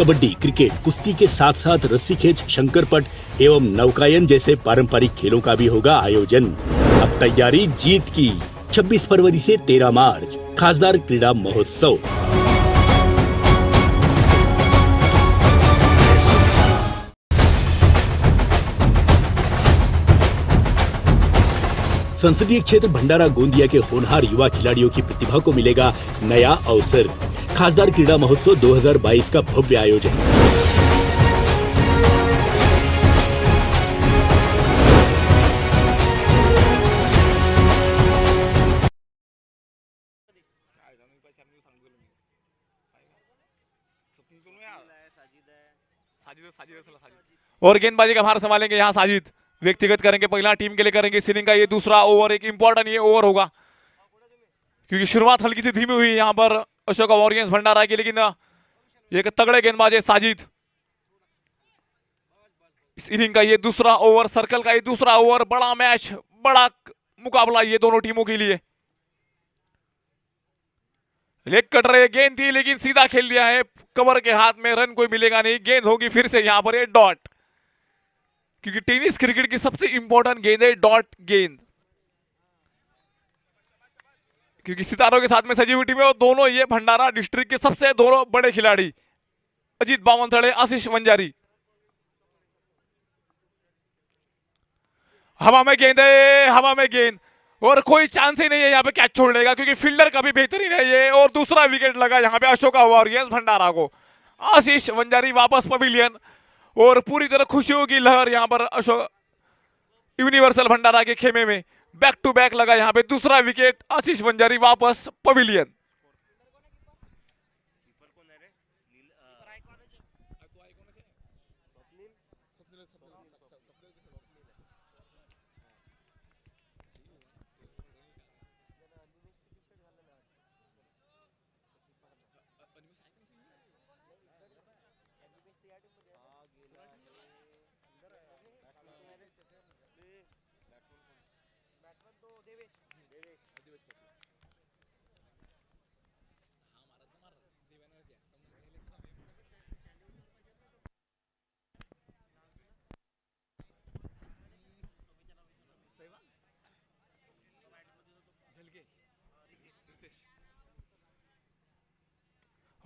Kabaddi, cricket, कुश्ती के साथ साथ रस्सी खेच, शंकरपट एवं नौकायन जैसे पारंपरिक खेलों का भी होगा आयोजन। अब तैयारी जीत की। 26 फरवरी से 13 मार्च खासदार क्रीड़ा महोत्सव। संसदीय क्षेत्र भंडारा गोंदिया के होनहार युवा खिलाड़ियों की प्रतिभा को मिलेगा नया अवसर। खासदार क्रीड़ा महोत्सव 2022 का भव्य आयोजन। और गेंदबाजी का भार संभालेंगे यहाँ साजिद। व्यक्तिगत करेंगे, पहला टीम के लिए करेंगे सीनिंग का ये दूसरा ओवर। एक इंपॉर्टेंट ये ओवर होगा क्योंकि शुरुआत हल्की सी धीमी हुई यहाँ पर अशोक वॉरियर्स भंडारा की, लेकिन एक तगड़े गेंदबाज है साजिद। इस इनिंग का ये दूसरा ओवर, सर्कल का ये दूसरा ओवर। बड़ा मैच, बड़ा मुकाबला ये दोनों टीमों के लिए। लेग कट रहे गेंद थी लेकिन सीधा खेल दिया है, कवर के हाथ में, रन कोई मिलेगा नहीं। गेंद होगी फिर से यहाँ पर ये डॉट, क्योंकि टेनिस क्रिकेट की सबसे इंपॉर्टेंट गेंद है डॉट गेंद, क्योंकि सितारों के साथ में सजी हुई टीम है। और दोनों ये भंडारा डिस्ट्रिक्ट के सबसे दोनों बड़े खिलाड़ी, अजीत बावनथड़े, आशीष वंजारी। हवा में गेंद है, हवा में गेंद, और कोई चांस ही नहीं है यहाँ पे कैच छोड़ लेगा क्योंकि फील्डर का भी बेहतरीन है ये। और दूसरा विकेट लगा यहाँ पे अशोका वॉरियर्स भंडारा को। आशीष वंजारी वापस पवेलियन, और पूरी तरह खुशियों की लहर यहाँ पर अशोक यूनिवर्सल भंडारा के खेमे में। बैक टू बैक लगा यहाँ पे दूसरा विकेट। आशीष वंजारी वापस पवेलियन।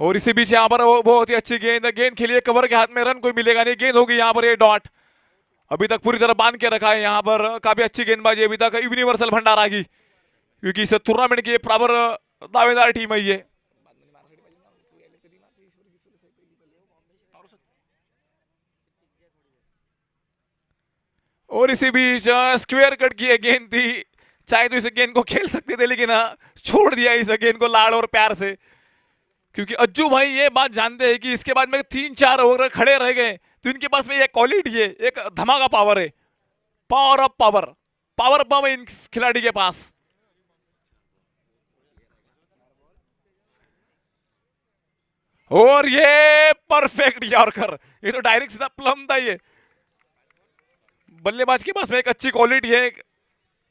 और इसी बीच यहाँ पर बहुत ही अच्छी गेंद, गेंद खेलिए कवर के हाथ में, रन कोई मिलेगा नहीं। गेंद होगी यहाँ पर ये डॉट। अभी तक पूरी तरह बांध के रखा है यहाँ पर। काफी अच्छी गेंदबाजी अभी तक यूनिवर्सल भंडारा की, क्योंकि इस टूर्नामेंट की बराबर दावेदार टीम है ये। और इसी बीच स्क्वायर कट की गेंद थी, चाहे तो इस गेंद को खेल सकते थे लेकिन छोड़ दिया इस गेंद को लाड़ और प्यार से, क्योंकि अज्जू भाई ये बात जानते हैं कि इसके बाद में 3-4 ओवर खड़े रह गए तो इनके पास में ये क्वालिटी है, एक धमाका पावर है, पावर ऑफ पावर, पावर बम है इन खिलाड़ी के पास। और ये परफेक्ट यॉर्कर, ये तो डायरेक्ट सीधा प्लम था ये। बल्लेबाज के पास में एक अच्छी क्वालिटी है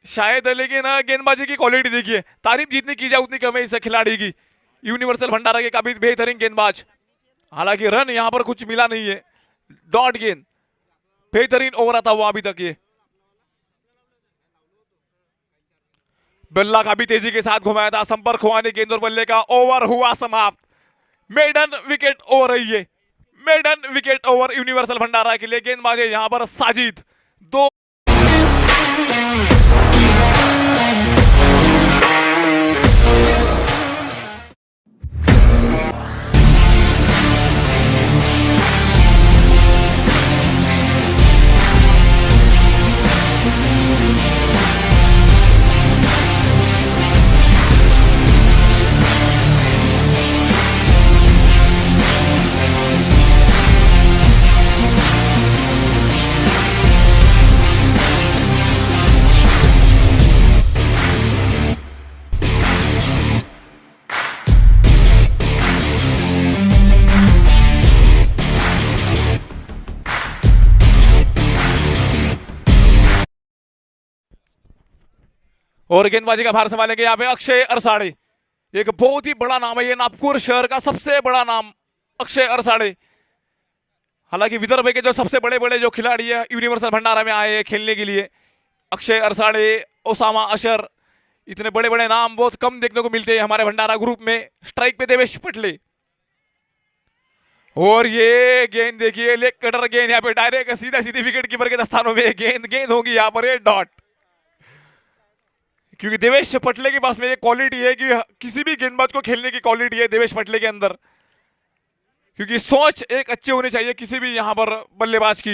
शायद, लेकिन गेंदबाजी की क्वालिटी देखिए, तारीफ जितनी की जाए उतनी कम है इस खिलाड़ी की। यूनिवर्सल भंडारा के काफी बेहतरीन गेंदबाज, हालांकि रन यहां पर कुछ मिला नहीं है। डॉट गेंद, बेहतरीन ओवर था वो अभी तक ये। बल्ला काफी तेजी के साथ घुमाया था, संपर्क हुआ नहीं गेंद और बल्ले का। ओवर हुआ समाप्त। मेडन विकेट ओवर है ये, मेडन विकेट ओवर यूनिवर्सल भंडारा के लिए। गेंदबाज है यहां पर साजिद। दो और गेंदबाजी का भार संभालेंगे यहाँ पे अक्षय अरसाड़े। एक बहुत ही बड़ा नाम है ये, नागपुर शहर का सबसे बड़ा नाम अक्षय अरसाड़े। हालांकि विदर्भ के जो सबसे बड़े बड़े जो खिलाड़ी है यूनिवर्सल भंडारा में आए हैं खेलने के लिए, अक्षय अरसाड़े, ओसामा अशर, इतने बड़े बड़े नाम बहुत कम देखने को मिलते हैं हमारे भंडारा ग्रुप में। स्ट्राइक पे देवेश पटले, और ये गेंद देखिए, लेग कटर गेंद यहाँ पे डायरेक्ट सीधा सीधी विकेट कीपर के दस्तानों में गेंद होगी यहाँ पर ये डॉट। क्योंकि देवेश पटले के पास में ये क्वालिटी है कि किसी भी गेंदबाज को खेलने की क्वालिटी है देवेश पटले के अंदर, क्योंकि सोच एक अच्छी होनी चाहिए किसी भी यहाँ पर बल्लेबाज की,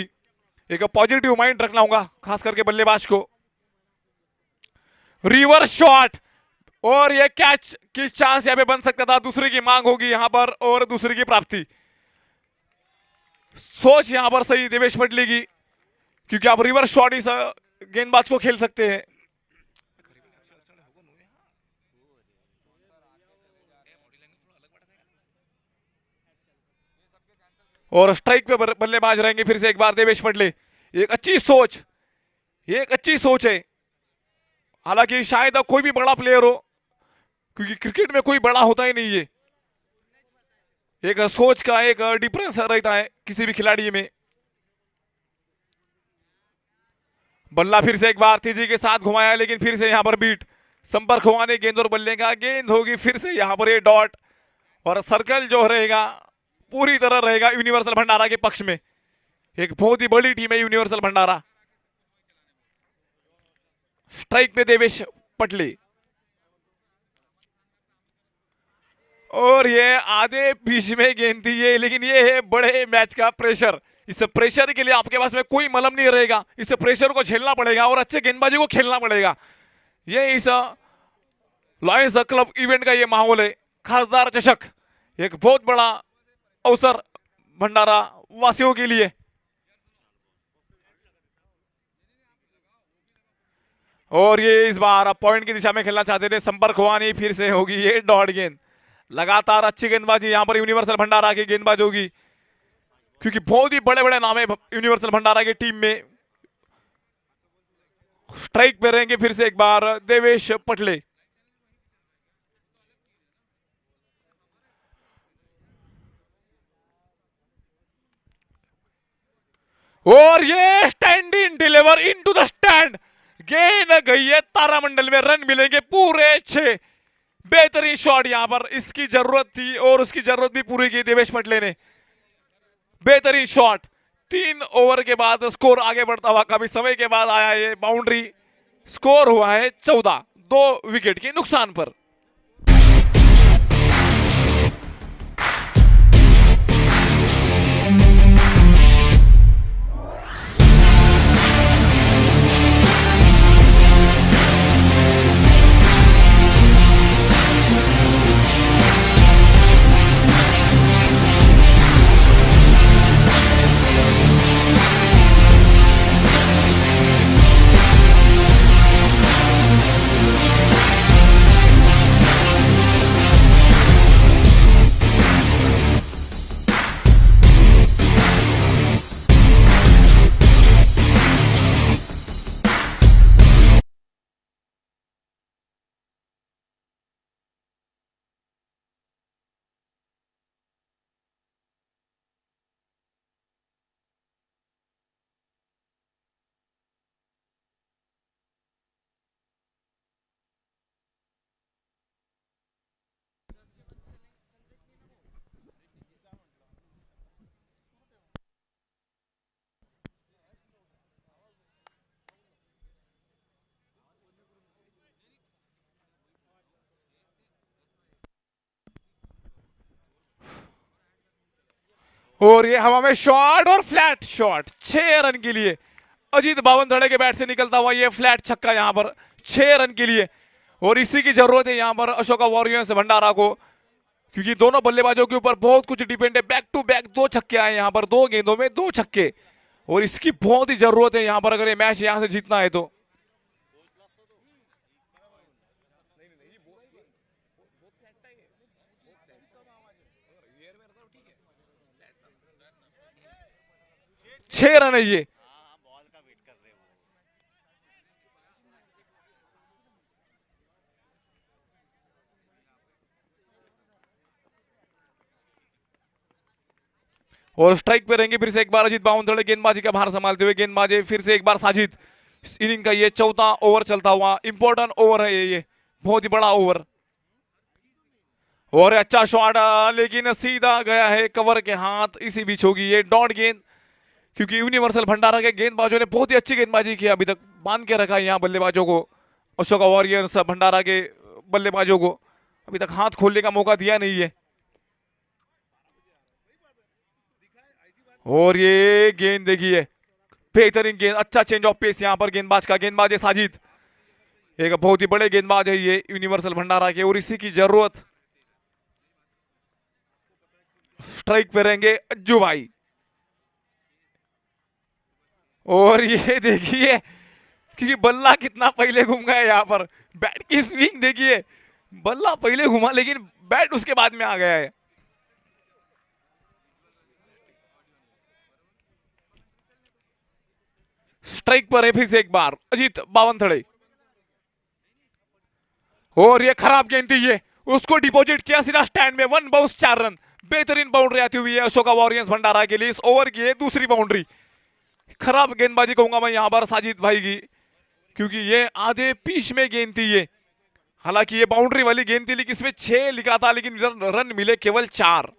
एक पॉजिटिव माइंड रखना होगा खास करके बल्लेबाज को। रिवर्स शॉट, और ये कैच की चांस यहाँ पे बन सकता था, दूसरे की मांग होगी यहाँ पर और दूसरे की प्राप्ति। सोच यहां पर सही देवेश पटले की, क्योंकि आप रिवर्स शॉट इस गेंदबाज को खेल सकते हैं। और स्ट्राइक पे बल्लेबाज रहेंगे फिर से एक बार देवेश पटले। एक अच्छी सोच, एक अच्छी सोच है। हालांकि शायद अब कोई भी बड़ा प्लेयर हो, क्योंकि क्रिकेट में कोई बड़ा होता ही नहीं है, एक सोच का एक डिफरेंस रहता है किसी भी खिलाड़ी में। बल्ला फिर से एक बार तेजी के साथ घुमाया, लेकिन फिर से यहां पर बीट, संपर्क हुआ गेंद और बल्ले का, गेंद होगी फिर से यहां पर ये डॉट, और सर्कल जो रहेगा पूरी तरह रहेगा यूनिवर्सल भंडारा के पक्ष में। एक बहुत ही बड़ी टीम है यूनिवर्सल भंडारा। स्ट्राइक पे देवेश पटले, और ये आधे बीच में गेंद थी ये, लेकिन ये है बड़े मैच का प्रेशर। इस प्रेशर के लिए आपके पास में कोई मलम नहीं रहेगा, इस प्रेशर को झेलना पड़ेगा और अच्छे गेंदबाजी को खेलना पड़ेगा। ये इस लॉयंस क्लब इवेंट का ये माहौल है। खासदार चषक एक बहुत बड़ा अवसर भंडारा वासियों के लिए। और ये इस बार पॉइंट की दिशा में खेलना चाहते थे, संपर्क हुआ नहीं, फिर से होगी ये डॉट गेंद। लगातार अच्छी गेंदबाजी यहां पर यूनिवर्सल भंडारा की गेंदबाज होगी, क्योंकि बहुत ही बड़े बड़े नाम है यूनिवर्सल भंडारा की टीम में। स्ट्राइक पे रहेंगे फिर से एक बार देवेश पटले, और ये stand in deliver into the stand, गेंद गई है तारामंडल में, रन मिलेंगे पूरे 6। बेहतरीन शॉट यहां पर, इसकी जरूरत थी और उसकी जरूरत भी पूरी की देवेश पटले ने। बेहतरीन शॉट, 3 ओवर के बाद स्कोर आगे बढ़ता हुआ, काफी समय के बाद आया ये बाउंड्री। स्कोर हुआ है 14, 2 विकेट के नुकसान पर। और ये हवा में शॉट और फ्लैट शॉट 6 रन के लिए। अजीत बावनथड़े के बैट से निकलता हुआ ये फ्लैट छक्का यहां पर 6 रन के लिए, और इसी की जरूरत है यहां पर अशोका वॉरियर्स भंडारा को, क्योंकि दोनों बल्लेबाजों के ऊपर बहुत कुछ डिपेंड है। बैक टू बैक 2 छक्के आए यहां पर, 2 गेंदों में 2 छक्के, और इसकी बहुत ही जरूरत है यहां पर अगर ये मैच यहां से जीतना है तो। छह रन है ये। और स्ट्राइक पे रहेंगे फिर से एक बार अजीत बावनथड़े, गेंदबाजी का भार संभालते हुए गेंदबाजी फिर से एक बार साजिद। इनिंग का ये चौथा ओवर चलता हुआ, इंपॉर्टेंट ओवर है ये बहुत ही बड़ा ओवर। और अच्छा शॉट लेकिन सीधा गया है कवर के हाथ, इसी बीच होगी ये डॉट गेंद, क्योंकि यूनिवर्सल भंडारा के गेंदबाजों ने बहुत ही अच्छी गेंदबाजी की, अभी तक बांध के रखा है यहाँ बल्लेबाजों को, अशोका वॉरियर्स भंडारा के बल्लेबाजों को अभी तक हाथ खोलने का मौका दिया नहीं है। और ये गेंद देखिए, बेहतरीन गेंद, अच्छा चेंज ऑफ पेस यहाँ पर गेंदबाज का, गेंदबाज है साजिद, एक बहुत ही बड़े गेंदबाज है ये यूनिवर्सल भंडारा के, और इसी की जरूरत। स्ट्राइक पे रहेंगे अज्जू भाई, और ये देखिए क्योंकि बल्ला कितना पहले घूम गया यहाँ पर, बैट की स्विंग देखिए, बल्ला पहले घुमा लेकिन बैट उसके बाद में आ गया है। स्ट्राइक पर है फिर से एक बार अजीत बावनथड़े, और ये खराब गेंद थी, ये उसको डिपॉजिट किया सीधा स्टैंड में, 1 बाउंस 4 रन, बेहतरीन बाउंड्री आती हुई है अशोका वॉरियर्स भंडारा के लिए। इस ओवर की है दूसरी बाउंड्री, खराब गेंदबाजी कहूंगा मैं यहाँ पर साजिद भाई की, क्योंकि ये आधे पिच में गेंद थी ये, हालांकि ये बाउंड्री वाली गेंद थी लेकिन इसमें 6 लिखा था, लेकिन रन मिले केवल 4।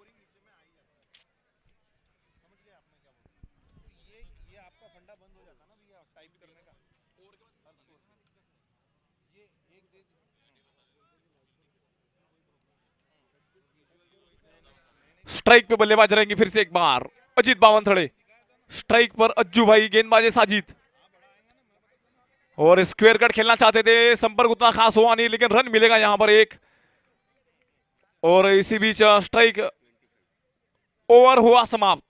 स्ट्राइक पे बल्लेबाज रहेंगे फिर से एक बार अजीत बावनथड़े, स्ट्राइक पर अज्जू भाई, गेंदबाज साजिद, और स्क्वायर कट खेलना चाहते थे, संपर्क उतना खास हुआ नहीं लेकिन रन मिलेगा यहां पर एक। और इसी बीच स्ट्राइक ओवर हुआ समाप्त,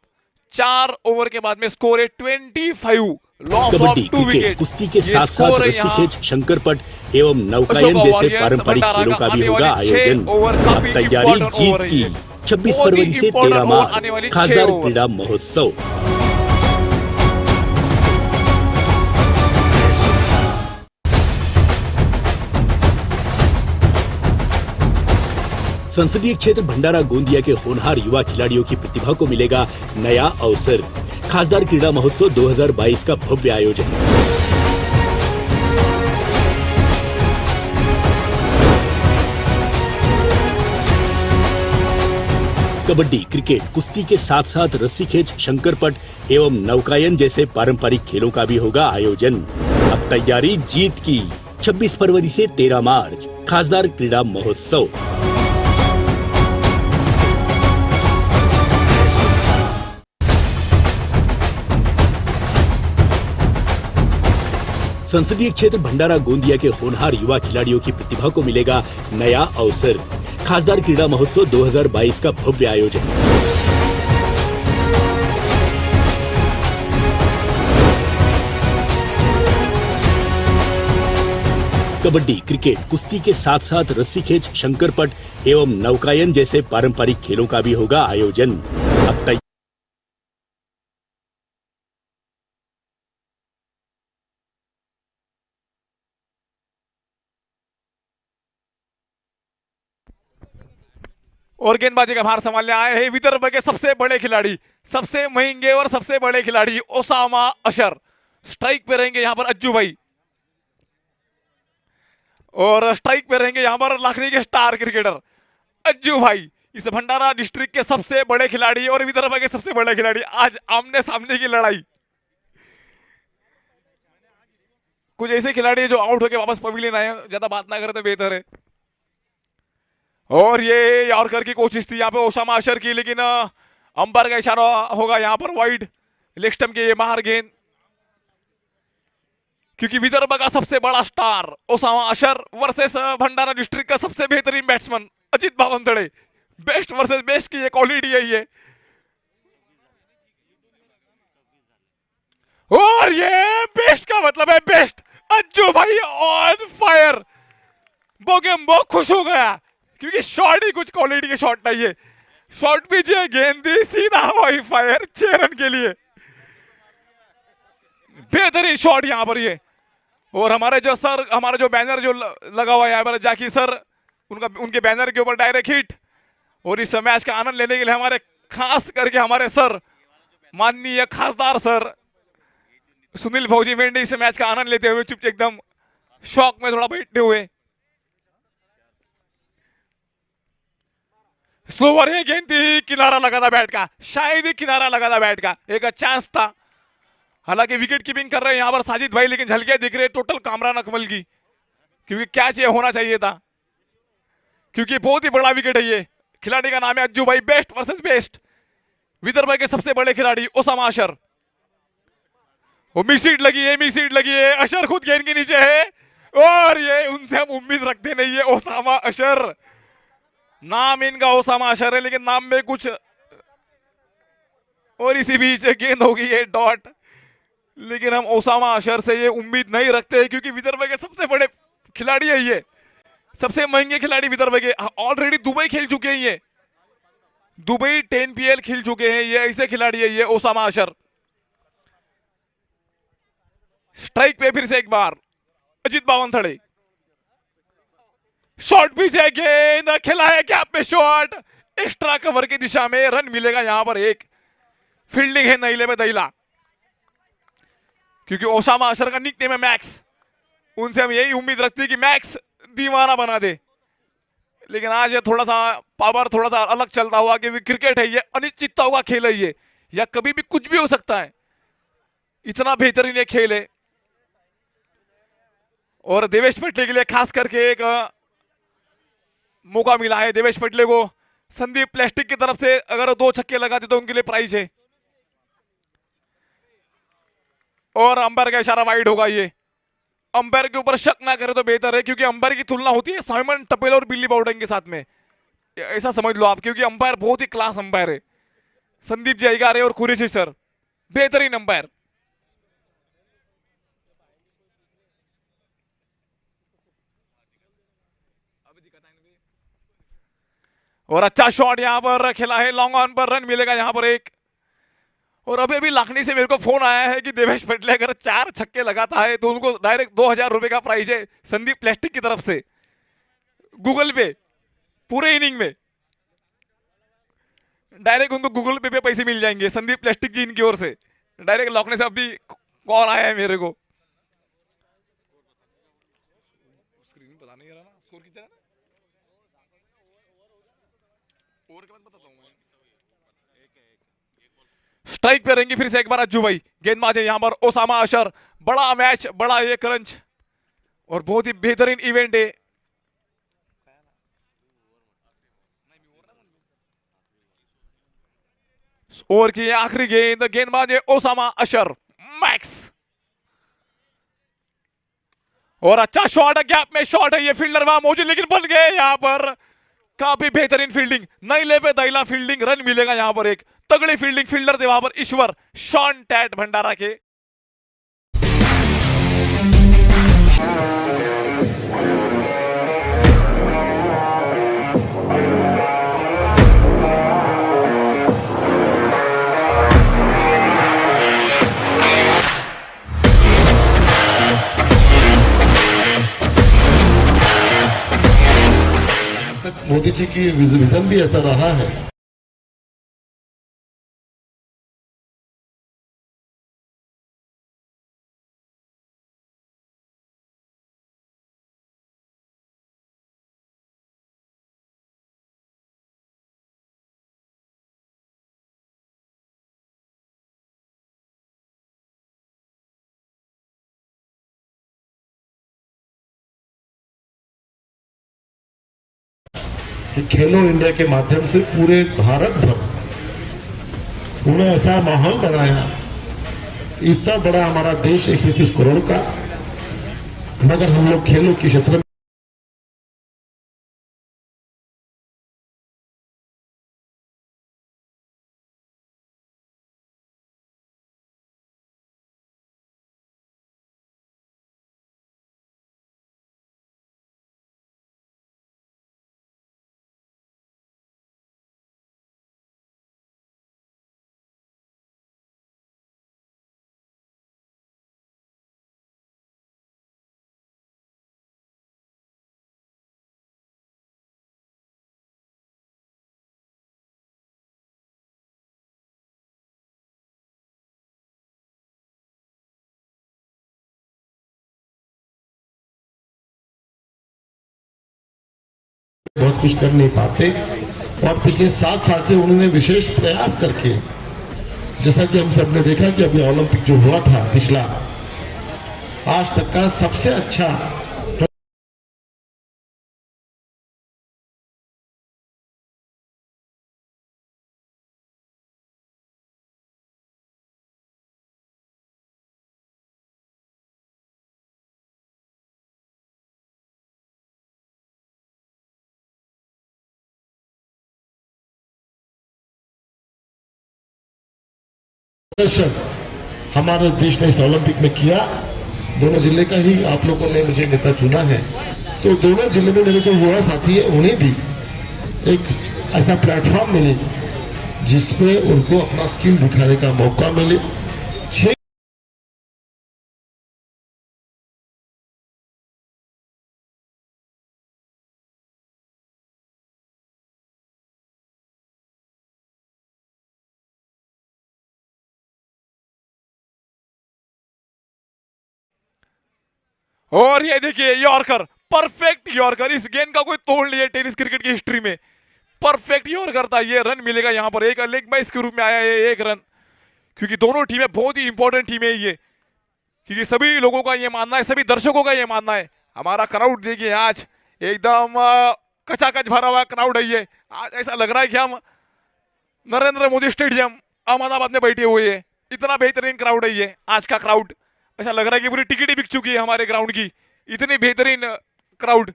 4 ओवर के बाद में स्कोर है 25, loss of kabaddi, 2 cricket, wicket. कुश्ती के साथ साथ रस्सीखेच, शंकरपट एवं नौकायन जैसे पारंपरिक खेलों का भी होगा आयोजन। अब तैयारी जीत की, 26 फरवरी से 13 मार्च खासदार क्रीड़ा महोत्सव। संसदीय क्षेत्र भंडारा गोंदिया के होनहार युवा खिलाड़ियों की प्रतिभा को मिलेगा नया अवसर। खासदार क्रीड़ा महोत्सव 2022 का भव्य आयोजन। कबड्डी, क्रिकेट, कुश्ती के साथ साथ रस्सीखेच, शंकरपट एवं नौकायन जैसे पारंपरिक खेलों का भी होगा आयोजन। अब तैयारी जीत की, 26 फरवरी से 13 मार्च खासदार क्रीड़ा महोत्सव। संसदीय क्षेत्र भंडारा गोंदिया के होनहार युवा खिलाड़ियों की प्रतिभा को मिलेगा नया अवसर। खासदार क्रीड़ा महोत्सव 2022 का भव्य आयोजन। कबड्डी, क्रिकेट, कुश्ती के साथ साथ रस्सीखेच, शंकरपट एवं नौकायन जैसे पारंपरिक खेलों का भी होगा आयोजन। अब तक और गेंदबाजी का भार संभालने आए हैं विदर्भ के सबसे बड़े खिलाड़ी, सबसे महंगे और सबसे बड़े खिलाड़ी ओसामा अशर। स्ट्राइक पे रहेंगे यहां पर अज्जू भाई, और स्ट्राइक पे रहेंगे यहां पर लखनऊ के स्टार क्रिकेटर अज्जू भाई। इस भंडारा डिस्ट्रिक्ट के सबसे बड़े खिलाड़ी और विदर्भ के सबसे बड़े खिलाड़ी, आज आमने सामने की लड़ाई। कुछ ऐसे खिलाड़ी जो आउट होके वापस पवेलियन आए, ज्यादा बात ना करें तो बेहतर है। और ये यॉर्कर की कोशिश थी यहाँ पे ओसामा अशर की, लेकिन अंपायर का इशारा होगा यहाँ पर वाइड, लेग स्टंप के ये बाहर गेंद, क्योंकि विदर्भ का सबसे बड़ा star Osama Ashar versus Bhandara district का सबसे बेहतरीन batsman Ajit Bawanthade. Best versus best की ये क्वालिटी है ये। और ये बेस्ट का मतलब है बेस्ट, अज्जू भाई ऑन फायर। बोगेम्बो खुश हो गया क्योंकि शॉट ही कुछ क्वालिटी के शॉट नहीं है, शॉट पीछे गेंद दी सीधा हवाई फायर 6 रन के लिए, बेहतरीन शॉट यहां पर ये। और हमारे जो सर, हमारा जो बैनर जो लगा हुआ है यहाँ पर जाकी सर, उनके बैनर के ऊपर डायरेक्ट हिट। और इस मैच का आनंद लेने के लिए हमारे खास करके हमारे सर माननीय खासदार सर सुनील भाऊजी मेंढे इस मैच का आनंद लेते हुए चुप एकदम शॉक में थोड़ा बैठे हुए। स्लोवर है गेंद थी, किनारा लगा था बैट का, शायद ही किनारा लगा था बैट का, एक चांस था। हालांकि विकेट कीपिंग कर रहे हैं यहाँ पर साजिद भाई, लेकिन झलकियां दिख रही है टोटल कामरान अकमल की, क्योंकि कैच ये होना चाहिए था, क्योंकि बहुत ही बड़ा विकेट है ये। खिलाड़ी का नाम है अज्जू भाई, बेस्ट वर्सेस बेस्ट, विदर्भ के सबसे बड़े खिलाड़ी ओसामा अशर। वो मिक्सीड लगी है, मिक्सीड लगी है, अशर खुद गेंद के नीचे है और ये उनसे हम उम्मीद रखते नहीं है। ओसामा अशर, नाम इनका ओसामा अशर है, लेकिन नाम में कुछ और इसी बीच गेंद होगी ये डॉट, लेकिन हम ओसामा अशर से ये उम्मीद नहीं रखते, क्योंकि विदर्भ के सबसे बड़े खिलाड़ी है ये, सबसे महंगे खिलाड़ी विदर्भ के। ऑलरेडी दुबई खेल चुके हैं ये, दुबई 10 PL खेल चुके हैं ये, ऐसे खिलाड़ी है ये ओसामा अशर। स्ट्राइक पे फिर से एक बार अजीत बावनथड़े, शॉर्ट पिच है, गेंद खेला है गैप में, शॉट एक्स्ट्रा कवर की दिशा में, रन मिलेगा यहां पर एक। फील्डिंग है नईले में दैला, क्योंकि ओसामा अशर का निकनेम है मैक्स, उनसे हम यही उम्मीद रखते हैं कि मैक्स दीवाना बना दे, लेकिन आज ये थोड़ा सा पावर थोड़ा सा अलग चलता हुआ, क्योंकि क्रिकेट है ये, अनिश्चितता का खेल है ये, या कभी भी कुछ भी हो सकता है, इतना बेहतरीन ये खेल है। और देवेश पटले के लिए खास करके एक मौका मिला है देवेश पटले को, संदीप प्लास्टिक की तरफ से अगर 2 छक्के लगाते तो उनके लिए प्राइज है। और अंपायर का इशारा वाइड होगा ये, अंपायर के ऊपर शक ना करे तो बेहतर है, क्योंकि अंपायर की तुलना होती है साइमन टपेल और बिल्ली बाउडेन के साथ में, ऐसा समझ लो आप, क्योंकि अंपायर बहुत ही क्लास अंपायर है। संदीप जी अयगारे और कुरेशी सर बेहतरीन अंपायर। और अच्छा शॉट यहां पर खेला है, लॉन्ग ऑन पर रन मिलेगा यहां पर एक। और अभी अभी लाखनी से मेरे को फोन आया है कि देवेश पटले अगर 4 छक्के लगाता है तो उनको डायरेक्ट 2000 रुपए का प्राइज है संदीप प्लास्टिक की तरफ से, गूगल पे, पूरे इनिंग में डायरेक्ट उनको गूगल पे पैसे मिल जाएंगे संदीप प्लास्टिक जी इनकी ओर से। डायरेक्ट लॉकने से अभी कॉल आया है मेरे को। स्क्रीन पता नहीं रहा ना स्कोर कितना है? ओवर के बाद बताता हूं मैं। स्ट्राइक पे रहेंगे फिर से एक बार अज्जू भाई, गेंदबाज है यहां पर ओसामा अशर। बड़ा मैच, बड़ा ये क्रंच और बहुत ही बेहतरीन इवेंट है। ओवर की आखिरी गेंद, गेंदबाज है ओसामा अशर मैक्स। और अच्छा शॉट है, गैप में शॉट है, ये फील्डर वहां मौजूद लेकिन बन गए यहां पर, काफी बेहतरीन फील्डिंग, नईले पे दैला फील्डिंग, रन मिलेगा यहां पर एक। तगड़ी फील्डिंग, फील्डर थे वहां पर ईश्वर शॉन टैट भंडारा के। मोदी जी की विजन भी ऐसा रहा है। कि खेलो इंडिया के माध्यम से पूरे भारत भर उन्होंने ऐसा माहौल बनाया, इतना बड़ा हमारा देश 130 करोड़ का, मगर हम लोग खेलों के क्षेत्र में बहुत कुछ कर नहीं पाते, और पिछले 7 साल से उन्होंने विशेष प्रयास करके, जैसा कि हम सब ने देखा कि अभी ओलंपिक जो हुआ था पिछला, आज तक का सबसे अच्छा प्रदर्शन हमारे देश ने इस ओलंपिक में किया। दोनों जिले का ही आप लोगों ने मुझे नेता चुना है, तो दोनों जिले में मेरे जो युवा साथी है उन्हें भी एक ऐसा प्लेटफॉर्म मिले जिसमें उनको अपना स्किल दिखाने का मौका मिले। 6 और ये देखिए यॉर्कर, परफेक्ट यॉर्कर, इस गेंद का कोई तोड़ नहीं है टेनिस क्रिकेट की हिस्ट्री में। परफेक्ट यॉर्कर था, ये रन मिलेगा यहाँ पर, एक लेग बाइस के रूप में आया है 1 रन, क्योंकि दोनों टीमें बहुत ही इंपॉर्टेंट टीम है ये, क्योंकि सभी लोगों का ये मानना है, सभी दर्शकों का ये मानना है। हमारा क्राउड देखिए आज एकदम कचाकच भरा हुआ क्राउड है ये। आज ऐसा लग रहा है कि हम नरेंद्र मोदी स्टेडियम अहमदाबाद में बैठे हुए हैं, इतना बेहतरीन क्राउड है ये आज का क्राउड। ऐसा लग रहा है कि पूरी टिकट ही बिक चुकी है हमारे ग्राउंड की, इतनी बेहतरीन क्राउड।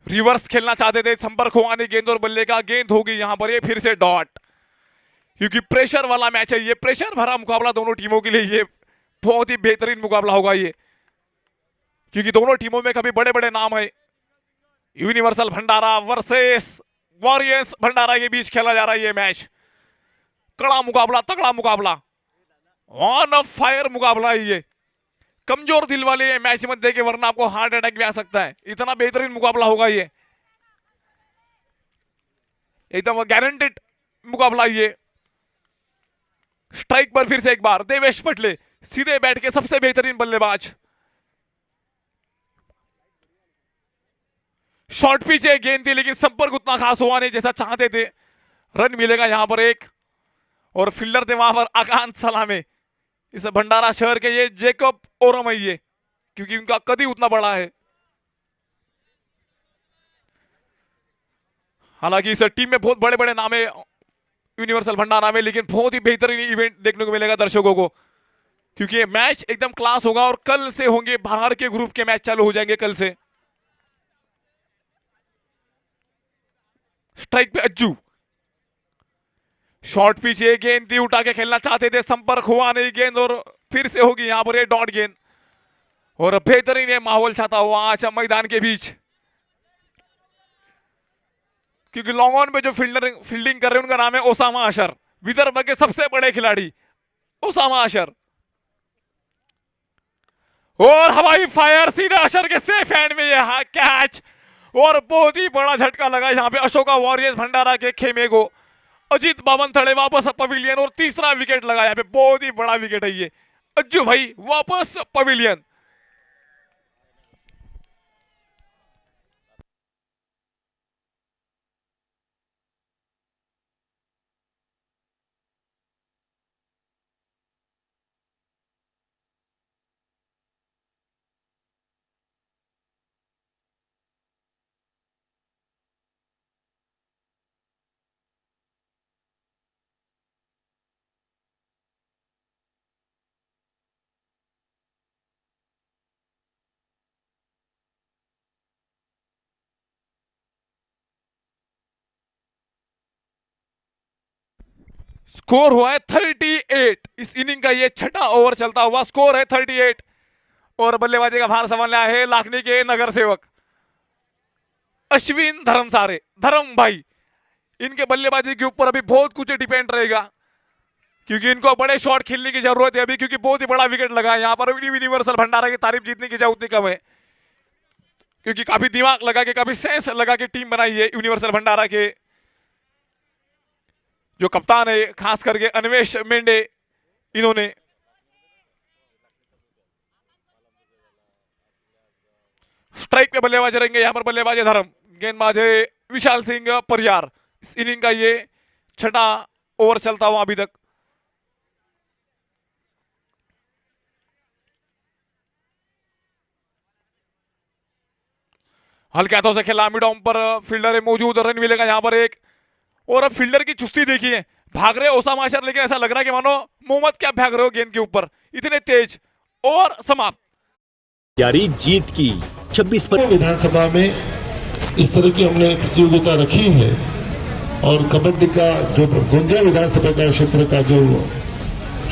रिवर्स खेलना चाहते थे, संपर्क हुआ नहीं गेंद और बल्ले का, गेंद होगी यहां पर ये फिर से डॉट, क्योंकि प्रेशर वाला मैच है ये, प्रेशर भरा मुकाबला दोनों टीमों के लिए, ये बहुत ही बेहतरीन मुकाबला होगा ये, क्योंकि दोनों टीमों में काफी बड़े बड़े नाम है। यूनिवर्सल भंडारा वर्सेस वॉरियर्स भंडारा के बीच खेला जा रहा है ये मैच। कड़ा मुकाबला, तगड़ा मुकाबला, ऑन ऑफ फायर मुकाबला है ये। कमजोर दिल वाले ये मैच मत देखे, वरना आपको हार्ट अटैक भी आ सकता है, इतना बेहतरीन मुकाबला होगा ये, एकदम गारंटेड मुकाबला ये। स्ट्राइक पर फिर से एक बार देवेश पटले, सीधे बैठ के सबसे बेहतरीन बल्लेबाज। शॉर्ट पिच है, गेंद थी लेकिन संपर्क उतना खास हुआ नहीं जैसा चाहते थे। रन मिलेगा यहां पर एक, और फील्डर थे वहां पर आकांत सलामे, इस भंडारा शहर के ये जेकब ओरम है ये, क्योंकि उनका कदी उतना बड़ा है। हालांकि इस टीम में बहुत बड़े बड़े नाम है यूनिवर्सल भंडारा में, लेकिन बहुत ही बेहतरीन इवेंट देखने को मिलेगा दर्शकों को, क्योंकि ये मैच एकदम क्लास होगा। और कल से होंगे बाहर के ग्रुप के मैच चालू हो जाएंगे कल से। स्ट्राइक पे अज्जू, शॉर्ट पिच है, गेंद थी, उठा के खेलना चाहते थे, संपर्क हुआ नहीं गेंद, और फिर से होगी यहां पर ये डॉट गेंद। और बेहतरीन ये माहौल छाता हुआ आज मैदान के बीच, क्योंकि लॉन्ग ऑन पे जो फील्डिंग कर रहे हैं उनका नाम है ओसामा अशर, विदर्भ के सबसे बड़े खिलाड़ी ओसामा अशर। और हवाई फायर सीधा अशर के सेफ हैंड में ये कैच, और बहुत ही बड़ा झटका लगा यहाँ पे अशोका वॉरियर्स भंडारा के खेमे को। अजीत बावनथड़े वापस पवेलियन, और तीसरा विकेट लगा यहाँ पे, बहुत ही बड़ा विकेट है ये। अज्जू भाई वापस पवेलियन। स्कोर हुआ है 38, इस इनिंग का ये छठा ओवर चलता हुआ स्कोर है 38। और बल्लेबाजी का भार संभालना है लाखनी के नगर सेवक अश्विन धर्मसारे, धर्म भाई। इनके बल्लेबाजी के ऊपर अभी बहुत कुछ डिपेंड रहेगा, क्योंकि इनको बड़े शॉट खेलने की जरूरत है अभी, क्योंकि बहुत ही बड़ा विकेट लगा है यहाँ पर। यूनिवर्सल भंडारा की तारीफ जीतने की जरूरत कम है, क्योंकि काफी दिमाग लगा के, काफी सेंस लगा के टीम बनाई है यूनिवर्सल भंडारा के जो कप्तान है, खास करके अन्वेश मेंढे। इन्होंने स्ट्राइक पे बल्लेबाज रहेंगे यहाँ पर बल्लेबाज है धर्म, गेंदबाज है विशाल सिंह परियार। इस इनिंग का ये छठा ओवर चलता हुआ अभी तक। हल्के हाथों से खेला मिड ऑन पर, फील्डर है मौजूद, रन मिलेगा यहाँ पर एक। और अब फील्डर की चुस्ती देखिए, भाग रहे ओसामा माशर, लेकिन ऐसा लग रहा है कि मानो मोहम्मद क्या भाग रहे हो गेंद के ऊपर, इतने तेज। और समाप्त। यारी जीत की 26 पर विधानसभा में इस तरह की हमने प्रतियोगिता रखी है और कबड्डी का जो गुंजा विधानसभा का क्षेत्र का जो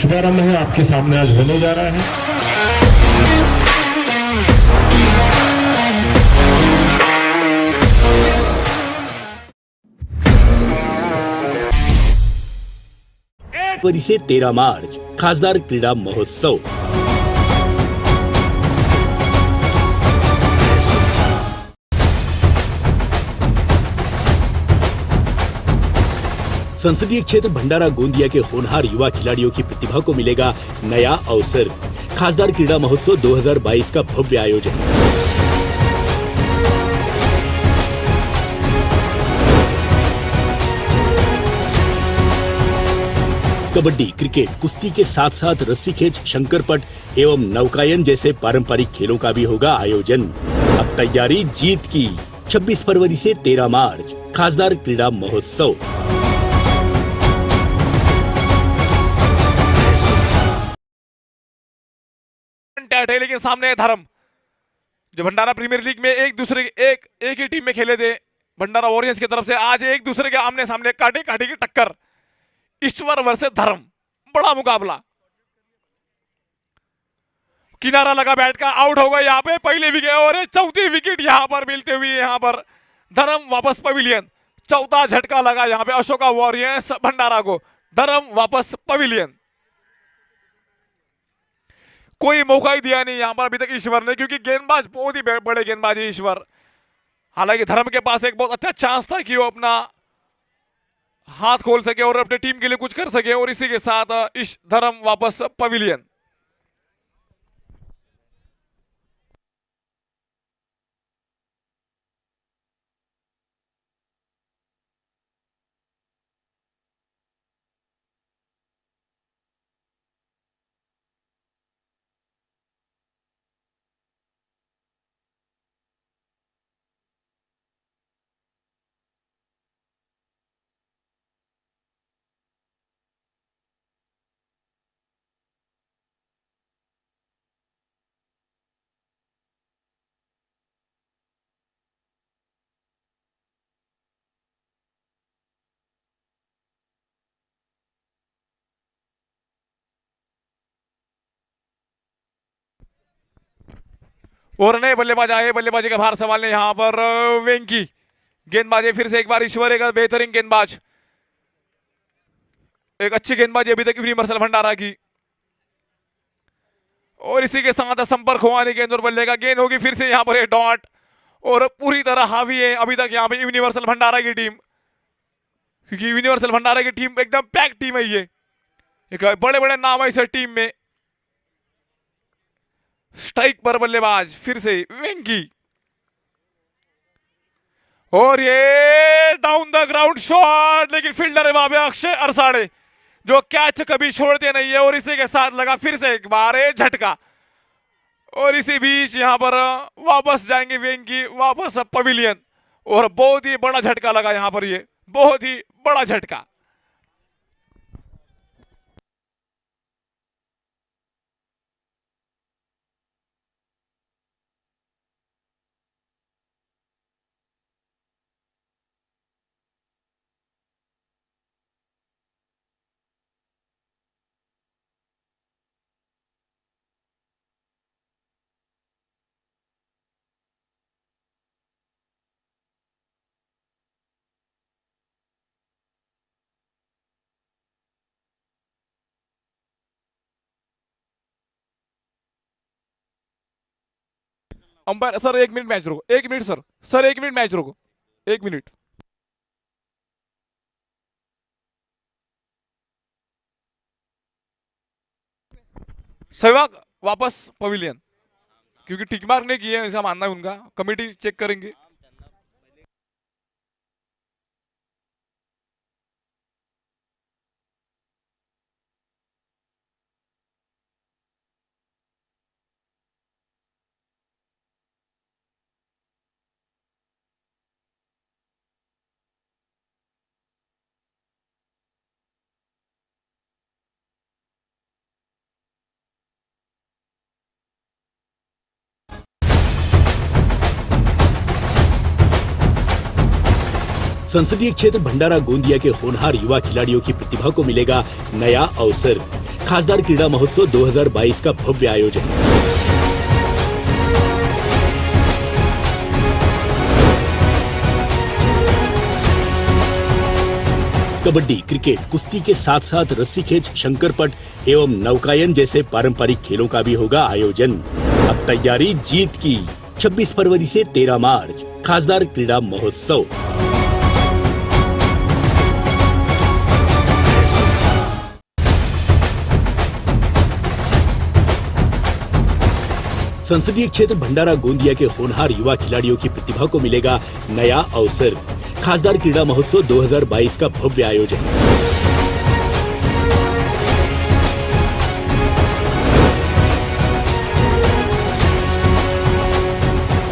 शुभारंभ है आपके सामने आज होने जा रहा है। फरवरी से 13 मार्च खासदार क्रीडा महोत्सव। संसदीय क्षेत्र भंडारा गोंदिया के होनहार युवा खिलाड़ियों की प्रतिभा को मिलेगा नया अवसर। खासदार क्रीडा महोत्सव 2022 का भव्य आयोजन। कबड्डी, क्रिकेट, कुश्ती के साथ साथ रस्सी खेच, शंकरपट एवं नौकायन जैसे पारंपरिक खेलों का भी होगा आयोजन। अब तैयारी जीत की। 26 फरवरी से 13 मार्च खासदार क्रीडा महोत्सव। लेकिन सामने है धर्म, जो भंडारा प्रीमियर लीग में एक ही टीम में खेले थे भंडारा वॉरियर्स की तरफ से। आज एक दूसरे के आमने सामने काटे काटे की टक्कर। ईश्वर वर्सेस धर्म, बड़ा मुकाबला। किनारा लगा बैट का, आउट हो गया यहाँ पे, पहले विकेट और चौथी विकेट यहाँ पर मिलते हुए यहाँ पर धर्म वापस पवेलियन। चौथा झटका लगा यहाँ पे अशोका वॉरियर्स भंडारा को, धर्म वापस पवेलियन। कोई मौका ही दिया नहीं यहाँ पर अभी तक ईश्वर ने, क्योंकि गेंदबाज बहुत ही बड़े गेंदबाज है ईश्वर। हालांकि धर्म के पास एक बहुत अच्छा चांस था कि वो अपना हाथ खोल सके और अपने टीम के लिए कुछ कर सके, और इसी के साथ इस धर्म वापस पवेलियन। और नए बल्लेबाज आए, बल्लेबाजी का भार संभालने यहां पर वेंकी। गेंदबाजी फिर से एक बार ईश्वर, एक बेहतरीन गेंदबाज, एक अच्छी गेंदबाजी अभी तक यूनिवर्सल भंडारा की। और इसी के साथ संपर्क हुआ नहीं गेंद और बल्ले का, गेंद होगी फिर से यहाँ पर डॉट। और पूरी तरह हावी है अभी तक यहाँ पे यूनिवर्सल भंडारा की टीम, क्योंकि यूनिवर्सल भंडारा की टीम एकदम पैक टीम है। ये एक बड़े बड़े नाम है इस टीम में। स्ट्राइक पर बल्लेबाज फिर से वेंकी, और ये डाउन द ग्राउंड शॉट, लेकिन फील्डर है वहां पे अक्षय अरसाड़े, जो कैच कभी छोड़ते नहीं है। और इसी के साथ लगा फिर से एक बार झटका, और इसी बीच यहां पर वापस जाएंगे वेंकी, वापस पवेलियन। और बहुत ही बड़ा झटका लगा यहां पर, ये बहुत ही बड़ा झटका। अंपायर सर 1 मिनट मैच रुको, 1 minute sir, sir 1 minute match रुको, 1 मिनट। सहवाग वापस पवेलियन, क्योंकि टिक मार्क नहीं किए ऐसा मानना है उनका। कमेटी चेक करेंगे। संसदीय क्षेत्र भंडारा गोंदिया के होनहार युवा खिलाड़ियों की प्रतिभा को मिलेगा नया अवसर। खासदार क्रीड़ा महोत्सव 2022 का भव्य आयोजन। कबड्डी, क्रिकेट, कुश्ती के साथ साथ रस्सी खेच, शंकरपट एवं नौकायन जैसे पारंपरिक खेलों का भी होगा आयोजन। अब तैयारी जीत की। 26 फरवरी से 13 मार्च खासदार क्रीड़ा महोत्सव। संसदीय क्षेत्र भंडारा गोंदिया के होनहार युवा खिलाड़ियों की प्रतिभा को मिलेगा नया अवसर। खासदार क्रीड़ा महोत्सव 2022 का भव्य आयोजन।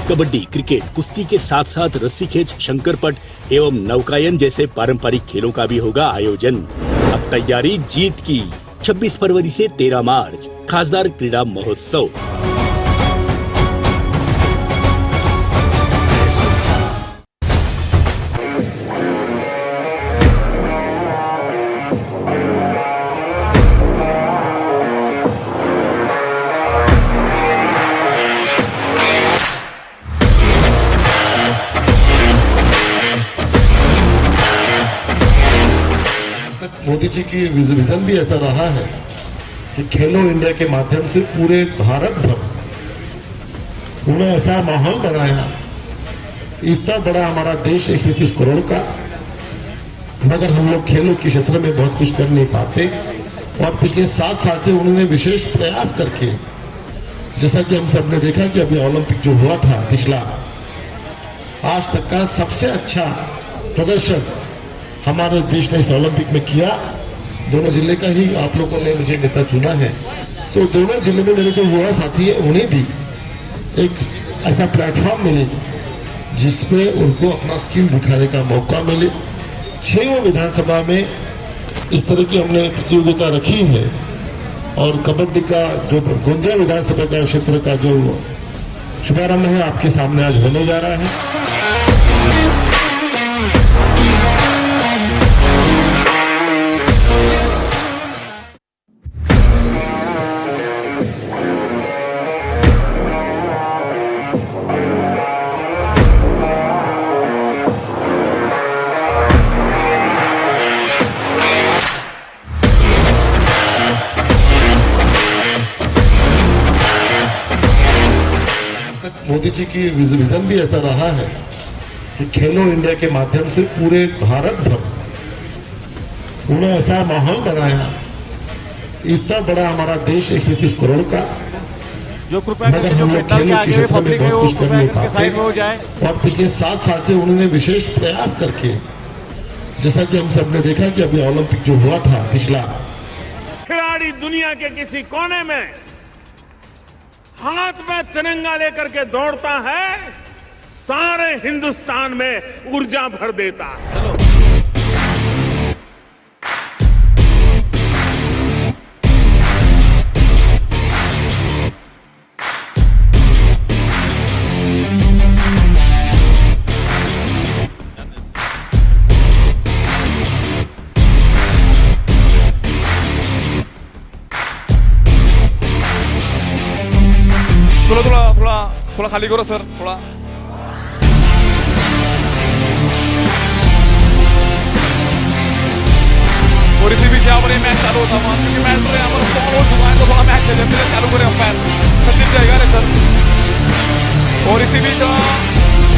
कबड्डी, क्रिकेट, कुश्ती के साथ साथ रस्सी खेच, शंकरपट एवं नौकायन जैसे पारंपरिक खेलों का भी होगा आयोजन। अब तैयारी जीत की। 26 फरवरी से 13 मार्च खासदार क्रीड़ा महोत्सव। मोदी जी की विजन भी ऐसा रहा है कि खेलो इंडिया के माध्यम से पूरे भारत भर उन्होंने ऐसा माहौल बनाया। इतना बड़ा हमारा देश 130 करोड़ का, मगर हम लोग खेलों के क्षेत्र में बहुत कुछ कर नहीं पाते। और पिछले 7 साल से उन्होंने विशेष प्रयास करके, जैसा कि हम सब ने देखा कि अभी ओलंपिक जो हुआ था पिछला, आज तक का सबसे अच्छा प्रदर्शन हमारे देश ने इस ओलंपिक में किया। दोनों जिले का ही आप लोगों ने मुझे नेता चुना है, तो दोनों जिले में मेरे जो युवा साथी है उन्हें भी एक ऐसा प्लेटफॉर्म मिले जिसमें उनको अपना स्किल दिखाने का मौका मिले। 6 विधानसभा में इस तरह की हमने प्रतियोगिता रखी है। और कबड्डी का जो गोंदिया विधानसभा का क्षेत्र का जो शुभारंभ है आपके सामने आज होने जा रहा है। मोदी जी की विजन भी ऐसा रहा है कि खेलो इंडिया के माध्यम से पूरे भारत भर उन्होंने ऐसा माहौल बनाया। इतना बड़ा हमारा देश 130 करोड़ का, मगर हम लोग खेलों के क्षेत्र में बहुत कुछ कर नहीं पाते। और पिछले 7 साल से उन्होंने विशेष प्रयास करके, जैसा कि हम सब ने देखा कि अभी ओलंपिक जो हुआ था पिछला, खिलाड़ी दुनिया के किसी कोने में हाथ में तिरंगा लेकर के दौड़ता है, सारे हिंदुस्तान में ऊर्जा भर देता है। थोड़ा खाली करो सर, थोड़ा। और इसी बीच यहाँ पर मैच चालू होता हुआ, क्योंकि मैच तो यहाँ पर फॉल हो चुका है, तो थोड़ा मैच चले फिर चालू करें अंपायर संदीप जाएगा रे सर। और इसी बीच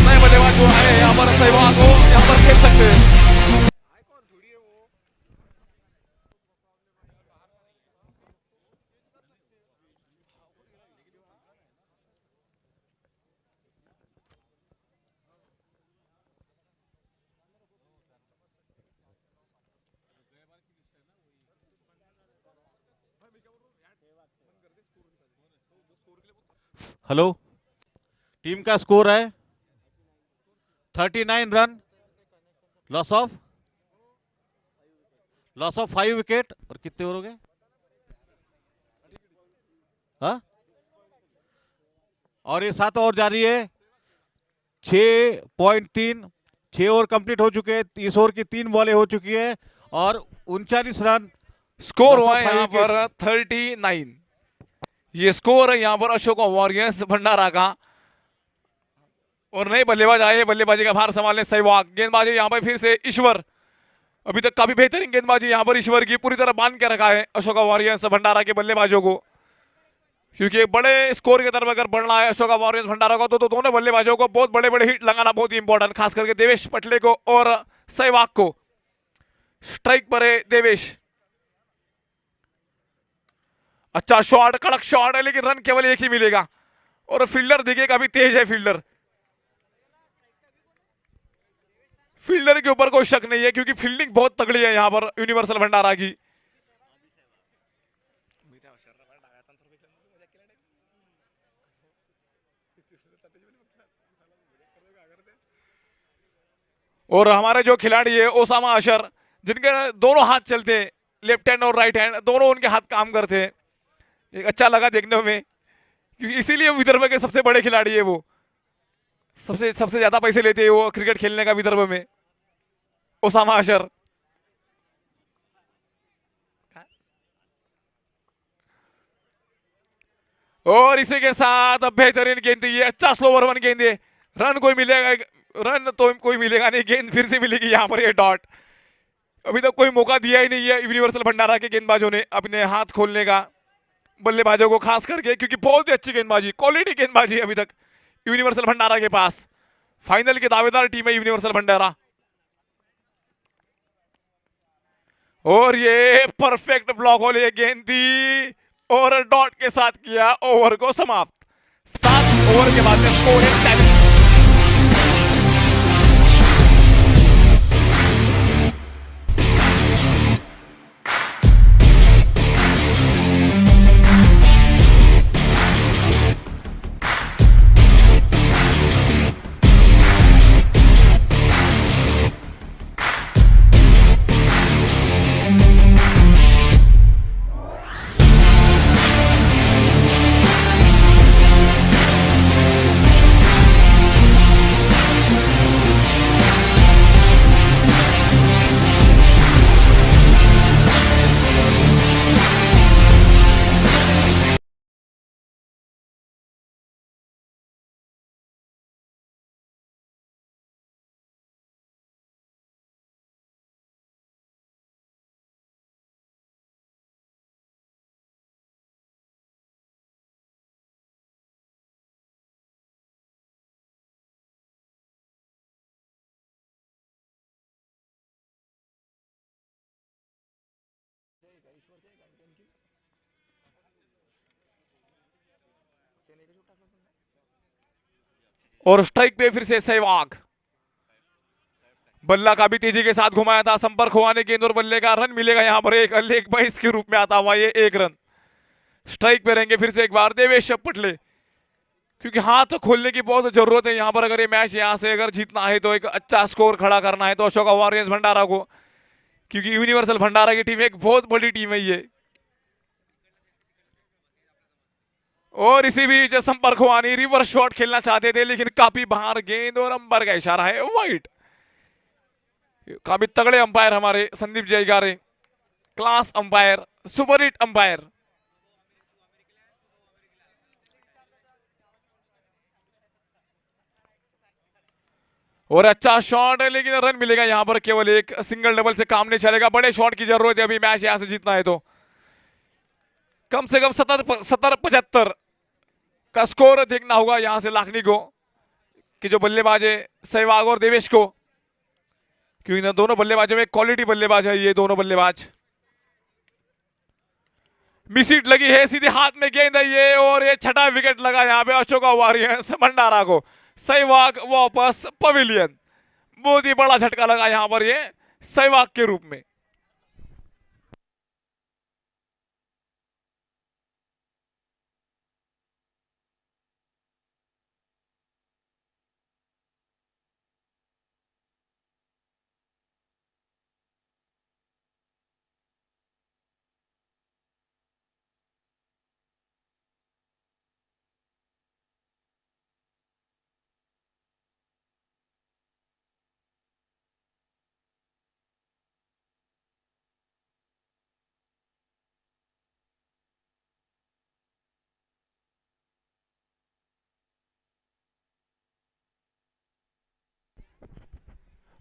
नए बल्लेबाज जो है यहाँ पर सहवाग को यहाँ पर खेल सकते हैं। हेलो, टीम का स्कोर है 39 रन, लॉस ऑफ 5 विकेट। और कितने ओवर हो गए? हाँ, और ये 7 ओवर जारी है। 6.3 6 ओवर कंप्लीट हो चुके हैं। इस ओवर की 3 बॉलें हो चुकी है और 39 रन स्कोर Loss हुआ of है 5 यहाँ पर 39। ये स्कोर है यहाँ पर अशोका वॉरियर्स भंडारा का। और नए बल्लेबाज आए, बल्लेबाजी का भार संभालने सहवाग। गेंदबाजी यहाँ पर फिर से ईश्वर, अभी तक काफी बेहतरीन गेंदबाजी यहाँ पर ईश्वर की, पूरी तरह बांध के रखा है अशोका वॉरियर्स भंडारा के बल्लेबाजों को। क्योंकि एक बड़े स्कोर की तरफ अगर बढ़ना है अशोका वॉरियर्स भंडारा को, तो दोनों बल्लेबाजों को बहुत बड़े बड़े हिट लगाना बहुत ही इंपॉर्टेंट, खास करके देवेश पटले को और सहवाग को। स्ट्राइक पर है देवेश, अच्छा शॉट, कड़क शॉट है, लेकिन रन केवल एक ही मिलेगा। और फील्डर देखिए काफी तेज है फील्डर। फील्डर के ऊपर कोई शक नहीं है क्योंकि फील्डिंग बहुत तगड़ी है यहाँ पर यूनिवर्सल भंडारा की। और हमारे जो खिलाड़ी है ओसामा अशर, जिनके दोनों हाथ चलते हैं, लेफ्ट हैंड और राइट हैंड दोनों उनके हाथ काम करते हैं, एक अच्छा लगा देखने में। क्योंकि इसीलिए विदर्भ के सबसे बड़े खिलाड़ी है वो, सबसे सबसे ज्यादा पैसे लेते हैं वो क्रिकेट खेलने का विदर्भ में, ओसामा अशर। और इसी के साथ बेहतरीन गेंद, ये अच्छा स्लोवर वन गेंद है, रन कोई मिलेगा, रन तो कोई मिलेगा नहीं, गेंद फिर से मिलेगी यहाँ पर ये डॉट। अभी तक कोई मौका दिया ही नहीं है यूनिवर्सल भंडारा के गेंदबाजों ने अपने हाथ खोलने का, बल्लेबाजों को खास करके, क्योंकि बहुत ही अच्छी गेंदबाजी, क्वालिटी गेंदबाजी अभी तक यूनिवर्सल भंडारा के पास। फाइनल की दावेदार टीम है यूनिवर्सल भंडारा। और ये परफेक्ट ब्लॉक होल, ये गेंद दी और डॉट के साथ किया ओवर को समाप्त। 7 ओवर के बाद स्कोर है 40। और स्ट्राइक पे फिर से सहवाग, बल्ला का भी तेजी के साथ घुमाया था, संपर्क हुआने गेंद और बल्ले का रन मिलेगा यहाँ पर एक लेग बाइस के रूप में आता हुआ ये 1 रन। स्ट्राइक पे रहेंगे फिर से एक बार देवेश पटले, क्योंकि हाथ खोलने की बहुत जरूरत है यहाँ पर। अगर ये मैच यहाँ से अगर जीतना है तो एक अच्छा स्कोर खड़ा करना है तो अशोका वॉरियर्स भंडारा को, क्योंकि यूनिवर्सल भंडारा की टीम एक बहुत बड़ी टीम है ये। और इसी बीच संपर्क हुआनी रिवर्स शॉट खेलना चाहते थे, लेकिन काफी बाहर गेंद और अंपायर का इशारा है वाइड। काफी तगड़े अंपायर हमारे Sandeep Jaigare, class umpire, super hit umpire. और अच्छा शॉट है, लेकिन रन मिलेगा यहाँ पर केवल एक, सिंगल डबल से काम नहीं चलेगा, बड़े शॉट की जरूरत है अभी मैच यहाँ से जीतना है तो। कम से कम 70-75 का स्कोर देखना होगा यहाँ से लाखनी को, कि जो बल्लेबाज है सहवाग और देवेश को, क्योंकि दोनों बल्लेबाजों में क्वालिटी बल्लेबाज है ये दोनों बल्लेबाज। मिसिट लगी है, सीधे हाथ में गेंद है ये, और ये छठा विकेट लगा यहाँ पे अशोका वॉरियर्स भंडारा को। सहवाग वापस पवेलियन, बहुत ही बड़ा झटका लगा यहाँ पर ये सहवाग के रूप में।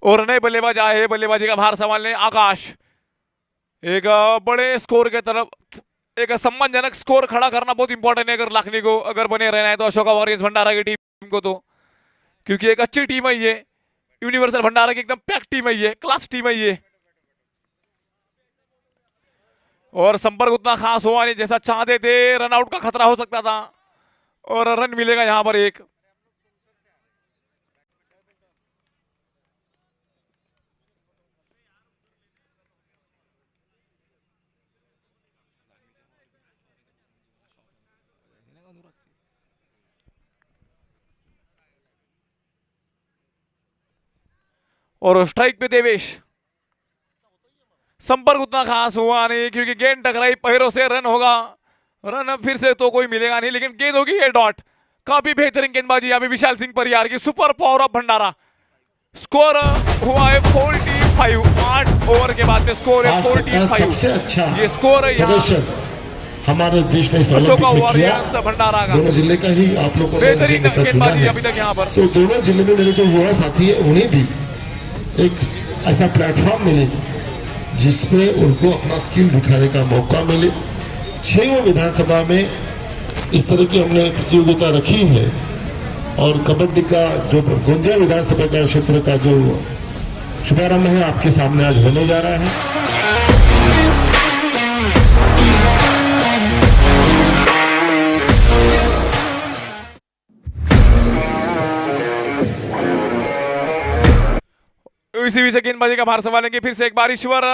और नए बल्लेबाज आए हैं बल्लेबाजी का भार संभालने आकाश। एक बड़े स्कोर के तरफ एक सम्मानजनक स्कोर खड़ा करना बहुत इंपॉर्टेंट है अगर लखनऊ को अगर बने रहना है तो अशोका वॉरियर्स भंडारा की टीम को, तो क्योंकि एक अच्छी टीम है ये यूनिवर्सल भंडारा की, एकदम पैक टीम है ये, क्लास टीम है ये। और संपर्क उतना खास हुआ नहीं जैसा चाहते थे, रनआउट का खतरा हो सकता था और रन मिलेगा यहां पर एक। और स्ट्राइक पे देवेश, संपर्क उतना खास हुआ नहीं क्योंकि गेंद टकराई पैरों से, रन होगा, रन फिर से तो कोई मिलेगा नहीं लेकिन गेंद होगी ये डॉट। काफी बेहतरीन गेंदबाजी यहाँ पे विशाल सिंह परियार की, super power of Bhandara. Score हुआ है 45, 8 ओवर के बाद में स्कोर है आज तक का 45। सबसे अच्छा ये स्कोर है यहाँ प्रदर्शन हमारे देश ने इस अशोका ओलंपिक में किया। वॉरियर्स भंडारा का। दोनों जिले का ही आप लोगों ने बेहतरीन नेता चुना गेंदबाजी है। अभी तक यहाँ पर। तो दोनों जिले में मेरे जो युवा साथी है उन्हें भी एक ऐसा प्लेटफॉर्म मिले जिसमें उनको अपना स्किल दिखाने का मौका मिले। 6 विधानसभा में इस तरह की हमने प्रतियोगिता रखी है और कबड्डी का जो गोंदिया विधानसभा का क्षेत्र का जो शुभारंभ है आपके सामने आज होने जा रहा है। इसी बीच गेंदबाजी का भार संभालेंगे फिर से एक बार ईश्वर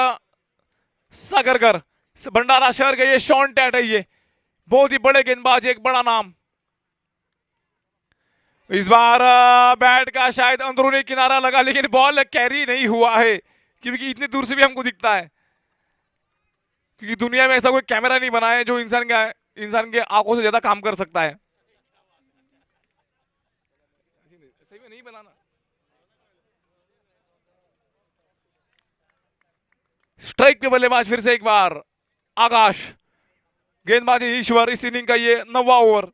सागरकर, भंडारा शहर के ये शॉन टैट है, ये बहुत ही बड़े गेंदबाज, एक बड़ा नाम। इस बार बैट का शायद अंदरूनी किनारा लगा लेकिन बॉल कैरी नहीं हुआ है क्योंकि इतनी दूर से भी हमको दिखता है, क्योंकि दुनिया में ऐसा कोई कैमरा नहीं बना है जो इंसान के आंखों से ज्यादा काम कर सकता है। सही में नहीं बनाना। स्ट्राइक पे बल्लेबाज फिर से एक बार आकाश, गेंदबाजी ईश्वर, इस इनिंग का ये 9वां ओवर।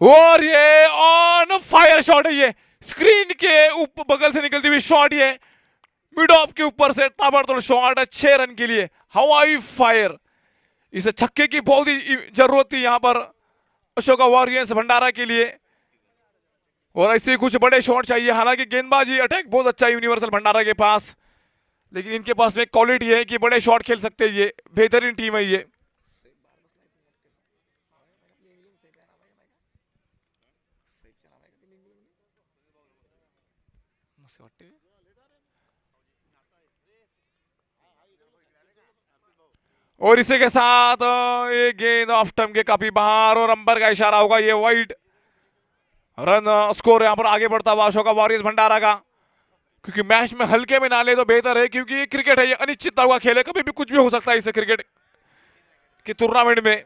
और ये ऑन फायर शॉट है, ये स्क्रीन के ऊपर बगल से निकलती हुई शॉट, ये मिड ऑफ के ऊपर से ताबड़तोड़ शॉट है 6 रन के लिए, हवाई फायर। इसे छक्के की बहुत ही जरूरत थी यहां पर अशोका वॉरियर्स भंडारा के लिए और ऐसे कुछ बड़े शॉट चाहिए। हालांकि गेंदबाजी अटैक बहुत अच्छा है यूनिवर्सल भंडारा के पास, लेकिन इनके पास में क्वालिटी है कि बड़े शॉट खेल सकते हैं, ये बेहतरीन टीम है ये। और इसी के साथ ये गेंद ऑफ स्टंप के काफी बाहर और अंबर का इशारा होगा, ये वाइड रन स्कोर यहां पर आगे बढ़ता हुआ अशोका वॉरियर्स भंडारा का, क्योंकि मैच में हल्के में ना ले तो बेहतर है क्योंकि ये क्रिकेट है, ये अनिश्चितता हुआ खेल है, कभी भी कुछ भी हो सकता है इस क्रिकेट की टूर्नामेंट में।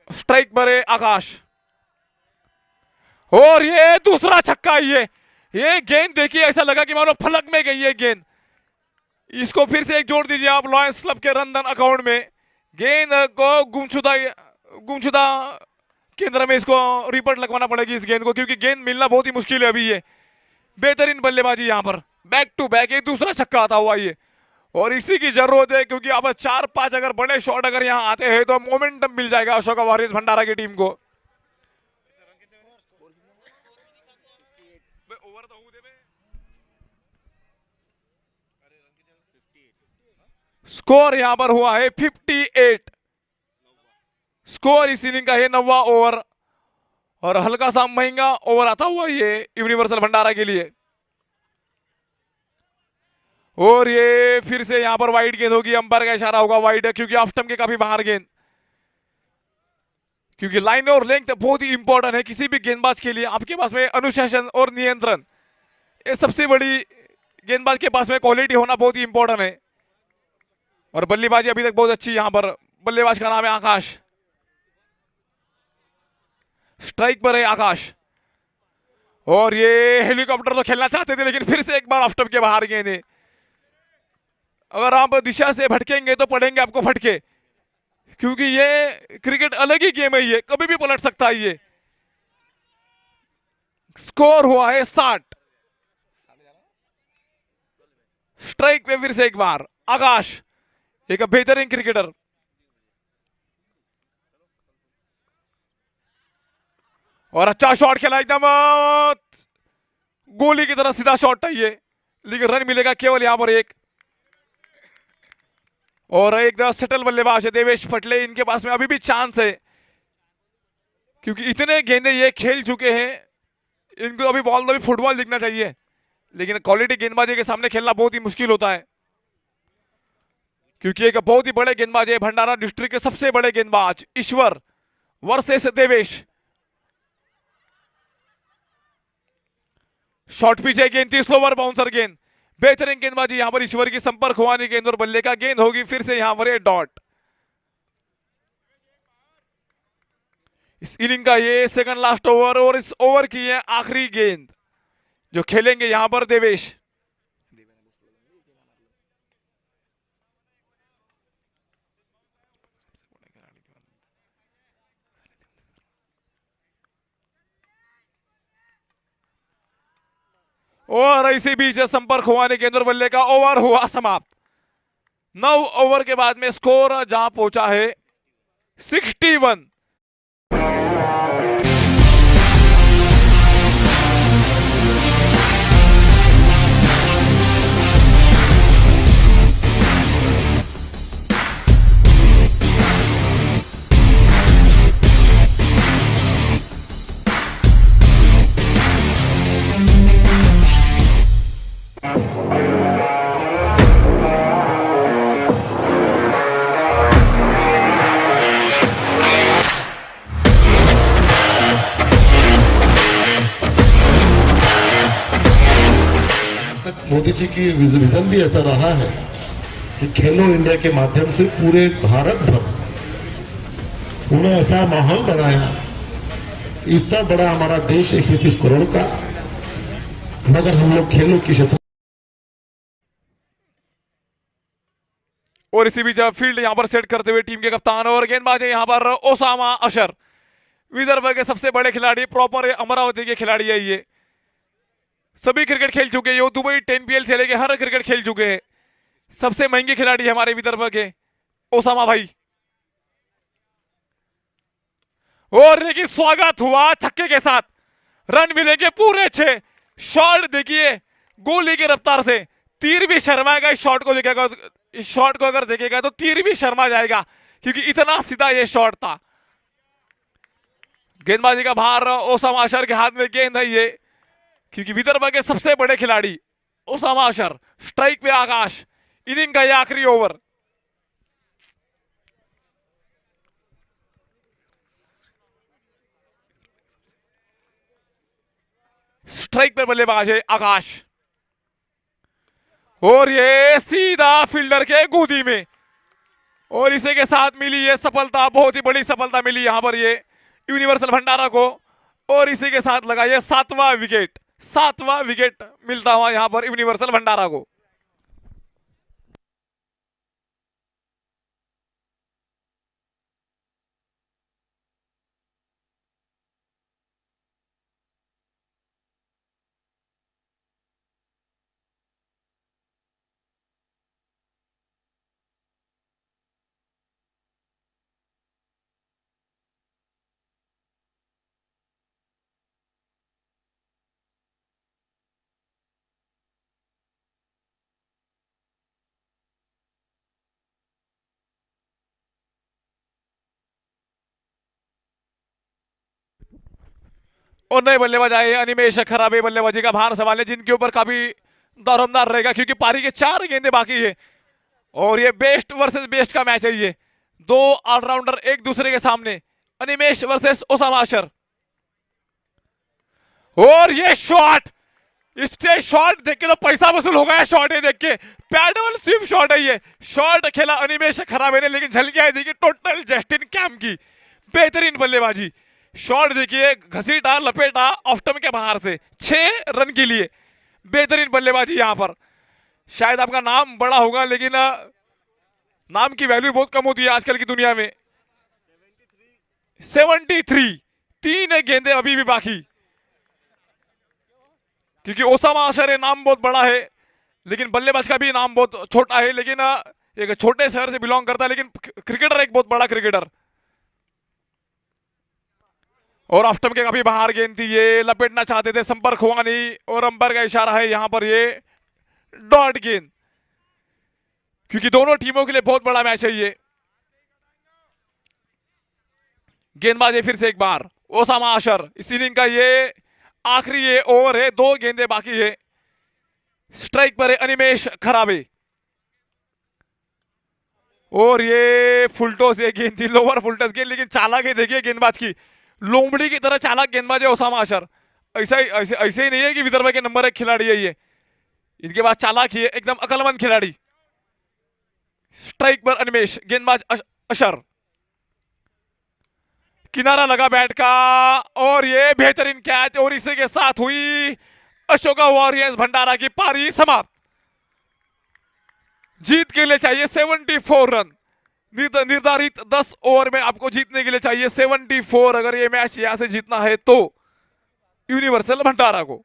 स्ट्राइक पर है आकाश और ये दूसरा छक्का, ये गेंद देखिए ऐसा लगा कि मानो फलक में गई है गेंद। इसको फिर से एक जोड़ दीजिए आप लॉयंस क्लब के रनधन अकाउंट में। गेंद को गुमशुदा केंद्र में इसको रिपोर्ट लगवाना पड़ेगी इस गेंद को, क्योंकि गेंद मिलना बहुत ही मुश्किल है अभी। ये बेहतरीन बल्लेबाजी यहां पर, बैक टू बैक एक दूसरा छक्का आता हुआ ये, और इसी की जरूरत है क्योंकि अब 4-5 अगर बड़े शॉट अगर यहां आते हैं तो मोमेंटम मिल जाएगा अशोका वॉरियर्स भंडारा की टीम को। स्कोर यहां पर हुआ है 58। स्कोर इस इनिंग का है 9वां ओवर और हल्का सा महंगा ओवर आता हुआ ये यूनिवर्सल भंडारा के लिए। और ये फिर से यहां पर वाइड गेंद होगी, अंपायर का इशारा होगा वाइड है क्योंकि ऑफ स्टंप के काफी बाहर गेंद, क्योंकि लाइन और लेंथ बहुत ही इंपॉर्टेंट है किसी भी गेंदबाज के लिए। आपके पास में अनुशासन और नियंत्रण, ये सबसे बड़ी गेंदबाज के पास में क्वालिटी होना बहुत ही इंपॉर्टेंट है। और बल्लेबाजी अभी तक बहुत अच्छी यहां पर, बल्लेबाज का नाम है आकाश। स्ट्राइक पर है आकाश और ये हेलीकॉप्टर तो खेलना चाहते थे लेकिन फिर से एक बार ऑफ स्टंप के बाहर गेंद है। अगर आप दिशा से भटकेंगे तो पड़ेंगे आपको फटके, क्योंकि ये क्रिकेट अलग ही गेम है, ये कभी भी पलट सकता है। ये स्कोर हुआ है 60। स्ट्राइक पे फिर से एक बार आकाश, एक बेहतरीन क्रिकेटर। और अच्छा शॉट खेला, एकदम गोली की तरह सीधा शॉट था ये, लेकिन रन मिलेगा केवल यहां पर एक। और एक सेटल बल्लेबाज है देवेश पटले, इनके पास में अभी भी चांस है क्योंकि इतने गेंदे ये खेल चुके हैं, इनको अभी बॉल अभी फुटबॉल दिखना चाहिए, लेकिन क्वालिटी गेंदबाजी के सामने खेलना बहुत ही मुश्किल होता है क्योंकि एक बहुत ही बड़े गेंदबाज है, भंडारा डिस्ट्रिक्ट के सबसे बड़े गेंदबाज ईश्वर वर्सेस देवेश। शॉर्ट पिच है गेंद, 30 ओवर बाउंसर गेंद, बेहतरीन गेंदबाजी यहां पर ईश्वर की, संपर्क हुआ नहीं गेंद और बल्ले का, गेंद होगी फिर से यहां पर ये डॉट। इस इनिंग का ये सेकंड लास्ट ओवर और इस ओवर की है आखिरी गेंद जो खेलेंगे यहां पर देवेश। और इसी बीच संपर्क हुआ नहीं गेंद और बल्ले का, ओवर हुआ समाप्त। 9 ओवर के बाद में स्कोर जहां पहुंचा है 61। मोदी जी की विजन भी ऐसा रहा है कि खेलो इंडिया के माध्यम से पूरे भारत भर उन्होंने ऐसा माहौल बनाया, इतना बड़ा हमारा देश 130 करोड़ का, मगर हम लोग खेलों की क्षेत्र। और इसी बीच फील्ड यहां पर सेट करते हुए टीम के कप्तान और गेंदबाज है यहां पर ओसामा अशर, विदर्भ के सबसे बड़े खिलाड़ी, प्रॉपर अमरावती के खिलाड़ी है ये, सभी क्रिकेट खेल चुके हैं, दुबई 10PL से लेके हर क्रिकेट खेल चुके हैं, सबसे महंगे खिलाड़ी है हमारे विदर्भ के ओसामा भाई। और लेकिन स्वागत हुआ छक्के के साथ, रन मिलेंगे पूरे 6। शॉट देखिए गोली की रफ्तार से, तीर भी शर्माएगा इस शॉट को देखेगा, इस शॉट को अगर देखेगा तो तीर भी शर्मा जाएगा क्योंकि इतना सीधा ये शॉट था। गेंदबाजी का भार ओसामा अशर के हाथ में गेंद है ये, क्योंकि विदर्भ के सबसे बड़े खिलाड़ी ओसामा अशर। स्ट्राइक पे आकाश, इनिंग का ये आखिरी ओवर। स्ट्राइक पे बल्लेबाज है आकाश और ये सीधा फील्डर के गोदी में, और इसी के साथ मिली ये सफलता, बहुत ही बड़ी सफलता मिली यहां पर ये यूनिवर्सल भंडारा को। और इसी के साथ लगा ये 7वां विकेट, 7वां विकेट मिलता हुआ यहां पर यूनिवर्सल भंडारा को। और नए बल्लेबाज आए अनिमेश खराबे, बल्लेबाजी का भार संभाले, जिनके ऊपर काफी दारोमदार रहेगा क्योंकि पारी के 4 गेंदे बाकी है और ये बेस्ट वर्सेस बेस्ट का मैच है। ये 2 ऑलराउंडर एक दूसरे के सामने, अनिमेश वर्सेस ओसामा अशर। और ये शॉट, इससे शॉट देख के तो पैसा वसूल हो गया, शॉट है देख के, पैडल स्विप शॉट है ये। शॉट खेला अनिमेश खराबे ने, लेकिन झलकियां देखिए टोटल जस्टिन कैम की, बेहतरीन बल्लेबाजी। शॉट देखिए घसीटा लपेटा ऑफ स्टंप के बाहर से 6 रन के लिए, बेहतरीन बल्लेबाजी यहां पर। शायद आपका नाम बड़ा होगा लेकिन नाम की वैल्यू बहुत कम होती है आजकल की दुनिया में। 73, 3 गेंदे अभी भी बाकी। क्योंकि ओसामा अशर नाम बहुत बड़ा है, लेकिन बल्लेबाज का भी नाम बहुत छोटा है, लेकिन एक छोटे शहर से बिलोंग करता है, लेकिन क्रिकेटर एक बहुत बड़ा क्रिकेटर। और ऑफ स्टंप के काफी बाहर गेंद थी, ये लपेटना चाहते थे, संपर्क हुआ नहीं, और अंपायर का इशारा है यहां पर ये डॉट गेंद, क्योंकि दोनों टीमों के लिए बहुत बड़ा मैच है ये। गेंदबाजी फिर से एक बार ओसामा अशर, इस इनिंग का ये आखिरी ये ओवर है, 2 गेंदें बाकी है। स्ट्राइक पर है अनिमेश खराबे, और ये फुलटॉस ये गेंद थी, लोअर फुलटॉस गेंद, लेकिन चालाक है देखिए गेंदबाज की, लोमड़ी की तरह चालाक गेंदबाज है ओसामा अशर। ऐसे ही नहीं है कि विदर्भ के नंबर 1 खिलाड़ी है ये, इनके पास चालाक ही है, एकदम अकलमंद खिलाड़ी। स्ट्राइक पर अनिमेश, गेंदबाज अशर, किनारा लगा बैट का, और ये बेहतरीन कैच, और इसी के साथ हुई अशोका वॉरियर्स भंडारा की पारी समाप्त। जीत के लिए चाहिए 74 रन, निर्धारित 10 ओवर में आपको जीतने के लिए चाहिए 74। अगर ये मैच यहां से जीतना है तो यूनिवर्सल भंडारा को।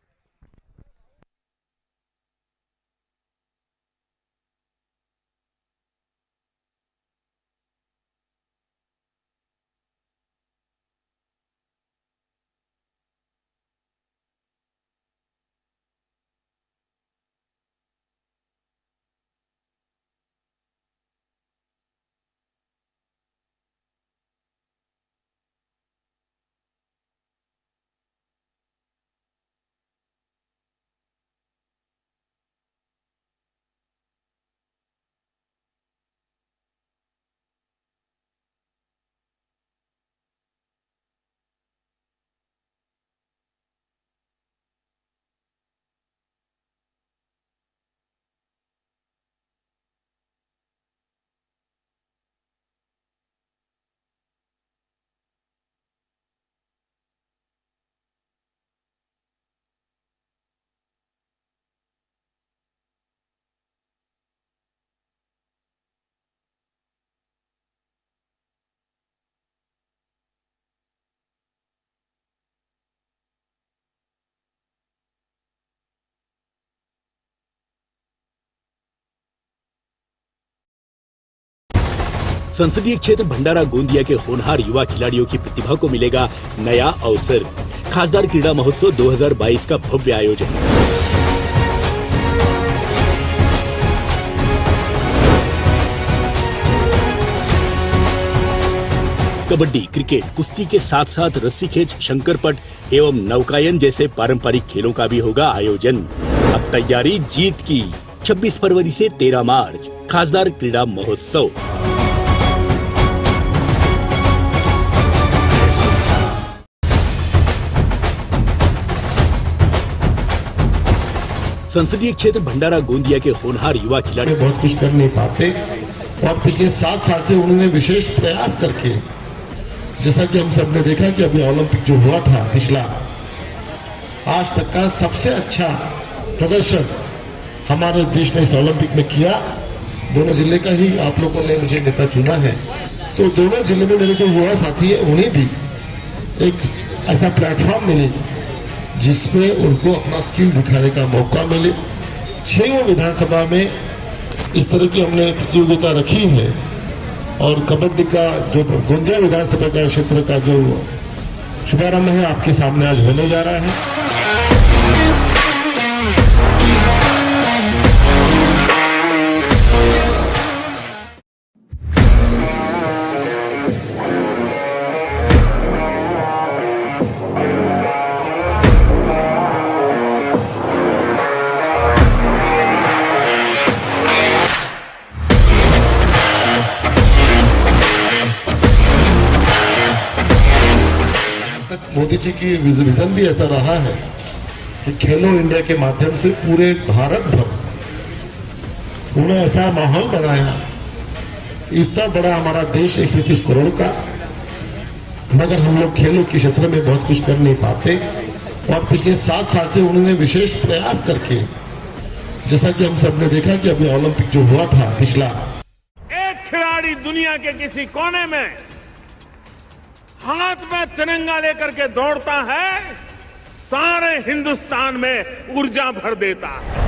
संसदीय क्षेत्र भंडारा गोंदिया के होनहार युवा खिलाड़ियों की प्रतिभा को मिलेगा नया अवसर। खासदार क्रीड़ा महोत्सव 2022 का भव्य आयोजन। कबड्डी, क्रिकेट, कुश्ती के साथ साथ रस्सी खेच, शंकरपट एवं नौकायन जैसे पारंपरिक खेलों का भी होगा आयोजन। अब तैयारी जीत की। 26 फरवरी से 13 मार्च खासदार क्रीड़ा महोत्सव। संसदीय क्षेत्र भंडारा गोंदिया के होनहार युवा खिलाड़ी बहुत कुछ कर नहीं पाते, और पिछले 7 साल से उन्होंने विशेष प्रयास करके, जैसा कि हम सब ने देखा कि अभी ओलंपिक जो हुआ था पिछला, आज तक का सबसे अच्छा प्रदर्शन हमारे देश ने इस ओलंपिक में किया। दोनों जिले का ही आप लोगों ने मुझे नेता चुना है, तो दोनों जिले में मेरे जो युवा साथी है उन्हें भी एक ऐसा प्लेटफॉर्म मिले जिसमें उनको अपना स्किल दिखाने का मौका मिले। 6 विधानसभा में इस तरह की हमने प्रतियोगिता रखी है, और कबड्डी का जो गोंदिया विधानसभा का क्षेत्र का जो शुभारंभ है आपके सामने आज होने जा रहा है। मोदी जी की विजन भी ऐसा रहा है कि खेलो इंडिया के माध्यम से पूरे भारत भर उन्होंने ऐसा माहौल बनाया। इतना बड़ा हमारा देश 130 करोड़ का, मगर हम लोग खेलों के क्षेत्र में बहुत कुछ कर नहीं पाते, और पिछले 7 साल से उन्होंने विशेष प्रयास करके, जैसा कि हम सब ने देखा कि अभी ओलंपिक जो हुआ था पिछला, एक खिलाड़ी दुनिया के किसी कोने में हाथ में तिरंगा लेकर के दौड़ता है, सारे हिंदुस्तान में ऊर्जा भर देता है।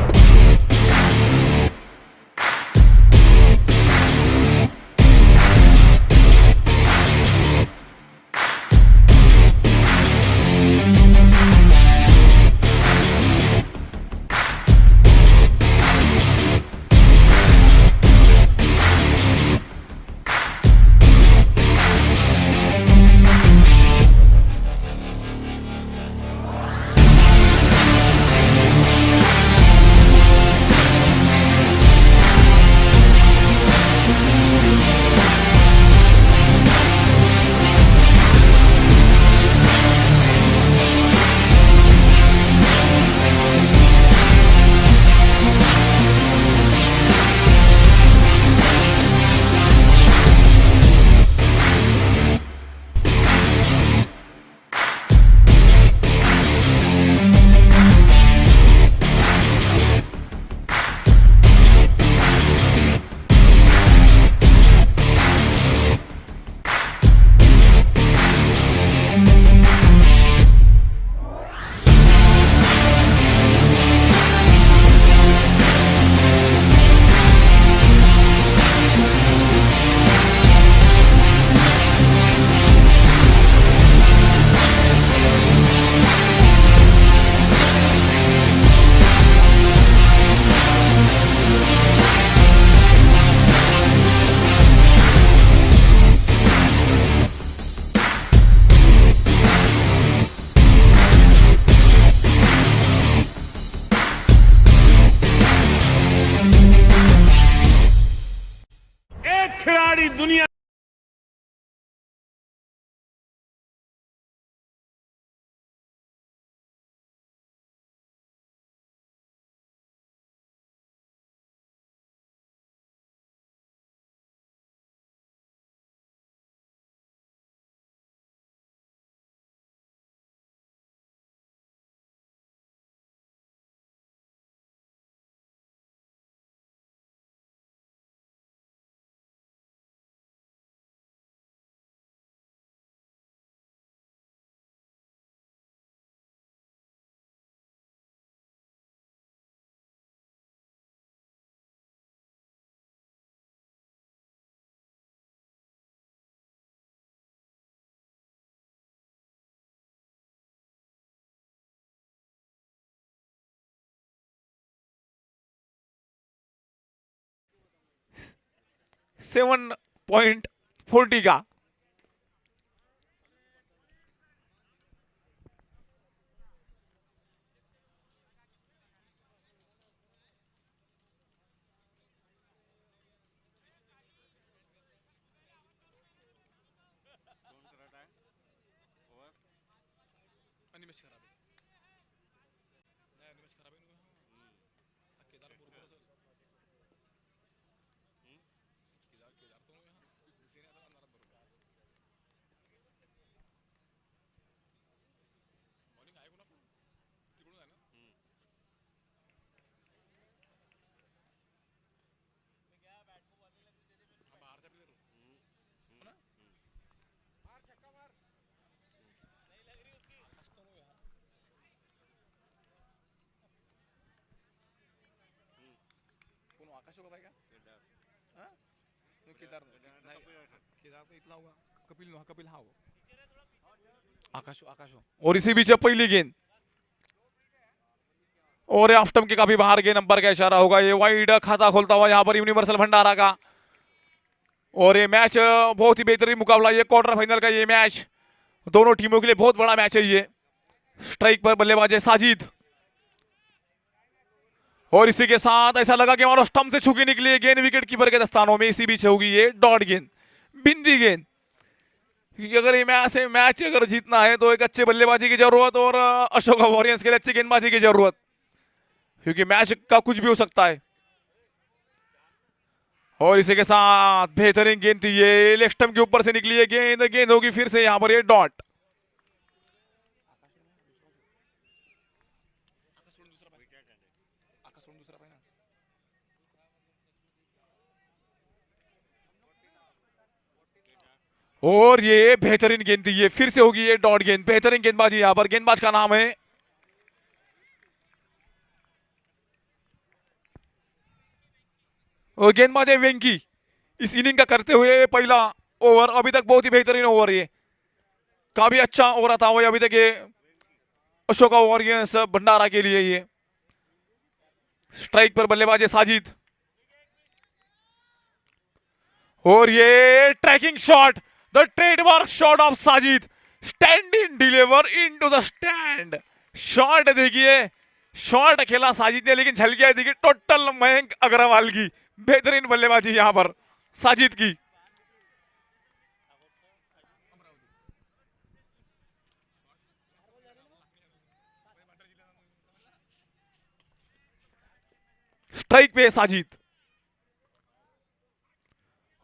खिलाड़ी दुनिया सेवन 7.40 का आकाश होगा भाई का केदार नाही केदार तो इथला होगा कपिल हा हो आकाश और इसी बीच पहली गेंद और ऑफ स्टंप के काफी बाहर गेंद नंबर का इशारा होगा। ये वाइड खाता खोलता हुआ यहाँ पर यूनिवर्सल भंडारा का और ये मैच बहुत ही बेहतरीन मुकाबला ये क्वार्टर फाइनल का ये मैच दोनों टीमों के लिए बहुत बड़ा मैच है। ये स्ट्राइक पर बल्लेबाज है साजिद और इसी के साथ ऐसा लगा कि हमारा स्टंप से छुकी निकली गेंद विकेट कीपर के दस्तानों में। इसी बीच होगी ये डॉट गेंद बिंदी गेंद क्योंकि अगर ये मैच अगर जीतना है तो एक अच्छे बल्लेबाजी की जरूरत और अशोका वॉरियर्स के लिए अच्छी गेंदबाजी की जरूरत क्योंकि मैच का कुछ भी हो सकता है। और इसी के साथ बेहतरीन गेंद थी ये लेग स्टंप के ऊपर से निकली है गेंद होगी फिर से यहां पर ये डॉट। और ये बेहतरीन गेंद थी ये फिर से होगी ये डॉट गेंद। बेहतरीन गेंदबाजी यहां पर गेंदबाज का नाम है और गेंदबाज है वेंकी, इस इनिंग का करते हुए पहला ओवर। अभी तक बहुत ही बेहतरीन ओवर ये, काफी अच्छा ओवर था वो अभी तक ये अशोका वॉरियर्स भंडारा के लिए। ये स्ट्राइक पर बल्लेबाज है साजिद, और ये tracking shot, the trademark shot of Sajid, stand in deliver into the stand. Shot देखिए, शॉट खेला साजिद ने, लेकिन झलकियां देखिए टोटल मयंक अग्रवाल की। बेहतरीन बल्लेबाजी यहां पर साजिद की। स्ट्राइक पे साजिद,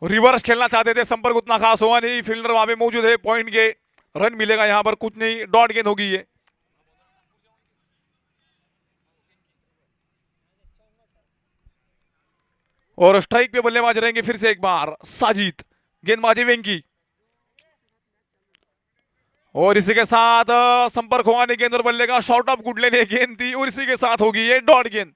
रिवर्स खेलना चाहते थे, संपर्क उतना खास हुआ नहीं, फील्डर वहां पे मौजूद है, पॉइंट के रन मिलेगा यहां पर, कुछ नहीं, डॉट गेंद होगी ये। और स्ट्राइक पे बल्लेबाज रहेंगे फिर से एक बार साजिद, गेंदबाजी वेंकी, और इसी के साथ संपर्क हुआ नहीं गेंद और बल्ले का, शॉर्ट ऑफ गुड लेने गेंद थी, और इसी के साथ होगी ये डॉट गेंद।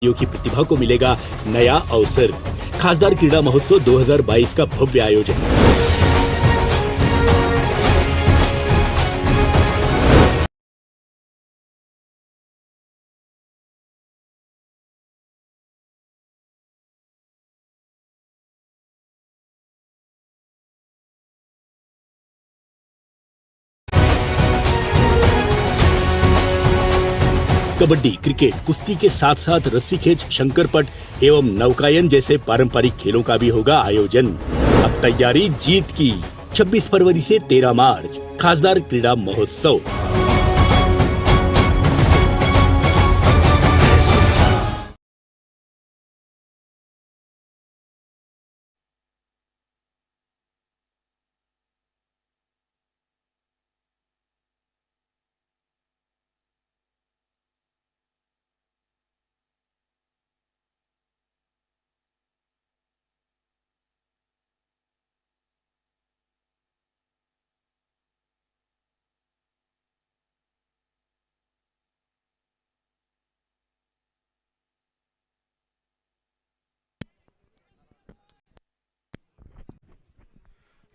की प्रतिभा को मिलेगा नया अवसर। खासदार क्रीड़ा महोत्सव 2022 का भव्य आयोजन। कबड्डी, क्रिकेट, कुश्ती के साथ साथ रस्सी खेच, शंकरपट एवं नौकायन जैसे पारंपरिक खेलों का भी होगा आयोजन। अब तैयारी जीत की। 26 फरवरी से 13 मार्च खासदार क्रीड़ा महोत्सव।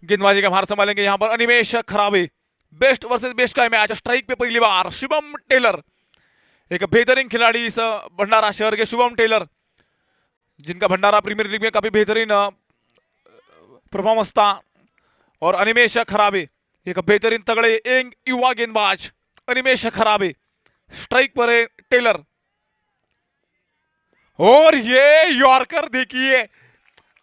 गेंदबाजी का भार संभालेंगे यहां पर अनिमेश खराबे। बेस्ट वर्सेस बेस्ट का मैच, स्ट्राइक पे पहली बार शुभम टेलर, एक बेहतरीन खिलाड़ी इस भंडारा शहर के, शुभम टेलर, जिनका भंडारा प्रीमियर लीग में काफी बेहतरीन परफॉर्मेंस था। और अनिमेश खराबे, एक बेहतरीन तगड़े एक युवा गेंदबाज अनिमेश खराबे, स्ट्राइक पर है टेलर, और ये यॉर्कर देखिए,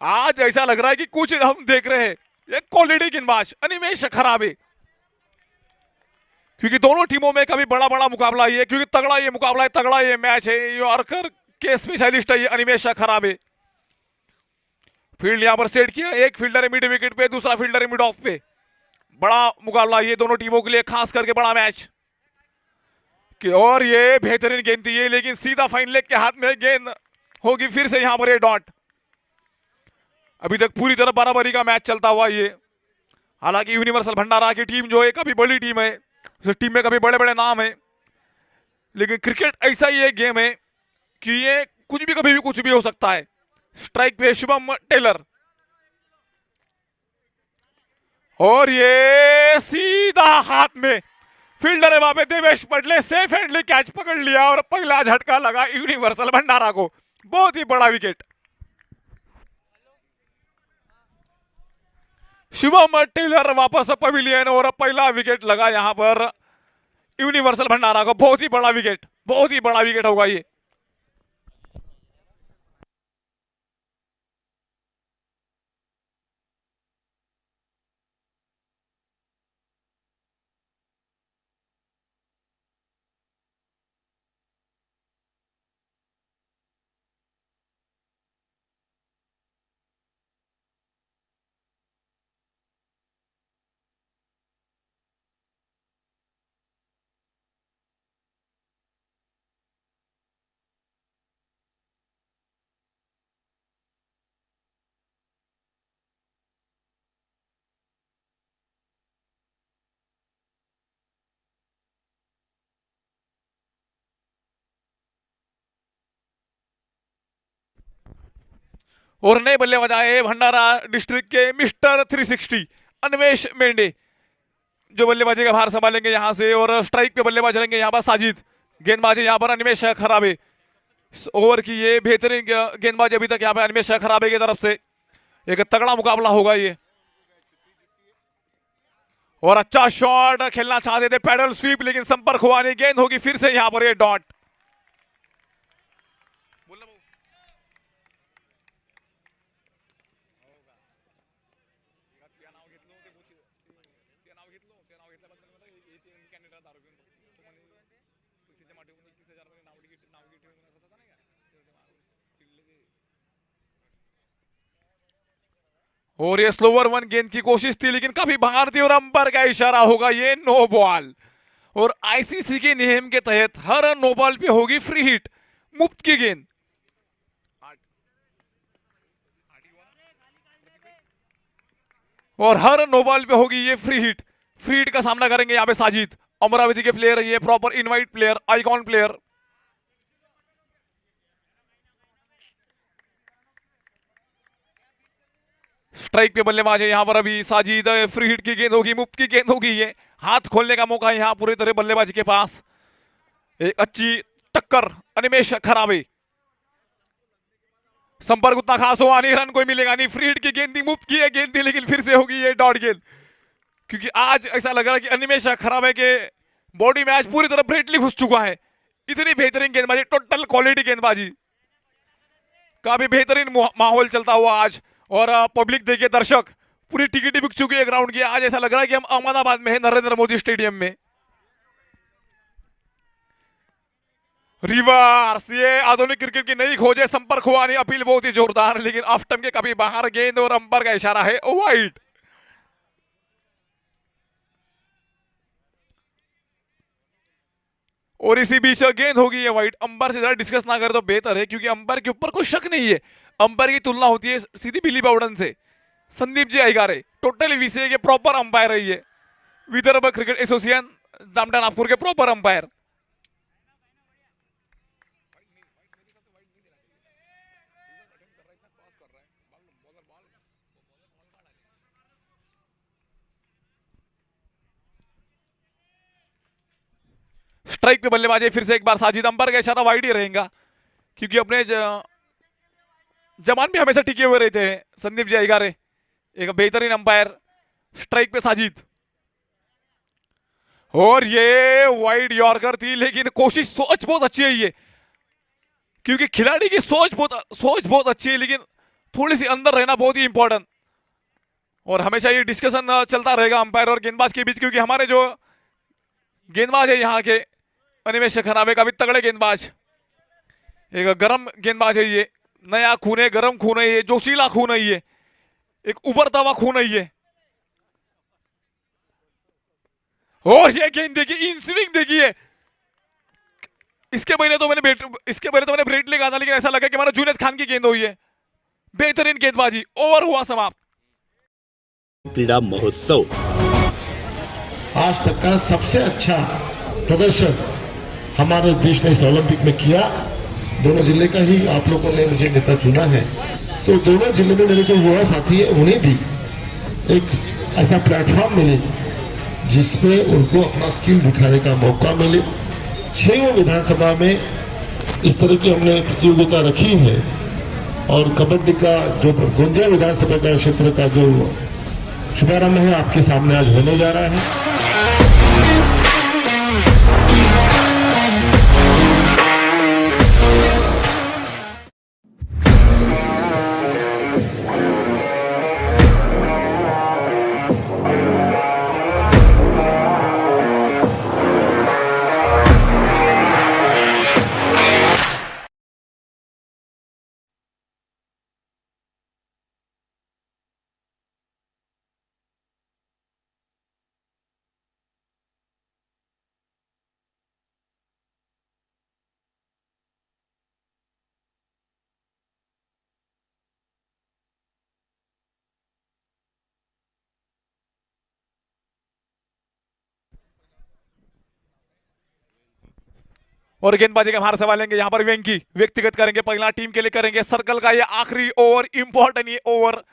आज ऐसा लग रहा है कि कुछ हम देख रहे हैं। ये क्वालिटी गेंदबाज अनिमेश खराबे, क्योंकि दोनों टीमों में कभी बड़ा बड़ा मुकाबला ये, क्योंकि तगड़ा ये मुकाबला है, तगड़ा ये मैच है। यॉर्कर के स्पेशलिस्ट है ये अनिमेश खराबे। फील्ड यहां पर सेट किया, एक फील्डर है मिड विकेट पे, दूसरा फील्डर है मिड ऑफ पे। बड़ा मुकाबला ये दोनों टीमों के लिए, खास करके बड़ा मैच। और ये बेहतरीन गेंद थी ये, लेकिन सीधा फाइन लेग के हाथ में गेंद होगी फिर से यहां पर ये डॉट। अभी तक पूरी तरह बराबरी का मैच चलता हुआ ये। हालांकि यूनिवर्सल भंडारा की टीम जो है काफी बड़ी टीम है, उस टीम में काफी बड़े बड़े नाम है, लेकिन क्रिकेट ऐसा ही एक गेम है कि ये कुछ भी कभी भी कुछ भी हो सकता है। स्ट्राइक पे शुभम टेलर, और ये सीधा हाथ में, फील्डर है वहां पे देवेश पटले, सेफ हैंडली कैच पकड़ लिया, और पहला झटका लगा यूनिवर्सल भंडारा को। बहुत ही बड़ा विकेट, शुभम टेलर वापस पवेलियन, और पहला विकेट लगा यहां पर यूनिवर्सल भंडारा को। बहुत ही बड़ा विकेट, बहुत ही बड़ा विकेट होगा ये। और नए बल्लेबाज आए भंडारा डिस्ट्रिक्ट के मिस्टर 360 अन्वेश मेंढे, जो बल्लेबाजी का भार संभालेंगे यहां से। और स्ट्राइक पे बल्लेबाज रहेंगे यहाँ पर साजिद, गेंदबाजी यहाँ पर अन्वेश खराबे। इस ओवर की ये बेहतरीन गेंदबाजी अभी तक यहाँ पे अन्वेश खराबे की तरफ से। एक तगड़ा मुकाबला होगा ये। और अच्छा शॉट खेलना चाहते थे, पैडल स्वीप, लेकिन संपर्क हुआ नहीं। गेंद होगी फिर से यहाँ पर ये डॉट। और ये स्लोवर वन गेंद की कोशिश थी, लेकिन काफी बाहर थी और अंपायर का इशारा होगा ये नो बॉल। और आईसीसी के नियम के तहत हर नो बॉल पे होगी फ्री हिट, मुफ्त की गेंद। और हर नो बॉल पे होगी ये फ्री हिट। फ्री हिट का सामना करेंगे यहाँ पे साजिद, अमरावती के प्लेयर है ये, proper invite player, icon player. Strike पे बल्लेबाज है यहाँ पर अभी साजिद। फ्री हिट की गेंद होगी, मुफ्त की गेंद होगी ये। हाथ खोलने का मौका है यहाँ पूरी तरह बल्लेबाजी के पास। एक अच्छी टक्कर अनिमेश खराबे। संपर्क उतना खास हुआ नहीं, रन कोई मिलेगा नहीं। फ्री हिट की गेंद थी, मुफ्त की है गेंद थी, लेकिन फिर से होगी ये डॉट गेंद। क्योंकि आज ऐसा लग रहा है कि अनिमेश खराबे के बॉडी में आज पूरी तरह ब्रेटली घुस चुका है। इतनी बेहतरीन गेंदबाजी, टोटल क्वालिटी गेंदबाजी, काफी बेहतरीन माहौल चलता हुआ आज। और पब्लिक देखिए, दर्शक पूरी टिकट बिक चुकी है ग्राउंड की। आज ऐसा लग रहा है कि हम अहमदाबाद में है, नरेंद्र मोदी स्टेडियम में। रिवर्स, ये आधुनिक क्रिकेट की नई खोज है। संपर्क हुआ नहीं, अपील बहुत ही जोरदार, लेकिन ऑफ स्टंप के काफी बाहर गेंद और अंपायर का इशारा है वाइड। और इसी बीच गेंद होगी ये वाइड। अंपायर से ज्यादा डिस्कस ना करे तो बेहतर है, क्योंकि अंपायर के ऊपर कोई शक नहीं है। अंपायर की तुलना होती है सीधी बिली बाउडन से। संदीप जी अयगारे टोटली वीसीए के प्रॉपर अंपायर है ये, विदर्भ क्रिकेट एसोसिएशन जामटा नागपुर के प्रॉपर अंपायर। स्ट्राइक पे बल्लेबाजी फिर से एक बार साजिद, अंपायर का इशारा वाइड ही रहेगा, क्योंकि अपने जवान भी हमेशा टिके हुए रहते हैं। संदीप जी अयगारे एक बेहतरीन अंपायर। स्ट्राइक पे साजिद, और ये वाइड यॉर्कर थी, लेकिन कोशिश, सोच बहुत अच्छी है ये, क्योंकि खिलाड़ी की सोच बहुत अच्छी है, लेकिन थोड़ी सी अंदर रहना बहुत ही इंपॉर्टेंट। और हमेशा ये डिस्कशन चलता रहेगा अंपायर और गेंदबाज के बीच, क्योंकि हमारे जो गेंदबाज है यहाँ के, अनिमेश खराबे का भी तगड़े गेंदबाज, एक गरम गेंदबाज है ये। नया खून है, गरम खून है ये, जोशीला खून है ये, एक उभरता हुआ खून है ये। और ये गेंद देखिए, इन स्विंग देखिए। इसके पहले तो मैंने ब्रेटली कहा था, लेकिन ऐसा लगा कि हमारा जुनैद खान की गेंद हुई है। बेहतरीन गेंदबाजी, ओवर हुआ समाप्त। क्रीडा महोत्सव आज तक का सबसे अच्छा प्रदर्शन हमारे देश ने इस ओलंपिक में किया। दोनों जिले का ही आप लोगों ने मुझे नेता चुना है, तो दोनों जिले में मेरे जो युवा साथी है उन्हें भी एक ऐसा प्लेटफॉर्म मिले जिसपे उनको अपना स्किल दिखाने का मौका मिले। 6 विधानसभा में इस तरह की हमने प्रतियोगिता रखी है, और कबड्डी का जो गुंजा विधानसभा का क्षेत्र का जो शुभारंभ है आपके सामने आज होने जा रहा है। और गेंदबाजी का भार संभालेंगे यहाँ पर वेंकी, व्यक्तिगत करेंगे पहला, टीम के लिए करेंगे सर्कल का ये आखिरी ओवर, इंपॉर्टेंट ये ओवर।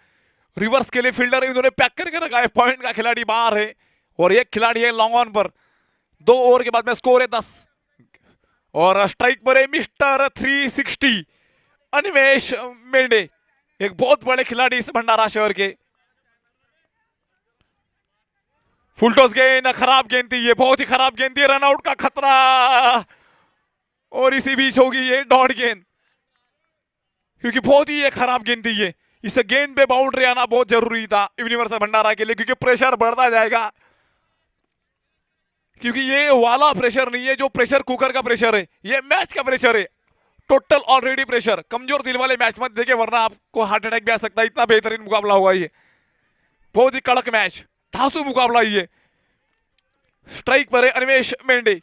रिवर्स के लिए फील्डर इन्होंने पैक करके रखा है, पॉइंट का खिलाड़ी बाहर है और एक खिलाड़ी है लॉन्ग ऑन पर। 2 ओवर के बाद में स्कोर है 10 और स्ट्राइक पर है मिस्टर 360 अनिमेश मेंढे, एक बहुत बड़े खिलाड़ी इस भंडारा शहर के। फुल टॉस गेंद, खराब गेंद थी ये, बहुत ही खराब गेंद थी, रनआउट का खतरा और इसी बीच होगी ये डॉट गेंद, क्योंकि बहुत ही ये खराब गेंद थी ये। इस गेंद पे बाउंड्री आना बहुत जरूरी था यूनिवर्सल भंडारा के लिए, क्योंकि प्रेशर बढ़ता जाएगा, क्योंकि ये वाला प्रेशर नहीं है जो प्रेशर कुकर का प्रेशर है, ये मैच का प्रेशर है, टोटल ऑलरेडी प्रेशर। कमजोर दिल वाले मैच मत देखे वरना आपको हार्ट अटैक भी आ सकता है, इतना बेहतरीन मुकाबला हुआ ये, बहुत ही कड़क मैच, धांसू मुकाबला ये। स्ट्राइक पर है अनिमेश मेंढे,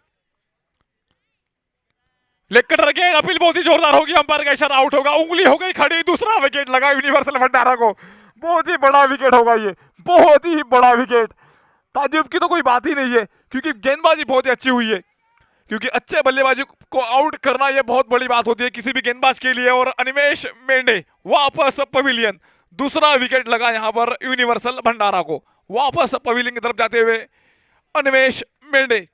लेग कटर गेंद, अपील बहुत ही जोरदार होगी, अंपायर का इशारा, आउट होगा, उंगली हो गई खड़ी, दूसरा विकेट लगा यूनिवर्सल भंडारा को, बहुत ही बड़ा विकेट होगा ये, बहुत ही बड़ा विकेट, ताजुब की तो कोई बात ही नहीं है, क्योंकि गेंदबाजी बहुत ही अच्छी हुई है, क्योंकि अच्छे बल्लेबाजी को आउट करना ये बहुत बड़ी बात होती है किसी भी गेंदबाज के लिए। और अनिमेश मेंढे वापस पवेलियन, दूसरा विकेट लगा यहाँ पर यूनिवर्सल भंडारा को, वापस पवेलियन की तरफ जाते हुए अनिमेश मेंढे।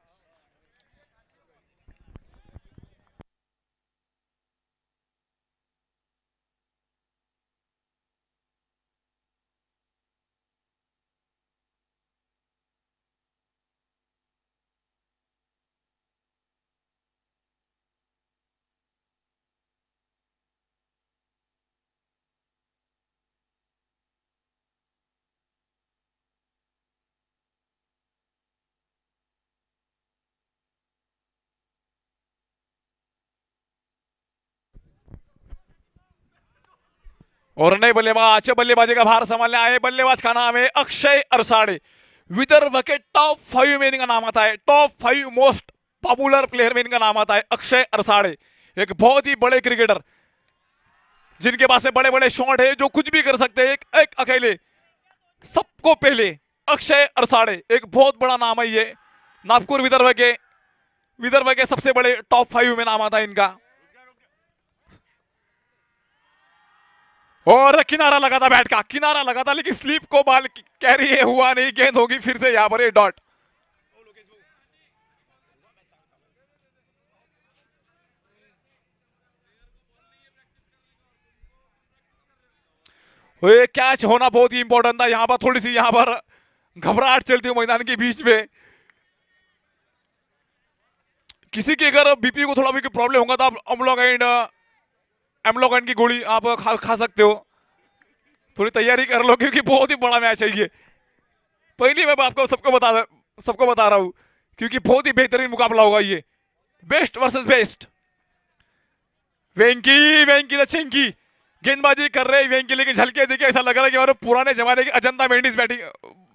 और नए बल्लेबाजी का भार संभालने आए बल्लेबाज का नाम है अक्षय अरसाड़े, विदर्भ के टॉप 5 में इनका नाम आता है, टॉप 5 मोस्ट पॉपुलर प्लेयर में इनका नाम आता है अक्षय अरसाड़े, एक बहुत ही बड़े क्रिकेटर जिनके पास में बड़े बड़े शॉट है, जो कुछ भी कर सकते हैं, एक अकेले सबको पहले अक्षय अरसाड़े, एक बहुत बड़ा नाम है ये, नागपुर विदर्भ के सबसे बड़े टॉप 5 में नाम आता है इनका। और किनारा लगा था, बैट का किनारा लगा था, लेकिन स्लीप को बॉल कैरी हुआ नहीं, गेंद होगी फिर से यहां पर ये डॉट। ये कैच होना बहुत ही इंपॉर्टेंट था, यहां पर थोड़ी सी यहां पर घबराहट चलती है मैदान के बीच में, किसी के अगर बीपी को थोड़ा भी प्रॉब्लम होगा तो आप एमलोगाइन की गोली आप खा सकते हो, थोड़ी तैयारी कर लो, क्योंकि बहुत ही बड़ा मैच है ये। पहली मैं आपको सबको बता रहा हूं, क्योंकि बहुत ही बेहतरीन मुकाबला होगा ये, best versus best. Venky the Chinki गेंदबाजी कर रहे हैं वेंकी, लेकिन झलके देखिए ऐसा लग रहा है कि मतलब पुराने जमाने की अजंता मेंडिस बैटिंग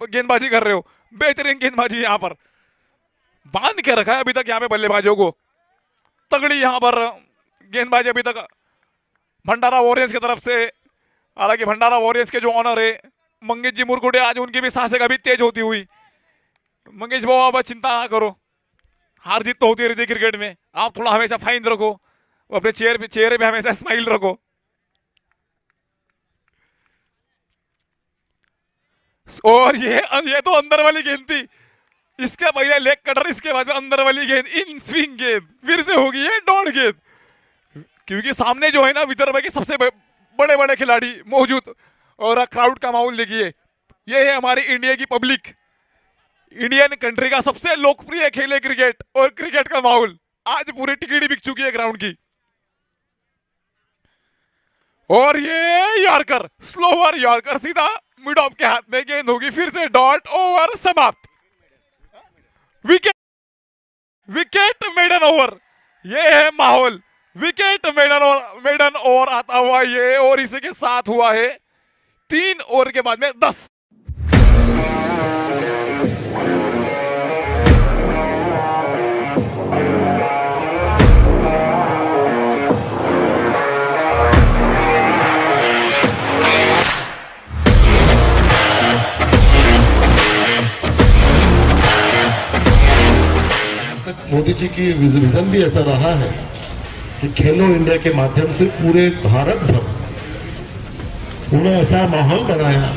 गेंदबाजी कर रहे हो, बेहतरीन गेंदबाजी यहाँ पर बांध के रखा है अभी तक यहाँ पे बल्लेबाजों को, तगड़ी यहाँ पर गेंदबाजी अभी तक भंडारा वॉरियर्स की तरफ से। हालांकि भंडारा वॉरियर्स के जो ऑनर है मंगेश जी मुरकुटे, आज उनकी भी सांसें कभी तेज होती हुई। मंगेश बाबू आप चिंता ना करो, हार जीत तो होती रहती है क्रिकेट में, आप थोड़ा हमेशा फाइन रखो, अपने चेहरे पे हमेशा स्माइल रखो। और ये तो अंदर वाली गेंद थी, इसके पहले लेग कटर, इसके बाद में अंदर वाली गेंद, इन स्विंग गेंद, फिर से होगी ये डॉट गेंद, क्योंकि सामने जो है ना विदर्भ के सबसे बड़े बड़े खिलाड़ी मौजूद, और क्राउड का माहौल देखिए, ये है हमारी इंडिया की पब्लिक, इंडियन कंट्री का सबसे लोकप्रिय खेल है क्रिकेट, और क्रिकेट का माहौल आज पूरी टिकट बिक चुकी है ग्राउंड की। और ये यॉर्कर, स्लोअर यॉर्कर, सीधा मिड ऑफ के हाथ में गेंद होगी, फिर से डॉट, ओवर समाप्त, विकेट मेडन ओवर, ये है माहौल, विकेट मेडन ओवर आता हुआ ये, और इसी के साथ हुआ है 3 ओवर के बाद में 10। मोदी जी की विजन भी ऐसा रहा है कि खेलो इंडिया के माध्यम से पूरे भारत भर उन्होंने ऐसा माहौल बनाया।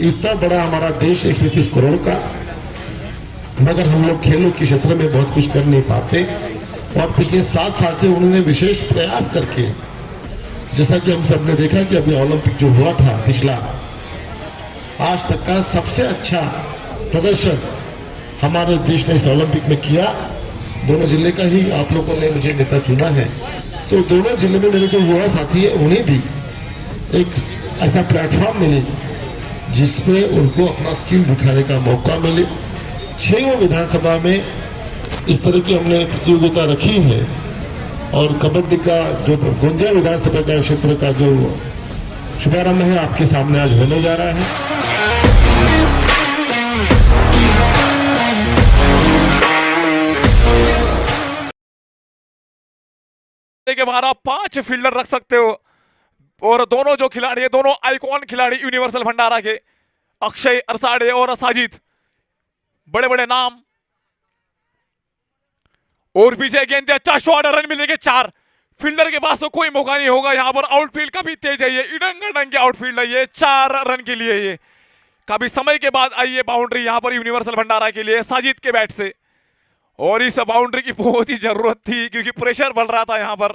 इतना बड़ा हमारा देश 130 करोड़ का, मगर हम लोग खेलों के क्षेत्र में बहुत कुछ कर नहीं पाते। और पिछले 7 साल से उन्होंने विशेष प्रयास करके, जैसा कि हम सब ने देखा कि अभी ओलंपिक जो हुआ था पिछला, आज तक का सबसे अच्छा प्रदर्शन हमारे देश ने इस ओलंपिक में किया। दोनों जिले का ही आप लोगों ने मुझे नेता चुना है, तो दोनों जिले में मेरे जो युवा साथी है उन्हें भी एक ऐसा प्लेटफॉर्म मिले जिसमें उनको अपना स्किल दिखाने का मौका मिले। 6 विधानसभा में इस तरह की हमने प्रतियोगिता रखी है और कबड्डी का जो गोंदिया विधानसभा का क्षेत्र का जो शुभारंभ है आपके सामने आज होने जा रहा है। के बाहर आप 5 फील्डर रख सकते हो और दोनों जो खिलाड़ी है, दोनों आइकॉन खिलाड़ी यूनिवर्सल भंडारा के, अक्षय अरसाड़े और साजिद, बड़े बड़े नाम। और पीछे गेंद, अच्छा शॉट, रन मिलेंगे 4। फील्डर के पास तो कोई मौका नहीं होगा। यहां पर आउटफील्ड काफी तेज है, ये इडंग के आउटफील्ड है ये, 4 रन के लिए ये काफी समय के बाद आई है बाउंड्री यहां पर यूनिवर्सल भंडारा के लिए साजिद के बैट से। और इस बाउंड्री की बहुत ही जरूरत थी क्योंकि प्रेशर बढ़ रहा था यहां पर।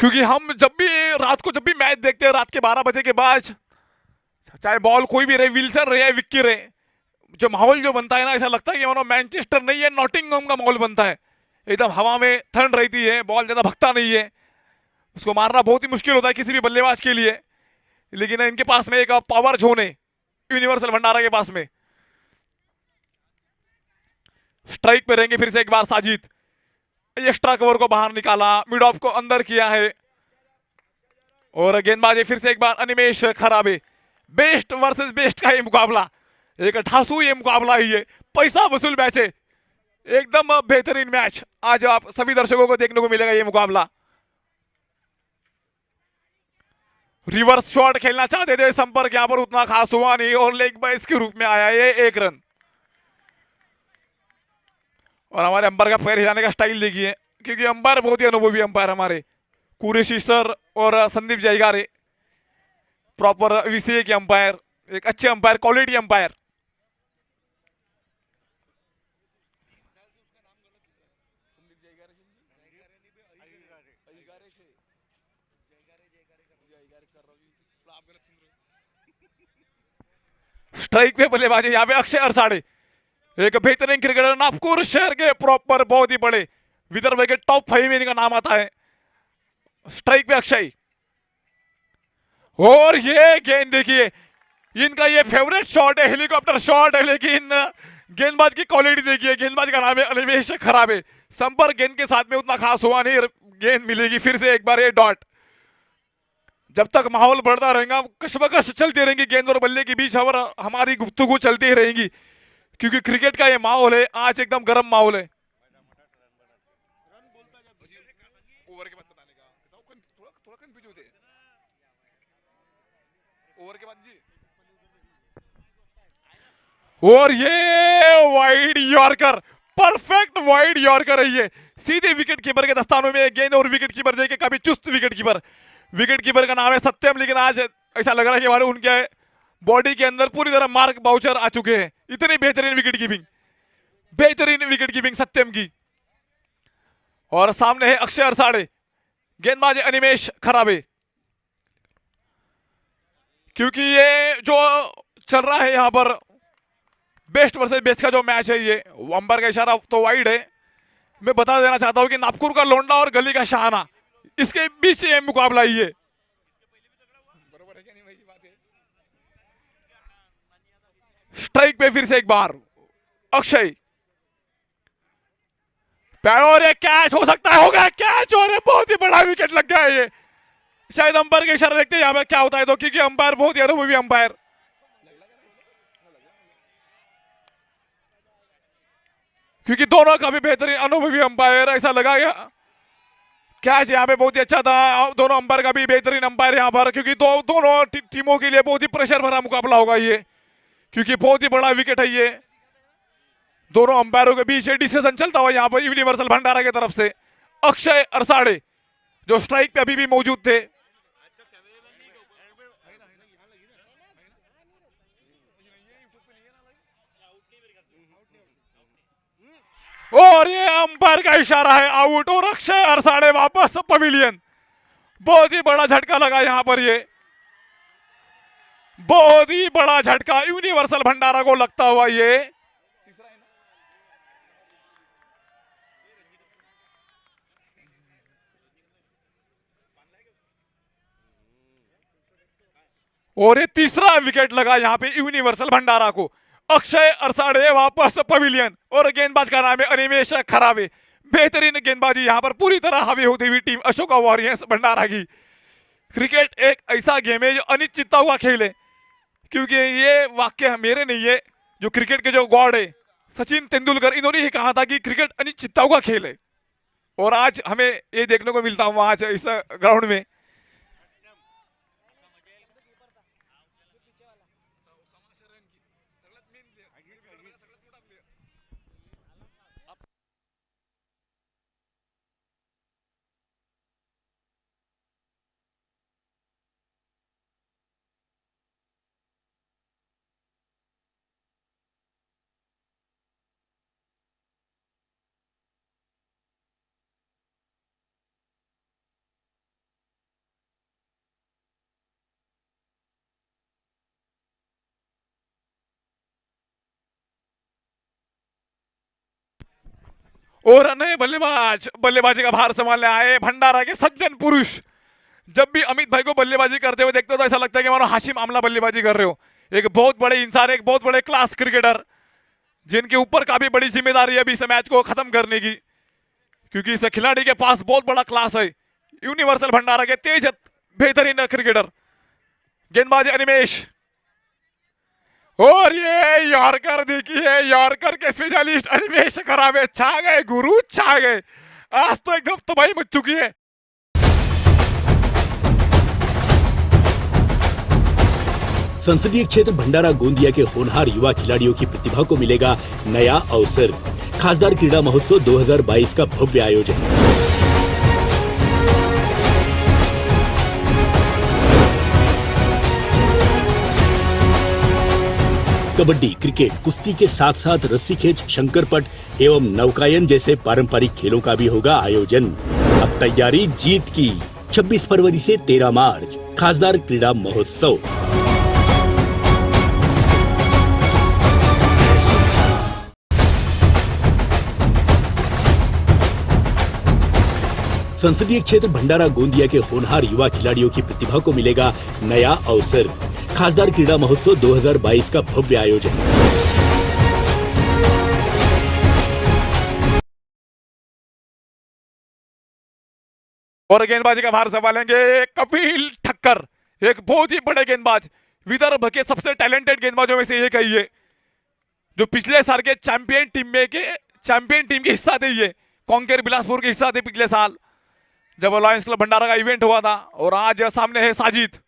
क्योंकि हम जब भी रात को मैच देखते हैं रात के 12 बजे के बाद, चाहे बॉल कोई भी रहे, विल्सन रहे, विक्की रहे, जो माहौल जो बनता है ना, ऐसा लगता है कि मानो मैनचेस्टर नहीं है, नॉटिंघम का माहौल बनता है। एकदम हवा में ठंड रहती है, बॉल ज्यादा भगता नहीं है, उसको मारना बहुत ही मुश्किल होता है किसी भी बल्लेबाज के लिए। लेकिन इनके पास में एक पावर जोन है यूनिवर्सल भंडारा के पास में। स्ट्राइक पे रहेंगे फिर से एक बार साजिद, एक्स्ट्रा कवर को बाहर निकाला, मिड ऑफ को अंदर किया है। और गेंदबाजी फिर से एक बार अनिमेश खराबे। बेस्ट वर्सेस बेस्ट का ये मुकाबला, एक ढासू ये मुकाबला ही है, पैसा वसूल मैच है, एकदम बेहतरीन मैच आज आप सभी दर्शकों को देखने को मिलेगा ये मुकाबला। रिवर्स शॉट खेलना चाहते थे, संपर्क यहां पर उतना खास हुआ नहीं और लेग बाइस के रूप में आया ये 1 रन। और हमारे अंपायर का पैर हिलाने का स्टाइल देखिए, क्योंकि अंपायर बहुत ही अनुभवी अंपायर हमारे कुरेशी सर और संदीप जयगारे, प्रॉपर वीसीए के अंपायर, एक अच्छे अंपायर, क्वालिटी अंपायर। स्ट्राइक पे बल्लेबाजी यहाँ पे अक्षय अरसाड़े, एक बेहतरीन क्रिकेटर, नागपुर शहर के प्रॉपर बहुत ही बड़े विदर्भ के टॉप 5 में इनका नाम आता है। स्ट्राइक पे अक्षय, और ये गेंद देखिए, इनका ये फेवरेट शॉट है, हेलीकॉप्टर शॉट है, लेकिन गेंदबाज की क्वालिटी देखिए। गेंदबाज का नाम है अनिमेश खराबे, संपर्क गेंद के साथ में उतना खास हुआ नहीं, गेंद मिलेगी फिर से एक बार ये डॉट। जब तक माहौल बढ़ता रहेगा, कशमकश चलती रहेंगी गेंद और बल्ले के बीच, और हमारी गुफ्तगू चलती ही रहेंगी, क्योंकि क्रिकेट का ये माहौल है आज, एकदम गर्म माहौल है। ओवर के बाद बताने का थोड़ा कंफ्यूज होते हैं। ओवर के बाद जी, और ये wide yorker, perfect wide yorker है ये, सीधे विकेट कीपर के दस्तानों में गेंद। और विकेट कीपर देखिए, काफी चुस्त विकेट कीपर, विकेट कीपर का नाम है सत्यम, लेकिन आज ऐसा लग रहा है कि हमारे उनके बॉडी के अंदर पूरी तरह मार्क बाउचर आ चुके हैं। इतनी बेहतरीन विकेट कीपिंग, बेहतरीन विकेट कीपिंग सत्यम की। और सामने है अक्षय अरसाड़े, गेंदबाज अनिमेश खराबे। क्योंकि ये जो चल रहा है यहाँ पर बेस्ट वर्सेस बेस्ट का जो मैच है, ये अंपायर का इशारा तो वाइड है। मैं बता देना चाहता हूं कि नागपुर का लोंडा और गली का शाहाना, इसके बीच ये मुकाबला ही है। बरोबर है क्या नहीं भाई, बात है। स्ट्राइक पे फिर से एक बार अक्षय, पैरों रे कैच हो सकता है, होगा कैच, और बहुत ही बड़ा विकेट लग गया है ये। शायद अंपायर के इशारा देखते हैं यहाँ पे क्या होता है, तो क्योंकि अंपायर बहुत ही अनुभवी अंपायर, क्योंकि दोनों काफी बेहतरीन अनुभवी अंपायर। ऐसा लगा कैच यहाँ पे बहुत ही अच्छा था, दोनों अंपायर का भी बेहतरीन अंपायर यहाँ पर, क्योंकि दोनों टीमों के लिए बहुत ही प्रेशर भरा मुकाबला होगा ये, क्योंकि बहुत ही बड़ा विकेट है ये। दोनों अंपायरों के बीच डिसीजन चलता हुआ यहाँ पर यूनिवर्सल भंडारा की तरफ से अक्षय अरसाड़े, जो स्ट्राइक पे अभी भी मौजूद थे। और ये अंपायर का इशारा है आउट, और अक्षय अरसाड़े वापस पवेलियन। बहुत ही बड़ा झटका लगा यहां पर, ये बहुत ही बड़ा झटका यूनिवर्सल भंडारा को लगता हुआ ये। और ये तीसरा विकेट लगा यहां पे यूनिवर्सल भंडारा को। अक्षय अरसाड़े वापस पवेलियन, और गेंदबाज का नाम है अनिमेश खरावे। बेहतरीन गेंदबाजी यहां पर पूरी तरह हावी होती हुई टीम अशोका वॉरियर्स भंडारा की। क्रिकेट एक ऐसा गेम है जो अनिश्चितता हुआ खेल है, क्योंकि ये वाक्य मेरे नहीं है, जो क्रिकेट के जो गॉड है सचिन तेंदुलकर, इन्होंने ही कहा था कि क्रिकेट अनिश्चितता का खेल है। और आज हमें ये देखने को मिलता हुआ आज इस ग्राउंड में। और नए बल्लेबाज बल्लेबाजी का भार संभालने आए भंडारा के सज्जन पुरुष। जब भी अमित भाई को बल्लेबाजी करते हुए देखते हो तो ऐसा लगता है कि मानो हाशिम आमला बल्लेबाजी कर रहे हो। एक बहुत बड़े इंसान, एक बहुत बड़े क्लास क्रिकेटर, जिनके ऊपर काफी बड़ी जिम्मेदारी है अभी इस मैच को खत्म करने की, क्योंकि इस खिलाड़ी के पास बहुत बड़ा क्लास है। यूनिवर्सल भंडारा के तेज बेहतरीन क्रिकेटर गेंदबाज अनिमेश, और ये यॉर्कर देखिए, यॉर्कर के स्पेशलिस्ट अनिमेश खरावे छा गए, गुरु छा गए। आज तो एकदम तबाही मच चुकी है। संसदीय क्षेत्र भंडारा गोंदिया के होनहार युवा खिलाड़ियों की प्रतिभा को मिलेगा नया अवसर। खासदार क्रीड़ा महोत्सव 2022 का भव्य आयोजन। कबड्डी, क्रिकेट, कुश्ती के साथ साथ रस्सी खेच, शंकरपट एवं नौकायन जैसे पारंपरिक खेलों का भी होगा आयोजन। अब तैयारी जीत की। 26 फरवरी से 13 मार्च खासदार क्रीड़ा महोत्सव। संसदीय क्षेत्र भंडारा गोंदिया के होनहार युवा खिलाड़ियों की प्रतिभा को मिलेगा नया अवसर। खासदार क्रीड़ा महोत्सव 2022 का भव्य आयोजन। और गेंदबाजी का भार संभालेंगे कपिल ठक्कर, एक बहुत ही बड़े गेंदबाज, विदर्भ के सबसे टैलेंटेड गेंदबाजों में से एक है ये, जो पिछले साल के चैंपियन टीम के हिस्सा थे। ये कांकेर बिलासपुर के हिस्सा थे पिछले साल, जब लॉयंस क्लब भंडारा का इवेंट हुआ था। और आज सामने है साजिद,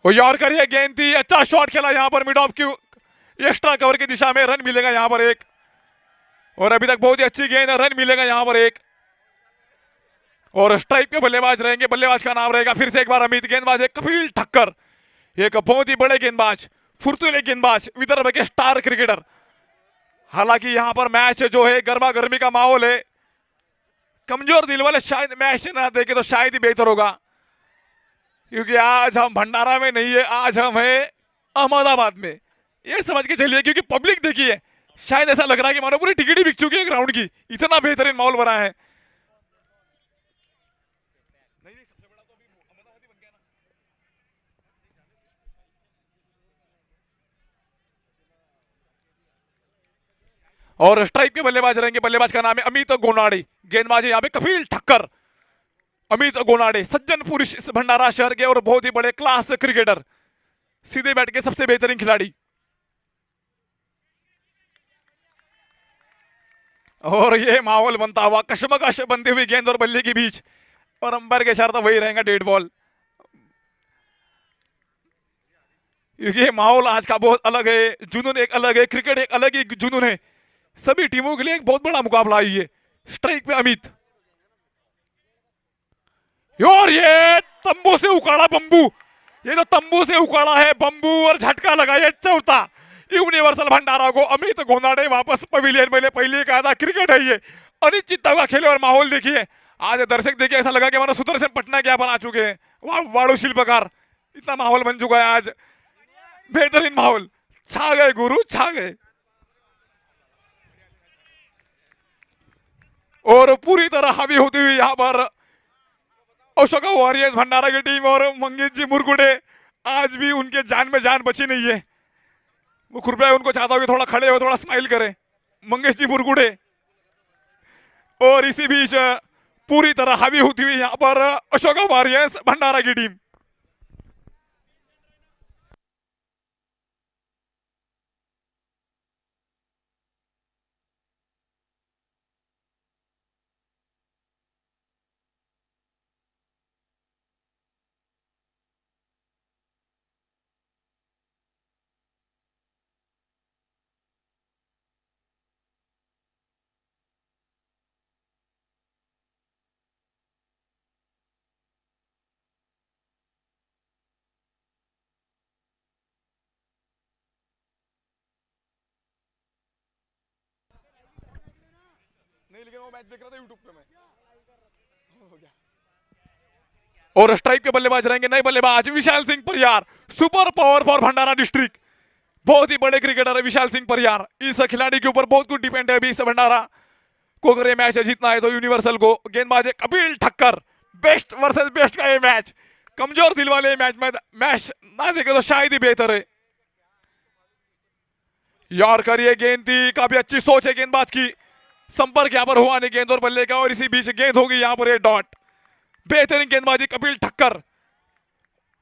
और यॉर्कर ये गेंद थी, अच्छा शॉट खेला यहाँ पर मिड ऑफ की एक्स्ट्रा कवर की दिशा में, रन मिलेगा यहाँ पर एक। और अभी तक बहुत ही अच्छी गेंद है, रन मिलेगा यहाँ पर एक। और स्ट्राइक पे बल्लेबाज रहेंगे, बल्लेबाज का नाम रहेगा फिर से एक बार अमित, गेंदबाज है कपिल ठक्कर, एक बहुत ही बड़े गेंदबाज, फुर्तीले गेंदबाज, विदर्भ के स्टार क्रिकेटर। हालांकि यहाँ पर मैच जो है गर्मा गर्मी का माहौल है, कमजोर दिल वाले शायद मैच ना देखे तो शायद ही बेहतर होगा, क्योंकि आज हम भंडारा में नहीं है, आज हम है अहमदाबाद में। ये समझ के चलिए, क्योंकि पब्लिक देखिए, शायद ऐसा लग रहा है कि मानो पूरी टिकट ही बिक चुकी है ग्राउंड की, इतना बेहतरीन माहौल बना है। और स्ट्राइक के बल्लेबाज रहेंगे, बल्लेबाज का नाम है अमित गोनाडे, गेंदबाज है यहाँ पे कपिल ठक्कर। अमित गोनाडे सज्जन पुरुष इस भंडारा शहर के और बहुत ही बड़े क्लास क्रिकेटर, सीधे बैठ के सबसे बेहतरीन खिलाड़ी। और ये माहौल बनता हुआ, कशमकश बनती हुई गेंद और बल्ले के बीच, और अंपायर के इशारा तो वही रहेगा, डेड बॉल। क्योंकि ये माहौल आज का बहुत अलग है, जुनून एक अलग है, क्रिकेट एक अलग ही जुनून है। सभी टीमों के लिए एक बहुत बड़ा मुकाबला है ये। स्ट्राइक पे अमित, और ये तंबू से उखाड़ा बंबू, ये जो तंबू से उखाड़ा है बंबू और झटका लगा, ये चौथा यूनिवर्सल भंडारा को अमित गोंदाड़े वापस पवेलियन में। पहले कहा था क्रिकेट है ये, अनिश्चितता का खेल। और माहौल देखिए आज, दर्शक देखिए ऐसा लगा कि हमारा सुदर्शन पटना क्या बना चुके हैं। वाह वाड़ू शिल्पकार, इतना माहौल बन चुका है आज, बेहतरीन माहौल। छा गए गुरु, छा गए। और पूरी तरह हावी होती हुई यहाँ पर अशोका वॉरियर्स भंडारा की टीम। और मंगेश जी मुरगुडे, आज भी उनके जान में जान बची नहीं है। वो कृपया उनको चाहता हूँ कि थोड़ा खड़े हो, थोड़ा स्माइल करें, मंगेश जी मुरगुडे। और इसी बीच पूरी तरह हावी होती हुई यहाँ पर अशोका वॉरियर्स भंडारा की टीम। नहीं, लेकिन वो मैच देख रहा था यूट्यूब पे मैं। हो गया। और स्ट्राइक के बल्लेबाज रहेंगे नए बल्लेबाज Vishal Singh Pariyar, super power for Bhandara district. बहुत ही बड़े क्रिकेटर है विशाल सिंह परियार। इस खिलाड़ी के ऊपर बहुत कुछ डिपेंड है अभी इस भंडारा को। अगर ये मैच जीतना है तो यूनिवर्सल को। गेंदबाज है Kapil Thakkar, best versus best का ये मैच। कमजोर दिल वाले मैच में मैच ना देखे तो शायद ही बेहतर है। यॉर्कर, ये गेंद थी, काफी अच्छी सोच है गेंदबाज की। संपर्क यहां पर हुआ नहीं गेंद और बल्ले का, और इसी बीच गेंद होगी यहां पर ये डॉट। बेहतरीन गेंदबाजी कपिल ठक्कर।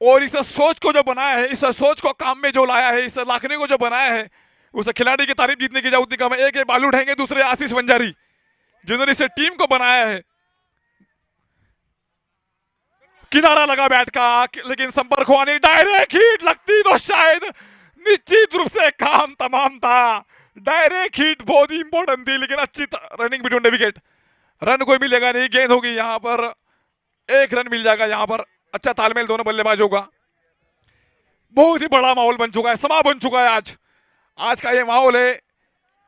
और इस सोच को जो बनाया है, इस सोच को काम में जो लाया है, इस लाखने को जो बनाया है, उस खिलाड़ी की तारीफ जीतने की जरूरत नहीं कम है। एक बालू उठाएंगे, दूसरे आशीष वंजारी, जिन्होंने इस टीम को बनाया है। किनारा लगा बैट का, लेकिन संपर्क हुआ नहीं। डायरेक्ट हिट लगती तो शायद निश्चित रूप से काम तमाम था। डायरेक्ट हिट बहुत ही इंपॉर्टेंट थी, लेकिन अच्छी running between the wicket. Run कोई मिलेगा नहीं, गेंद होगी यहां पर, एक रन मिल जाएगा यहां पर। अच्छा तालमेल दोनों बल्लेबाजों का। बहुत ही बड़ा माहौल बन चुका है, समा बन चुका है आज। आज का ये माहौल है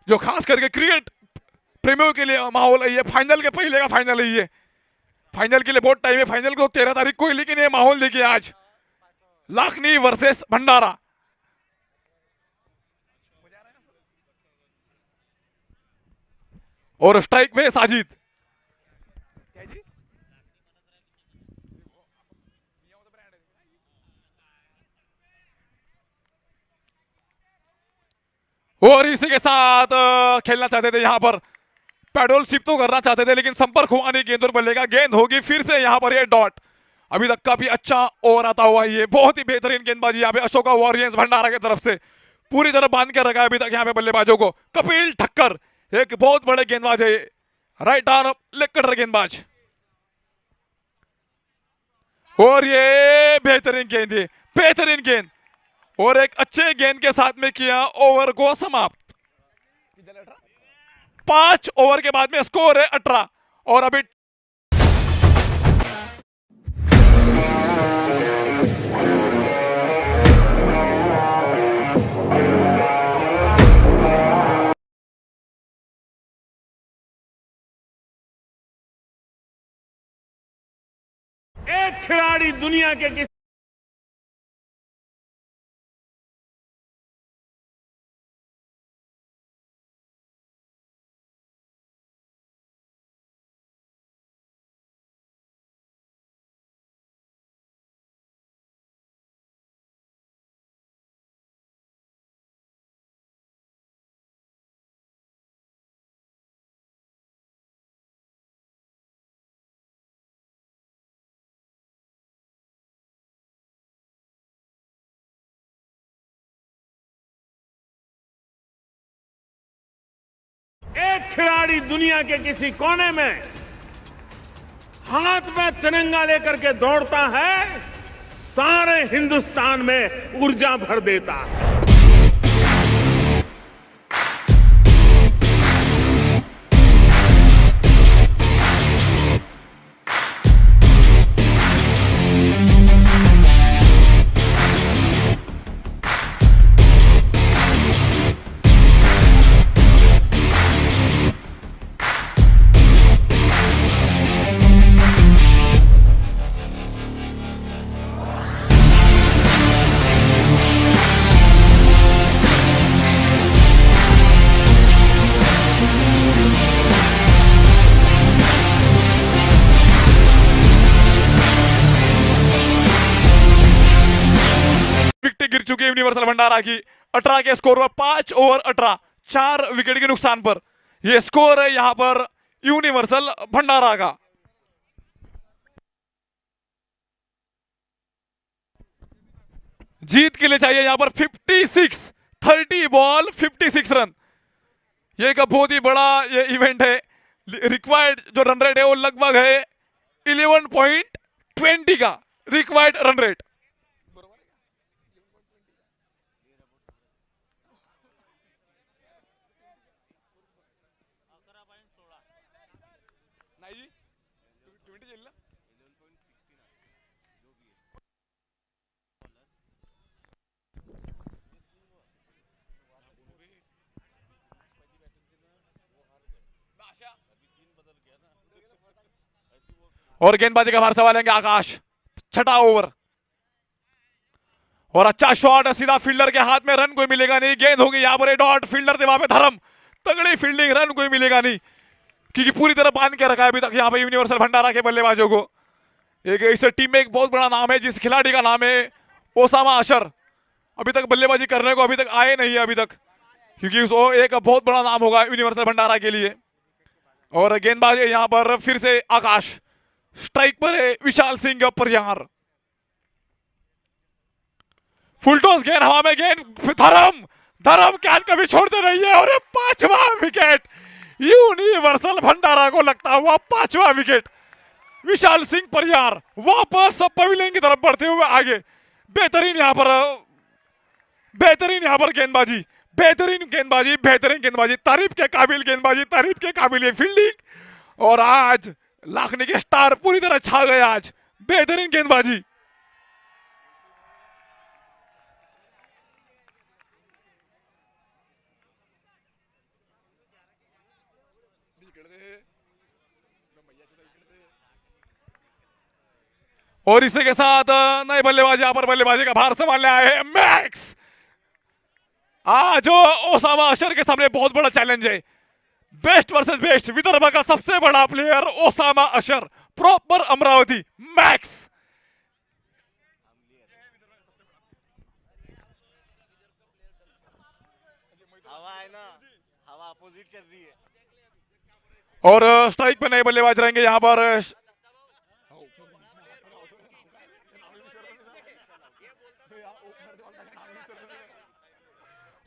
जो खास करके क्रिकेट प्रेमियों के लिए माहौल है। ये फाइनल के पहले का फाइनल है ये। फाइनल के लिए बहुत टाइम है, फाइनल को 13 तारीख को है, लेकिन ये माहौल देखिए आज, लाखनी वर्सेस भंडारा। और स्ट्राइक पे साजिद। और इसी के साथ खेलना चाहते थे यहां पर, पेडल शिप तो करना चाहते थे, लेकिन संपर्क हुआ नहीं गेंद और बल्ले का। गेंद होगी फिर से यहां पर ये डॉट। अभी तक काफी अच्छा ओवर आता हुआ ये, बहुत ही बेहतरीन गेंदबाजी यहाँ पे अशोका वॉरियर्स भंडारा की तरफ से। पूरी तरह बांध के रखा है अभी तक यहाँ पे बल्लेबाजों को। कपिल ठक्कर एक बहुत बड़े गेंदबाज है, राइट आर्म लेग कटर गेंदबाज। और ये बेहतरीन गेंद है, बेहतरीन गेंद, और एक अच्छे गेंद के साथ में किया ओवर को समाप्त। 5 ओवर के बाद में स्कोर है 18। और अभी एक खिलाड़ी दुनिया के किसी खिलाड़ी दुनिया के किसी कोने में हाथ में तिरंगा लेकर के दौड़ता है, सारे हिंदुस्तान में ऊर्जा भर देता है। विकेट गिर चुकी है यूनिवर्सल भंडारा की। 18 के स्कोर पर 5 ओवर 18, 4 विकेट के नुकसान पर यह स्कोर है यहां पर यूनिवर्सल भंडारा का। जीत के लिए चाहिए यहां पर 56, 30 बॉल 56 रन। यह एक बहुत ही बड़ा ये इवेंट है। रिक्वायर्ड जो रन रेट है वो लगभग है 11.20 का रिक्वायर्ड रन रेट। और गेंदबाजी का भार संभालेंगे आकाश। छठा ओवर और अच्छा शॉट सीधा फील्डर के हाथ में, रन कोई मिलेगा नहीं। गेंद होगी यहां पर डॉट, फील्डर थे वहां पे धर्म, तगड़ी फील्डिंग, रन कोई मिलेगा नहीं क्योंकि पूरी तरह बांध के रखा है अभी तक यहां पे यूनिवर्सल भंडारा के बल्लेबाजों को। एक इस टीम में एक बहुत बड़ा नाम है, जिस खिलाड़ी का नाम है ओसामा अशर। अभी तक बल्लेबाजी करने को अभी तक आए नहीं है अभी तक, क्योंकि वो एक बहुत बड़ा नाम होगा यूनिवर्सल भंडारा के लिए। और गेंदबाजी यहां पर फिर से आकाश, स्ट्राइक पर है विशाल सिंह परियार। फुल टॉस गेंद हवा में, गेंद धर्म कैच कभी छोड़ते नहीं है। और 5वां विकेट यूनिवर्सल भंडारा को लगता हुआ 5वां विकेट। विशाल सिंह परियार वापस पवेलियन की तरफ बढ़ते हुए आगे। बेहतरीन यहां पर गेंदबाजी, बेहतरीन गेंदबाजी, तारीफ के काबिल गेंदबाजी, तारीफ के काबिल ये फील्डिंग। और आज लाखनी के स्टार पूरी तरह छा गए आज। बेहतरीन गेंदबाजी। और इसी के साथ नए बल्लेबाज यहां पर बल्लेबाजी का भार संभालने आए हैं मैक्स। आज ओसामा अशर के सामने बहुत बड़ा चैलेंज है। बेस्ट वर्सेस बेस्ट, विदर्भ का सबसे बड़ा प्लेयर ओसामा अशर, प्रॉपर अमरावती मैक्स। हवा है ना, हवा अपोजिट चल रही है। और स्ट्राइक पे नए बल्लेबाज रहेंगे यहां पर।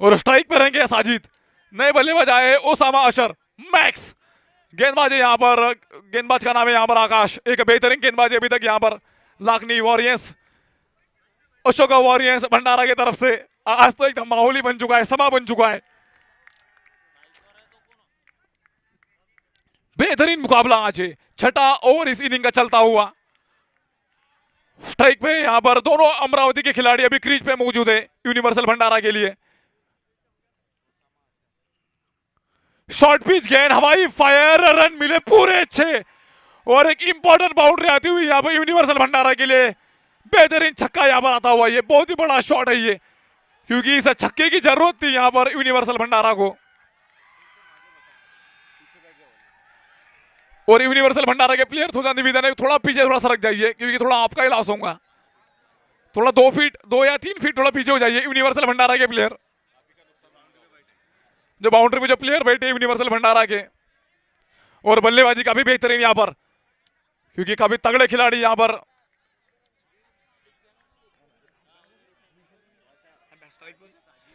और स्ट्राइक पे रहेंगे साजिद। नए बल्लेबाज आए ओसामा अशर, मैक्स। गेंदबाज यहां पर, गेंदबाज का नाम है यहां पर आकाश। एक बेहतरीन गेंदबाज अभी तक यहां पर लाखनी वॉरियर्स, अशोका वॉरियर्स भंडारा की तरफ से। आज तो एकदम माहौल ही बन चुका है, समा बन चुका है। बेहतरीन मुकाबला आज है। छठा ओवर इस इनिंग का चलता हुआ। स्ट्राइक पे यहां पर दोनों अमरावती के खिलाड़ी अभी क्रीज पे मौजूद है यूनिवर्सल भंडारा के लिए। शॉर्ट पिच गेंद, हवाई फायर, रन मिले पूरे 6। और एक इंपॉर्टेंट बाउंड्री आती हुई यहां पर यूनिवर्सल भंडारा के लिए। बेहतरीन छक्का यहां पर आता हुआ, ये बहुत ही बड़ा शॉट है ये, क्योंकि इस छक्के की जरूरत थी यहां पर यूनिवर्सल भंडारा को। और यूनिवर्सल भंडारा के प्लेयर थोड़ा निवेदन है, थोड़ा पीछे थोड़ा सरक जाइए, क्योंकि थोड़ा आपका ही लॉस होगा। थोड़ा 2 फीट, 2 या 3 फीट थोड़ा पीछे हो जाइए यूनिवर्सल भंडारा के प्लेयर, जो बाउंड्री पे जो प्लेयर बैठे यूनिवर्सल भंडारा के। और बल्लेबाजी काफी बेहतरीन यहां पर, क्योंकि काफी तगड़े खिलाड़ी यहां पर।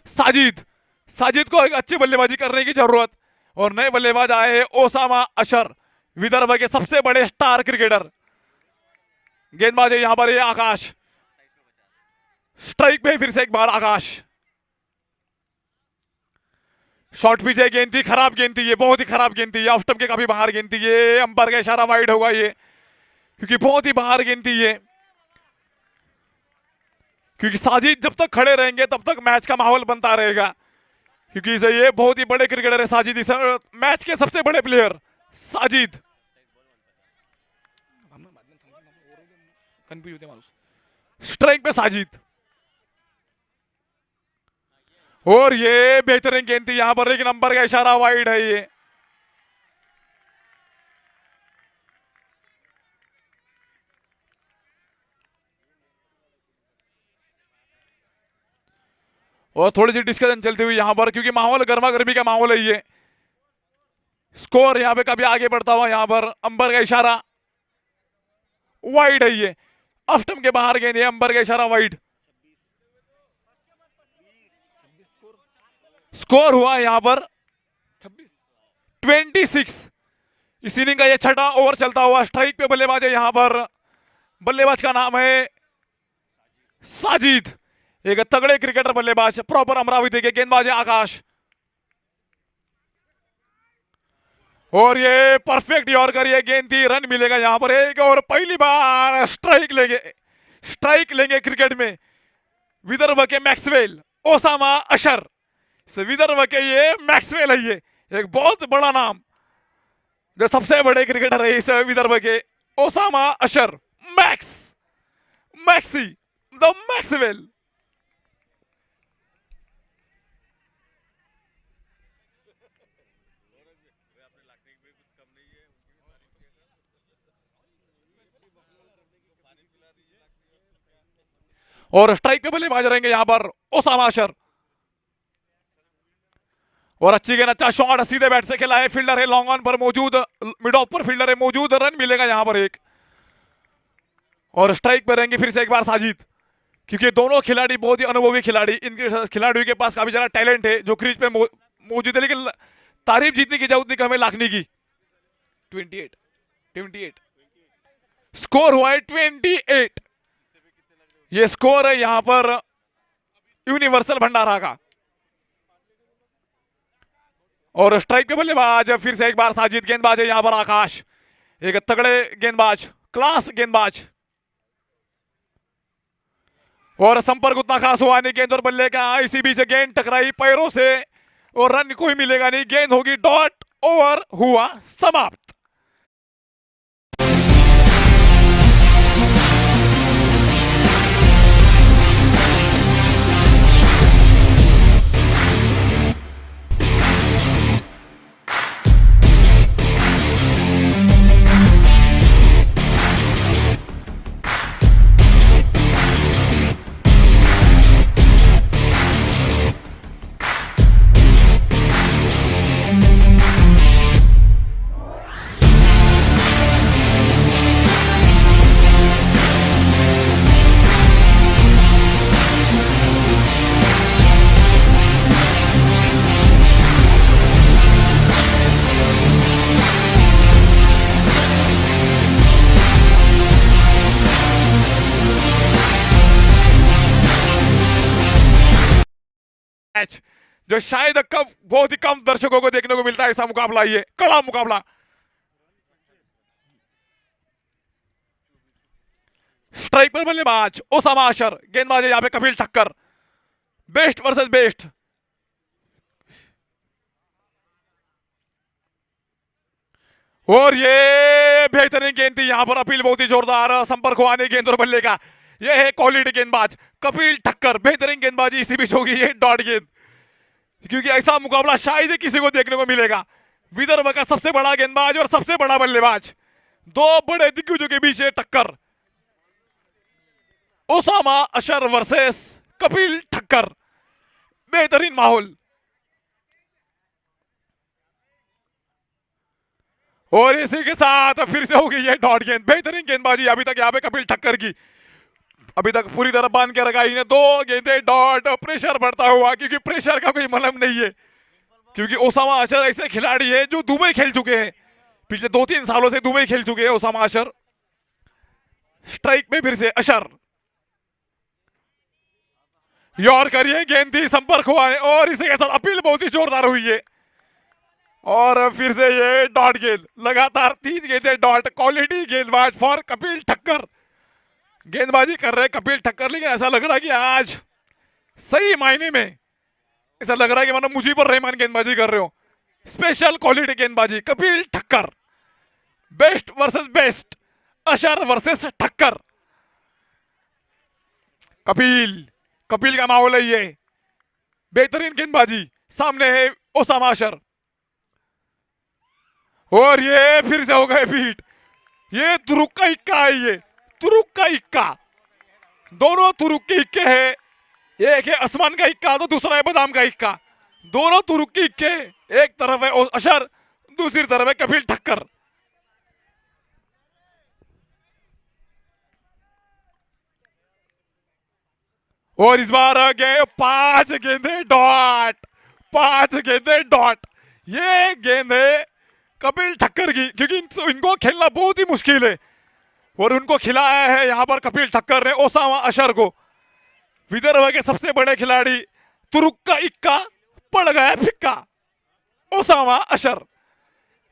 साजिद को एक अच्छी बल्लेबाजी करने की जरूरत। और नए बल्लेबाज आए हैं ओसामा अशर, विदर्भ के सबसे बड़े स्टार क्रिकेटर। गेंदबाज है यहां पर ये आकाश, स्ट्राइक पे फिर से एक बार आकाश। शॉर्ट पिच है, गेंद थी, खराब गेंद थी, ये बहुत ही खराब गेंद थी, ऑफ स्टंप के काफी बाहर गेंद थी, ये अंपायर का इशारा वाइड होगा ये, क्योंकि बहुत ही बाहर गेंद थी ये। क्योंकि साजिद जब तक खड़े रहेंगे तब तक मैच का माहौल बनता रहेगा, क्योंकि इसे ये बहुत ही बड़े क्रिकेटर है साजिद, इस मैच के सबसे बड़े प्लेयर साजिद। स्ट्राइक पे साजिद, और ये बेहतरीन गेंद थी यहां पर, एक नंबर का इशारा वाइड है ये। और थोड़ी सी डिस्कशन चलती हुई यहां पर, क्योंकि माहौल गर्मा गर्मी का माहौल है ये। स्कोर यहां पे कभी आगे बढ़ता हुआ, यहां पर अंबर का इशारा वाइड है ये, ऑफ स्टंप के बाहर गेंद है, अंबर का इशारा वाइड। स्कोर हुआ यहां पर 26। इस इनिंग का ये छठा ओवर चलता हुआ। स्ट्राइक पे बल्लेबाज है यहां पर, बल्लेबाज का नाम है साजिद, एक तगड़े क्रिकेटर बल्लेबाज, प्रॉपर अमरावती के। गेंदबाज है आकाश, और ये परफेक्ट यॉर्कर, ये गेंद थी, रन मिलेगा यहां पर एक, और पहली बार स्ट्राइक लेंगे क्रिकेट में विदर्भ के मैक्सवेल ओसामा अशर। विदर्भ के ये मैक्सवेल है, ये एक बहुत बड़ा नाम, जो सबसे बड़े क्रिकेटर है इस विदर्भ के, Osama Ashar, Maxi the Maxwell. और स्ट्राइक पे बल्लेबाज रहेंगे यहां पर ओसामा अशर, और अच्छी गेंद, अच्छा शॉट, सीधे बैट से खेला है, फील्डर है लॉन्ग ऑन पर मौजूद, मिड ऑफ पर फील्डर है मौजूद, रन मिलेगा यहां पर एक। और स्ट्राइक पे रहेंगे फिर से एक बार साजिद, क्योंकि दोनों खिलाड़ी बहुत ही अनुभवी खिलाड़ी, इनके खिलाड़ियों के पास काफी ज्यादा टैलेंट है जो क्रीज पे मौजूद है, लेकिन तारीफ जीतने की जरूरत नहीं, हमें लाखनी की। 28 स्कोर हुआ है 28। ये स्कोर है यहां पर यूनिवर्सल भंडारा का। और स्ट्राइक पे बल्लेबाज फिर से एक बार साजिद, गेंदबाज है यहां पर आकाश, एक तगड़े गेंदबाज, क्लास गेंदबाज। और संपर्क उतना खास हुआ नहीं गेंद और बल्ले का, इसी बीच गेंद टकराई पैरों से और रन कोई मिलेगा नहीं, गेंद होगी डॉट, ओवर हुआ समाप्त। मैच जो शायद कब बहुत ही कम दर्शकों को देखने को मिलता है, ऐसा मुकाबला, ये कड़ा मुकाबला। स्ट्राइक पर बल्लेबाज ओसामा अशर, गेंदबाज है यहां पे Kapil Thakkar, best versus best. और ये बेहतरीन गेंद थी यहां पर, अपील बहुत ही जोरदार, संपर्क हुआ नहीं गेंद और बल्ले का। ये है क्वालिटी गेंदबाज कपिल ठक्कर, बेहतरीन गेंदबाजी इसी बीच होगी, ये डॉट गेंद, क्योंकि ऐसा मुकाबला शायद ही किसी को देखने को मिलेगा। विदर्भ का सबसे बड़ा गेंदबाज और सबसे बड़ा बल्लेबाज, दो बड़े दिग्गजों के बीच टक्कर, ओसामा अशर वर्सेस कपिल ठक्कर, बेहतरीन माहौल। और इसी के साथ फिर से होगी ये डॉट गेंद, बेहतरीन गेंदबाजी अभी तक यहाँ पे कपिल ठक्कर की, अभी तक पूरी तरह बांध के रखा, इन्हें दो गेंदे डॉट, प्रेशर बढ़ता हुआ, क्योंकि प्रेशर का कोई मतलब नहीं है, क्योंकि ओसामा अशर ऐसे खिलाड़ी है जो दुबई खेल चुके हैं, पिछले 2-3 सालों से दुबई खेल चुके हैं ओसामा अशर। स्ट्राइक में फिर से अशर, यॉर्कर, ये गेंद थी, संपर्क हुआ है और इसी के साथ अपील बहुत ही जोरदार हुई है। और फिर से ये डॉट गेंद, लगातार 3 गेंदें डॉट। क्वालिटी गेंदबाज फॉर कपिल ठक्कर, गेंदबाजी कर रहे कपिल ठक्कर, लेकिन ऐसा लग रहा है कि आज सही मायने में ऐसा लग रहा है कि मानो मुजीबर रहमान गेंदबाजी कर रहे हो। स्पेशल क्वालिटी गेंदबाजी Kapil Thakkar, best versus best, Ashar versus Thakkar. Kapil का माहौल है ये, बेहतरीन गेंदबाजी, सामने है ओसामा अशर और ये फिर से हो गए फीट। ये तुरुक का इक्का है, ये तुरुक का इक्का, दोनों तुरुक के इक्के हैं। एक है आसमान का इक्का तो दूसरा है बादाम का इक्का, दोनों तुरुक के इक्के। एक तरफ है अशर, दूसरी तरफ है कपिल ठक्कर। और इस बार गए 5 गेंदे डॉट, 5 गेंदे डॉट। ये गेंद है कपिल ठक्कर की, क्योंकि इनको खेलना बहुत ही मुश्किल है और उनको खिलाया है यहां पर कपिल ठक्कर ने ओसामा अशर को। विदर्भ के सबसे बड़े खिलाड़ी, तुरुक का इक्का, पड़ गया फिक्का, ओसामा अशर।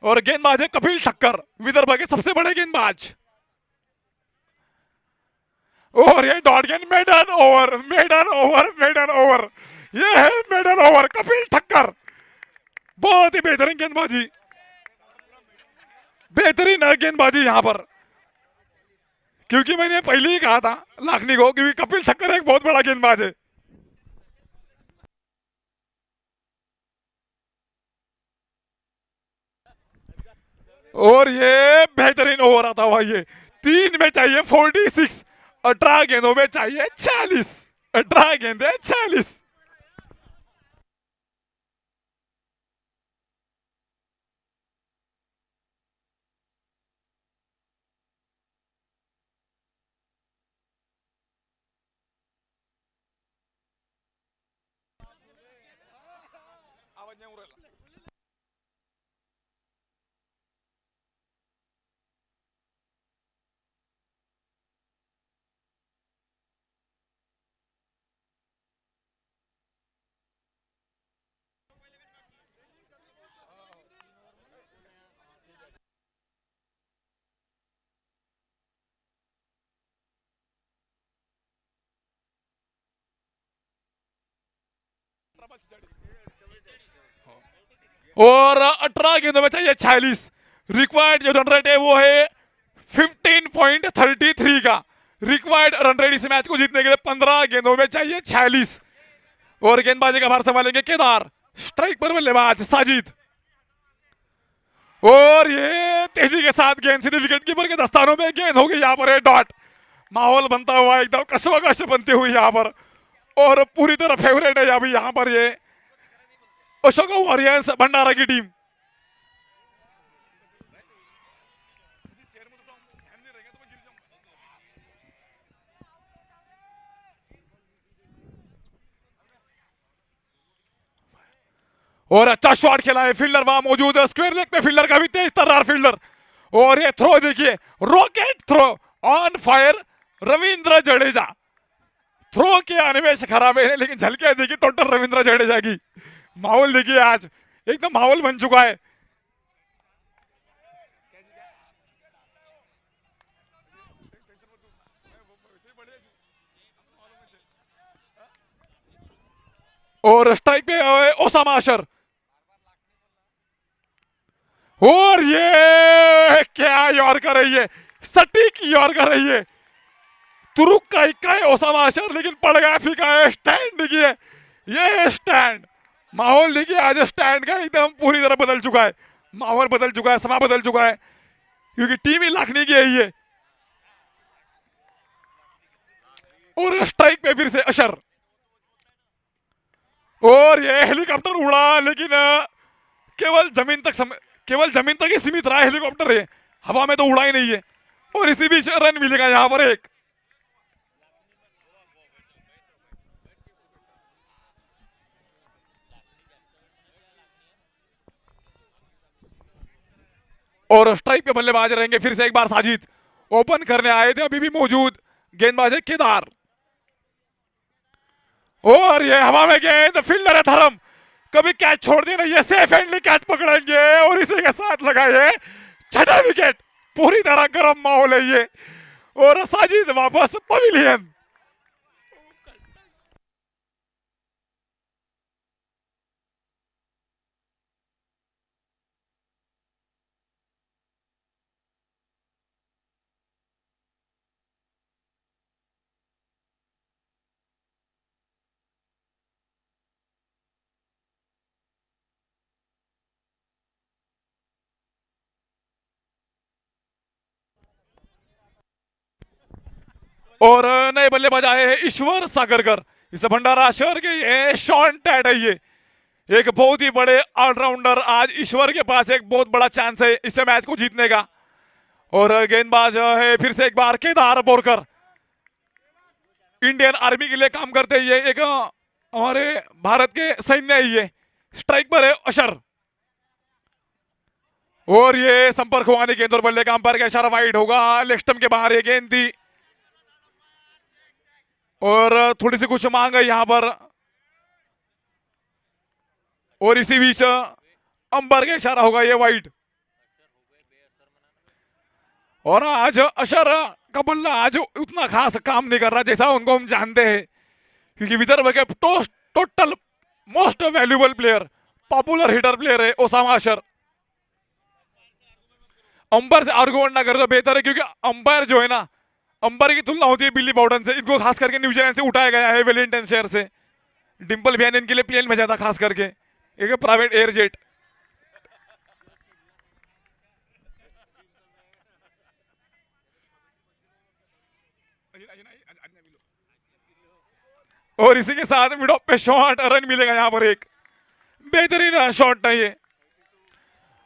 और गेंदबाज है कपिल ठक्कर, विदर्भ के सबसे बड़े गेंदबाज। और ये डॉट गेंद, maiden over, maiden over, maiden over, ये है मेडन ओवर। कपिल ठक्कर बहुत ही बेहतरीन गेंदबाजी, बेहतरीन गेंदबाजी यहां पर। क्योंकि मैंने पहले ही कहा था लाखनी को, क्योंकि कपिल ठक्कर एक बहुत बड़ा गेंदबाज है। और ये बेहतरीन ओवर आता हुआ, ये 3 में चाहिए 46, 18 गेंदों में चाहिए 46, 18 गेंदे 46। और 18 गेंदों में चाहिए 46। रिक्वायर्ड जो रन रेट है वो है 15.33 का। रिक्वायर्ड रन रेट इस मैच को जीतने के लिए 15 गेंदों में चाहिए 46। और गेंदबाजी का भार संभालेंगे केदार, स्ट्राइक पर बल्लेबाज साजिद। और ये तेजी के साथ गेंद सीधे विकेट कीपर के दस्तानों में गेंद होगी, यहाँ पर है डॉट। माहौल बनता हुआ एकदम कशमकश बनती हुई यहाँ पर, और पूरी तरह फेवरेट है अभी यहाँ पर ये अशोक वॉरियर्स भंडारा की टीम। और अच्छा शॉट खेला है, फील्डर वहां मौजूद है, स्क्वायर लेग पे फील्डर का भी तेज तर्रार फील्डर। और ये थ्रो देखिए, rocket throw on fire, Ravindra Jadeja. Throw के अनिमेश खराब है, लेकिन झलके देखिए टोटल रविंद्र जडेजा की। माहौल देखिए आज एकदम माहौल बन चुका है। और स्ट्राइक पे ओसामा अशर। और ये क्या यॉर्कर है, ये सटीक यॉर्कर है, ये तुरुक का इक्का है ओसामा अशर, लेकिन पड़ गया फीका है। स्टैंड देखिए, ये स्टैंड, माहौल देखिए आज स्टैंड का एकदम पूरी तरह बदल चुका है। माहौल बदल चुका है, समा बदल चुका है, क्योंकि टीम ही लाखनी की है ये। और स्ट्राइक पे फिर से अशर। और ये हेलीकॉप्टर उड़ा, लेकिन केवल जमीन तक ही सीमित रहा हेलीकॉप्टर, है हवा में तो उड़ा ही नहीं है। और इसी बीच रन मिलेगा यहां पर एक। और स्ट्राइक पे बल्लेबाज रहेंगे फिर से एक बार साजिद। ओपन करने आए थे अभी भी मौजूद गेंदबाज है केदार। और ये हवा में गेंद, फील्डर है धर्म, कभी कैच छोड़ देना, ये सेफ हैंडली कैच पकड़ेंगे और इसी के साथ लगाए छठा विकेट। पूरी तरह गर्म माहौल है ये और साजिद वापस पवेलियन। और नए बल्लेबाज आए हैं ईश्वर सागरकर। इस भंडारा शहर के ये शॉन टैट है, ये एक बहुत ही बड़े ऑलराउंडर। आज ईश्वर के पास एक बहुत बड़ा चांस है इस मैच को जीतने का। और गेंदबाज है फिर से एक बार केदार बोरकर, इंडियन आर्मी के लिए काम करते हैं, ये एक हमारे भारत के सैन्य है ये। स्ट्राइक पर है अशर और ये संपर्क हुआ नहीं गेंद और बल्ले का अंपायर का इशारा वाइड होगा। लेग स्टंप के बाहर ये गेंद थी और थोड़ी सी कुछ मांग है यहां पर और इसी बीच अंपायर का इशारा होगा ये वाइड। और आज अशर का बल्ला आज उतना खास काम नहीं कर रहा जैसा उनको हम जानते हैं, क्योंकि विदर्भ के total most valuable player, popular hitter player है ओसामा अशर। अंपायर से आर्गुमेंट ना करे तो बेहतर है, क्योंकि अंपायर जो है ना, अंपायर की तुलना होती है बिली बाउडन से। इनको खास करके न्यूजीलैंड से उठाया गया है, वेलिंगटन शहर से। डिंपल भैया ने इनके लिए प्लेन भेजा था खास करके, एक प्राइवेट एयर जेट। और इसी के साथ मिड ऑफ पे शॉट रन मिलेगा यहां पर, एक बेहतरीन शॉट है ये।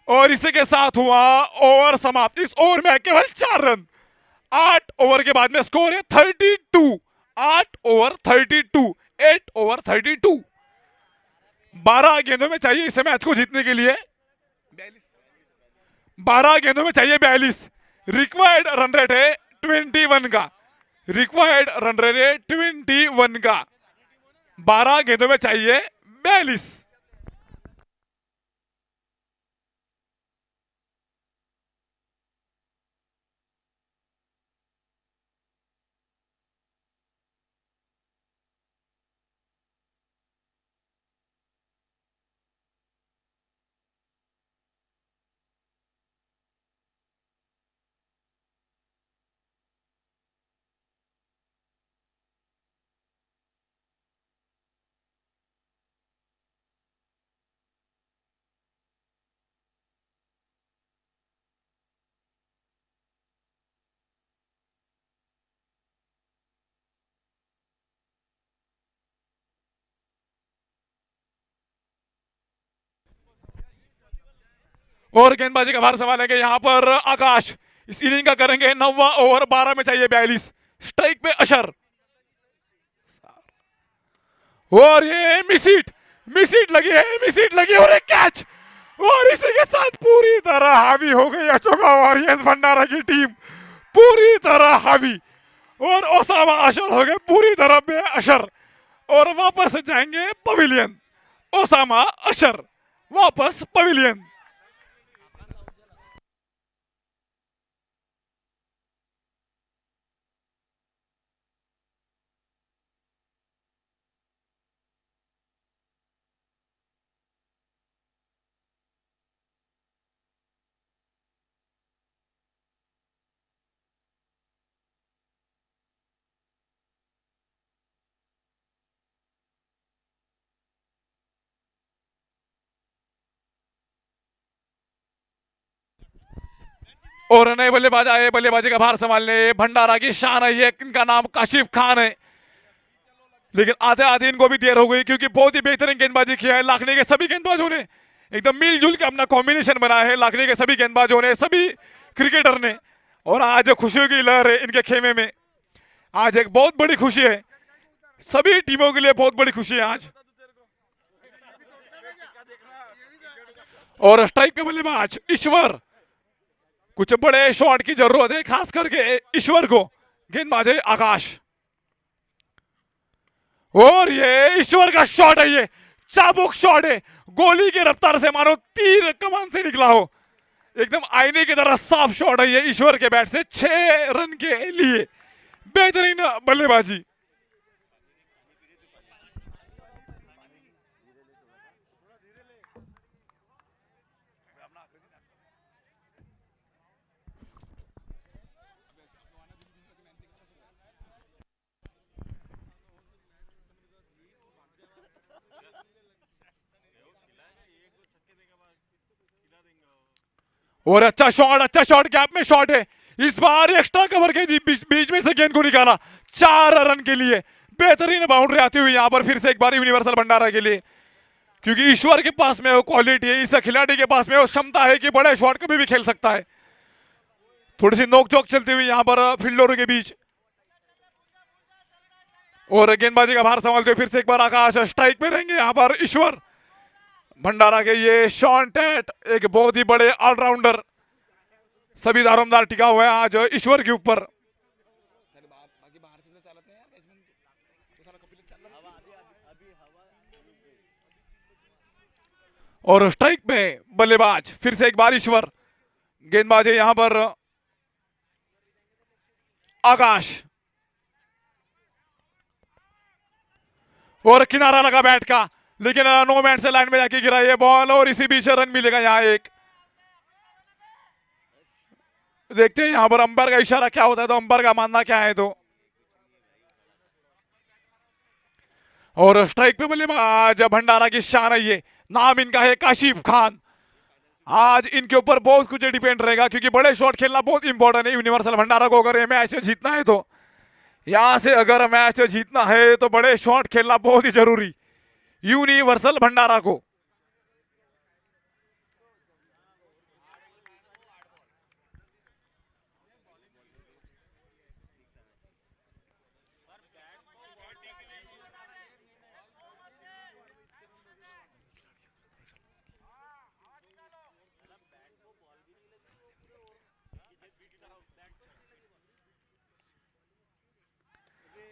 और इसी के साथ हुआ ओवर समाप्त। इस ओवर में केवल 4 रन। 8 ओवर के बाद में स्कोर है 32। 8 ओवर 32, 8 ओवर 32। 12 गेंदों में चाहिए इस मैच को जीतने के लिए 12 गेंदों में चाहिए 42। रिक्वायर्ड रन रेट है 21 का। रिक्वायर्ड रन रेट है 21 का। 12 गेंदों में चाहिए 42। और गेंदबाजी का भार संभालेंगे यहां पर आकाश। इस इनिंग का करेंगे 9वां ओवर। 12 में चाहिए 42। स्ट्राइक पे अशर और ये मिसीट लगी है, मिसीट लगी और एक कैच। और इसी के साथ पूरी तरह हावी हो गई अशोका वॉरियर्स भंडारा की टीम, पूरी तरह हावी। और ओसामा अशर हो गए पूरी तरह पे अशर और वापस जाएंगे पवेलियन। ओसामा अशर वापस पवेलियन। और नए बल्लेबाज आए, बल्लेबाजी का भार संभालने भंडारा की शान है ये, इनका नाम काशिफ खान है। लेकिन आते आते इनको भी देर हो गई, क्योंकि बहुत ही बेहतरीन गेंदबाजी किया है लाखनी के सभी गेंदबाजों ने। एकदम मिलजुल के अपना कॉम्बिनेशन बनाया है लाखनी के सभी गेंदबाजों ने, सभी क्रिकेटर ने। और आज खुशियों की लहर है इनके खेमे में। आज एक बहुत बड़ी खुशी है, सभी टीमों के लिए बहुत बड़ी खुशी है आज। और स्ट्राइक पे बल्लेबाज ईश्वर कुछ बड़े शॉट की जरूरत है, खास करके ईश्वर को। गेंदबाज है आकाश, और ये ईश्वर का शॉट है, ये चाबुक शॉट है, गोली की रफ्तार से मानो तीर कमान से निकला हो, एकदम आईने की तरह साफ शॉट है ये ईश्वर के बैट से। 6 रन के लिए बेहतरीन बल्लेबाजी। और अच्छा शॉट, गैप में शॉट है, इस बार एक्स्ट्रा कवर के बीच में से गेंद को निकाला 4 रन के लिए। बेहतरीन बाउंड्री आती हुई यहां पर फिर से एक बार यूनिवर्सल भंडारा के लिए, क्योंकि ईश्वर के पास में वो क्वालिटी है, इस खिलाड़ी के पास में वो क्षमता है कि बड़े शॉट कभी भी खेल सकता है। थोड़ी सी नोकझोंक चलती हुई यहां पर फील्डरों के बीच, और गेंदबाजी का भार संभालते हुए फिर से एक बार आकाश स्ट्राइक में रहेंगे यहां पर ईश्वर भंडारा के। ये शॉन टेट एक बहुत ही बड़े ऑलराउंडर, सभी दारोमदार टिका हुआ है आज ईश्वर के ऊपर। और स्ट्राइक में बल्लेबाज फिर से एक बार ईश्वर, गेंदबाज है यहां पर आकाश, और किनारा लगा बैट का, लेकिन नो मैन से लाइन में जाके गिरा ये बॉल, और इसी बीच रन मिलेगा यहां एक। देखते हैं यहां पर अंपायर का इशारा क्या होता है, तो अंपायर का मानना क्या है। तो और स्ट्राइक पे बल्लेबाज भंडारा की शान है, ये नाम इनका है काशिफ खान। आज इनके ऊपर बहुत कुछ डिपेंड रहेगा, क्योंकि बड़े शॉट खेलना बहुत इंपॉर्टेंट है यूनिवर्सल भंडारा को। अगर ये मैच जीतना है, तो यहां से अगर मैच जीतना है तो बड़े शॉट खेलना बहुत ही जरूरी यूनिवर्सल भंडारा को।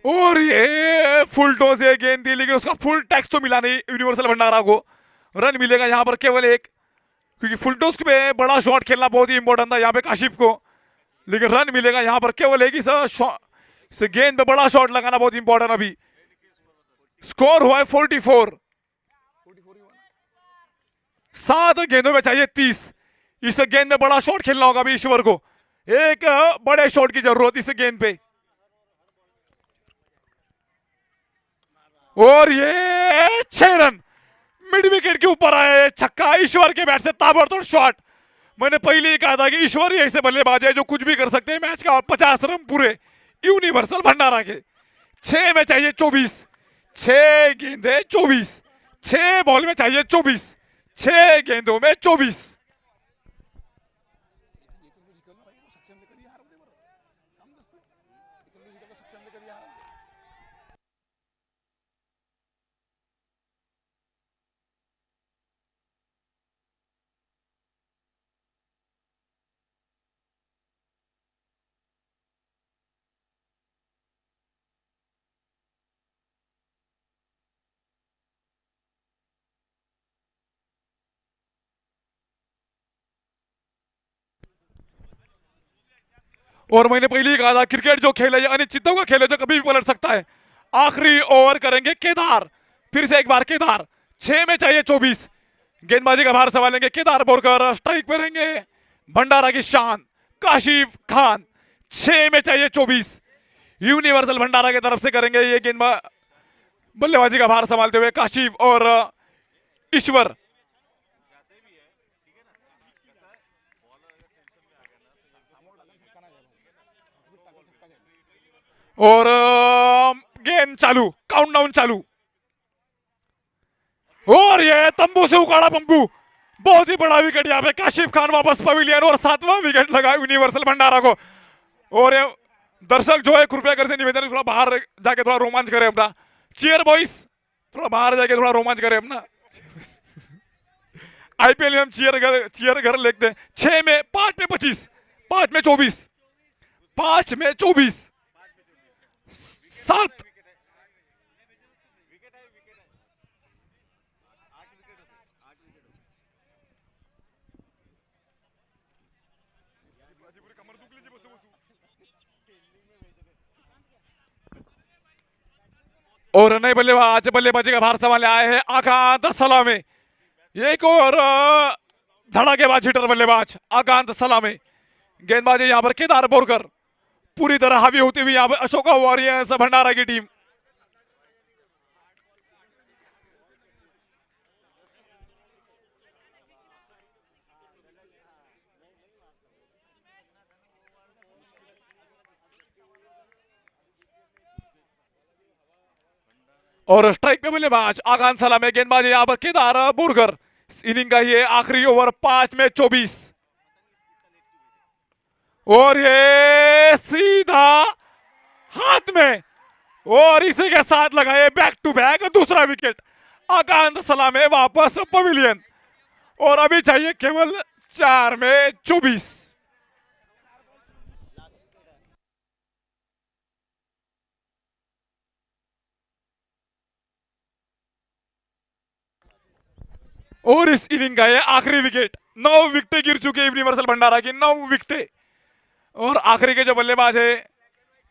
और ये फुल टॉस है, गेंद दी, लेकिन उसका फुल टैक्स तो मिला नहीं यूनिवर्सल भंडारा को। रन मिलेगा यहां पर केवल एक, क्योंकि फुल टॉस पे बड़ा शॉट खेलना बहुत ही इंपॉर्टेंट था यहां पे काशिफ को, लेकिन रन मिलेगा यहां पर केवल एक ही। इस गेंद पे बड़ा शॉट लगाना बहुत इंपॉर्टेंट। अभी स्कोर हुआ है 44, 7 गेंदों में चाहिए 30। इस गेंद में बड़ा शॉट खेलना होगा अभी ईश्वर को, एक बड़े शॉट की जरूरत इस गेंद पे। और ये 6 रन मिड विकेट के ऊपर आए, छक्का ईश्वर के बैट से, ताबड़तोड़ शॉट। मैंने पहले ही कहा था कि ईश्वर ही ऐसे बल्लेबाज है जो कुछ भी कर सकते हैं मैच का। 50 रन पूरे यूनिवर्सल भंडारा के, 6 में चाहिए 24, 6 गेंदे 24, 6 बॉल में चाहिए 24, 6 गेंदों में 24। और मैंने पहले ही कहा था क्रिकेट जो खेल है ये अनिश्चितों का खेल है, जो कभी भी पलट सकता है। आखिरी ओवर करेंगे केदार, फिर से एक बार केदार, 6 में चाहिए 24। गेंदबाजी का भार संभालेंगे केदार बोरकर, स्ट्राइक पे रहेंगे भंडारा की शान काशिफ खान, 6 में चाहिए 24। यूनिवर्सल भंडारा की तरफ से करेंगे ये गेंदबाज, बल्लेबाजी का भार संभालते हुए काशिफ और ईश्वर। और गेंद चालू, काउंटडाउन चालू, और ये तंबू से उखाड़ा पंपू, बहुत ही बड़ा विकेट यहाँ पे। काशिफ खान वापस पवेलियन, और 7वां विकेट लगा यूनिवर्सल भंडारा को। और ये दर्शक जो है कृपया कर से निवेदन, थोड़ा बाहर जाके थोड़ा रोमांच करें अपना। चीयर बॉयज, थोड़ा बाहर जाके थोड़ा रोमांच करें अपना। आईपीएल में हम चीयर घर लेते हैं। 6 में 5 में 25, 5 में 24, 5 में 24, 7, और नए बल्लेबाजी का भार संभालने आए हैं आकांत सलामे। एक और धड़ाकेबाज हिटर बल्लेबाज आकांत सलामे। गेंदबाजी यहां पर केदार बोरकर, पूरी तरह हावी होती हुई यहां पर अशोका वॉरियर्स भंडारा की टीम। और स्ट्राइक पे बल्लेबाज आकांत सलामे। गेंदबाजी यहां पर केदार बोरकर। इनिंग का ये आखिरी ओवर 5 में 24, और ये सीधा हाथ में, और इसी के साथ लगाए बैक टू बैक दूसरा विकेट। आकांत सलामे वापस पवेलियन, और अभी चाहिए केवल 4 में 24। और इस इनिंग का ये आखिरी विकेट। 9 विकेटें गिर चुके हैं यूनिवर्सल भंडारा की, 9 विकेटें। और आखिरी के जो बल्लेबाज है,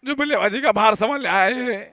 जो बल्लेबाजी का भार संभालने आए हैं,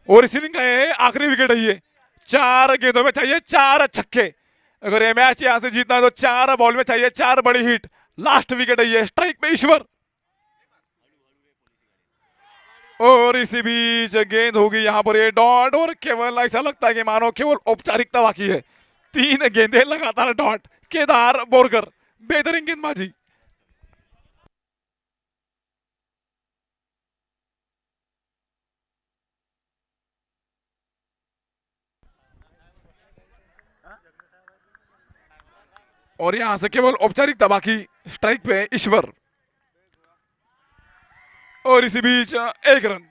और इस इनिंग का ये आखिरी विकेट है। ये 4 गेंदों में चाहिए 4 छक्के। अगर ये मैच यहां से जीतना है तो 4 बॉल में चाहिए 4 बड़ी हिट। लास्ट विकेट है ये। स्ट्राइक पे ईश्वर, और इसी बीच गेंद होगी यहां पर ये डॉट। और केवल ऐसा लगता है कि मानो केवल औपचारिकता बाकी है। 3 गेंदें लगातार डॉट। केदार बोरकर, बेहतरीन गेंदबाजी। और यहां से केवल औपचारिकता बाकी। स्ट्राइक पे ईश्वर, और इसी बीच 1 रन।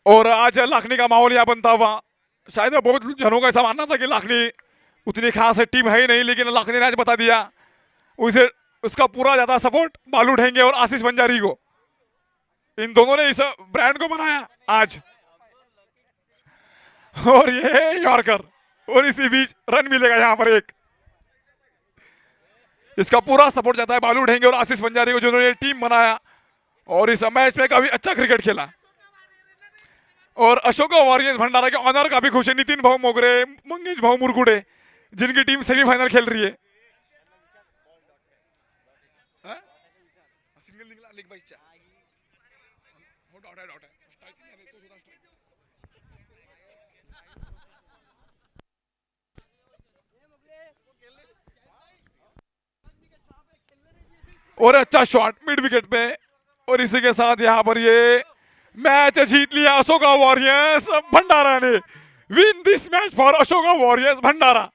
और आज लाखनी का माहौल यहां बनता हुआ। शायद बहुत जनों का ऐसा मानना था कि लाखनी उतनी खास टीम है ही नहीं, लेकिन लाखनी ने आज बता दिया उसे उसका पूरा ज्यादा सपोर्ट बालू ढेंगे और आशीष बंजारी को। इन दोनों ने इस ब्रांड को बनाया आज। और ये यॉर्कर, और इसी बीच रन मिलेगा यहां पर एक। इसका पूरा सपोर्ट जाता है बालू ढेंगे और आशीष बंजारी को, जिन्होंने टीम बनाया और इस मैच में काफी अच्छा क्रिकेट खेला। और अशोका वॉरियर्स भंडारा के ऑनर काफी खुश है। नितिन भाऊ मोगरे, मंगेश भाऊ मुरगुडे, जिनकी टीम सेमीफाइनल खेल रही है। और अच्छा शॉट मिड विकेट पे, और इसी के साथ यहां पर ये मैच जीत लिया अशोका वॉरियर्स भंडारा ने। Win this match for Ashoka warriors Bhandara.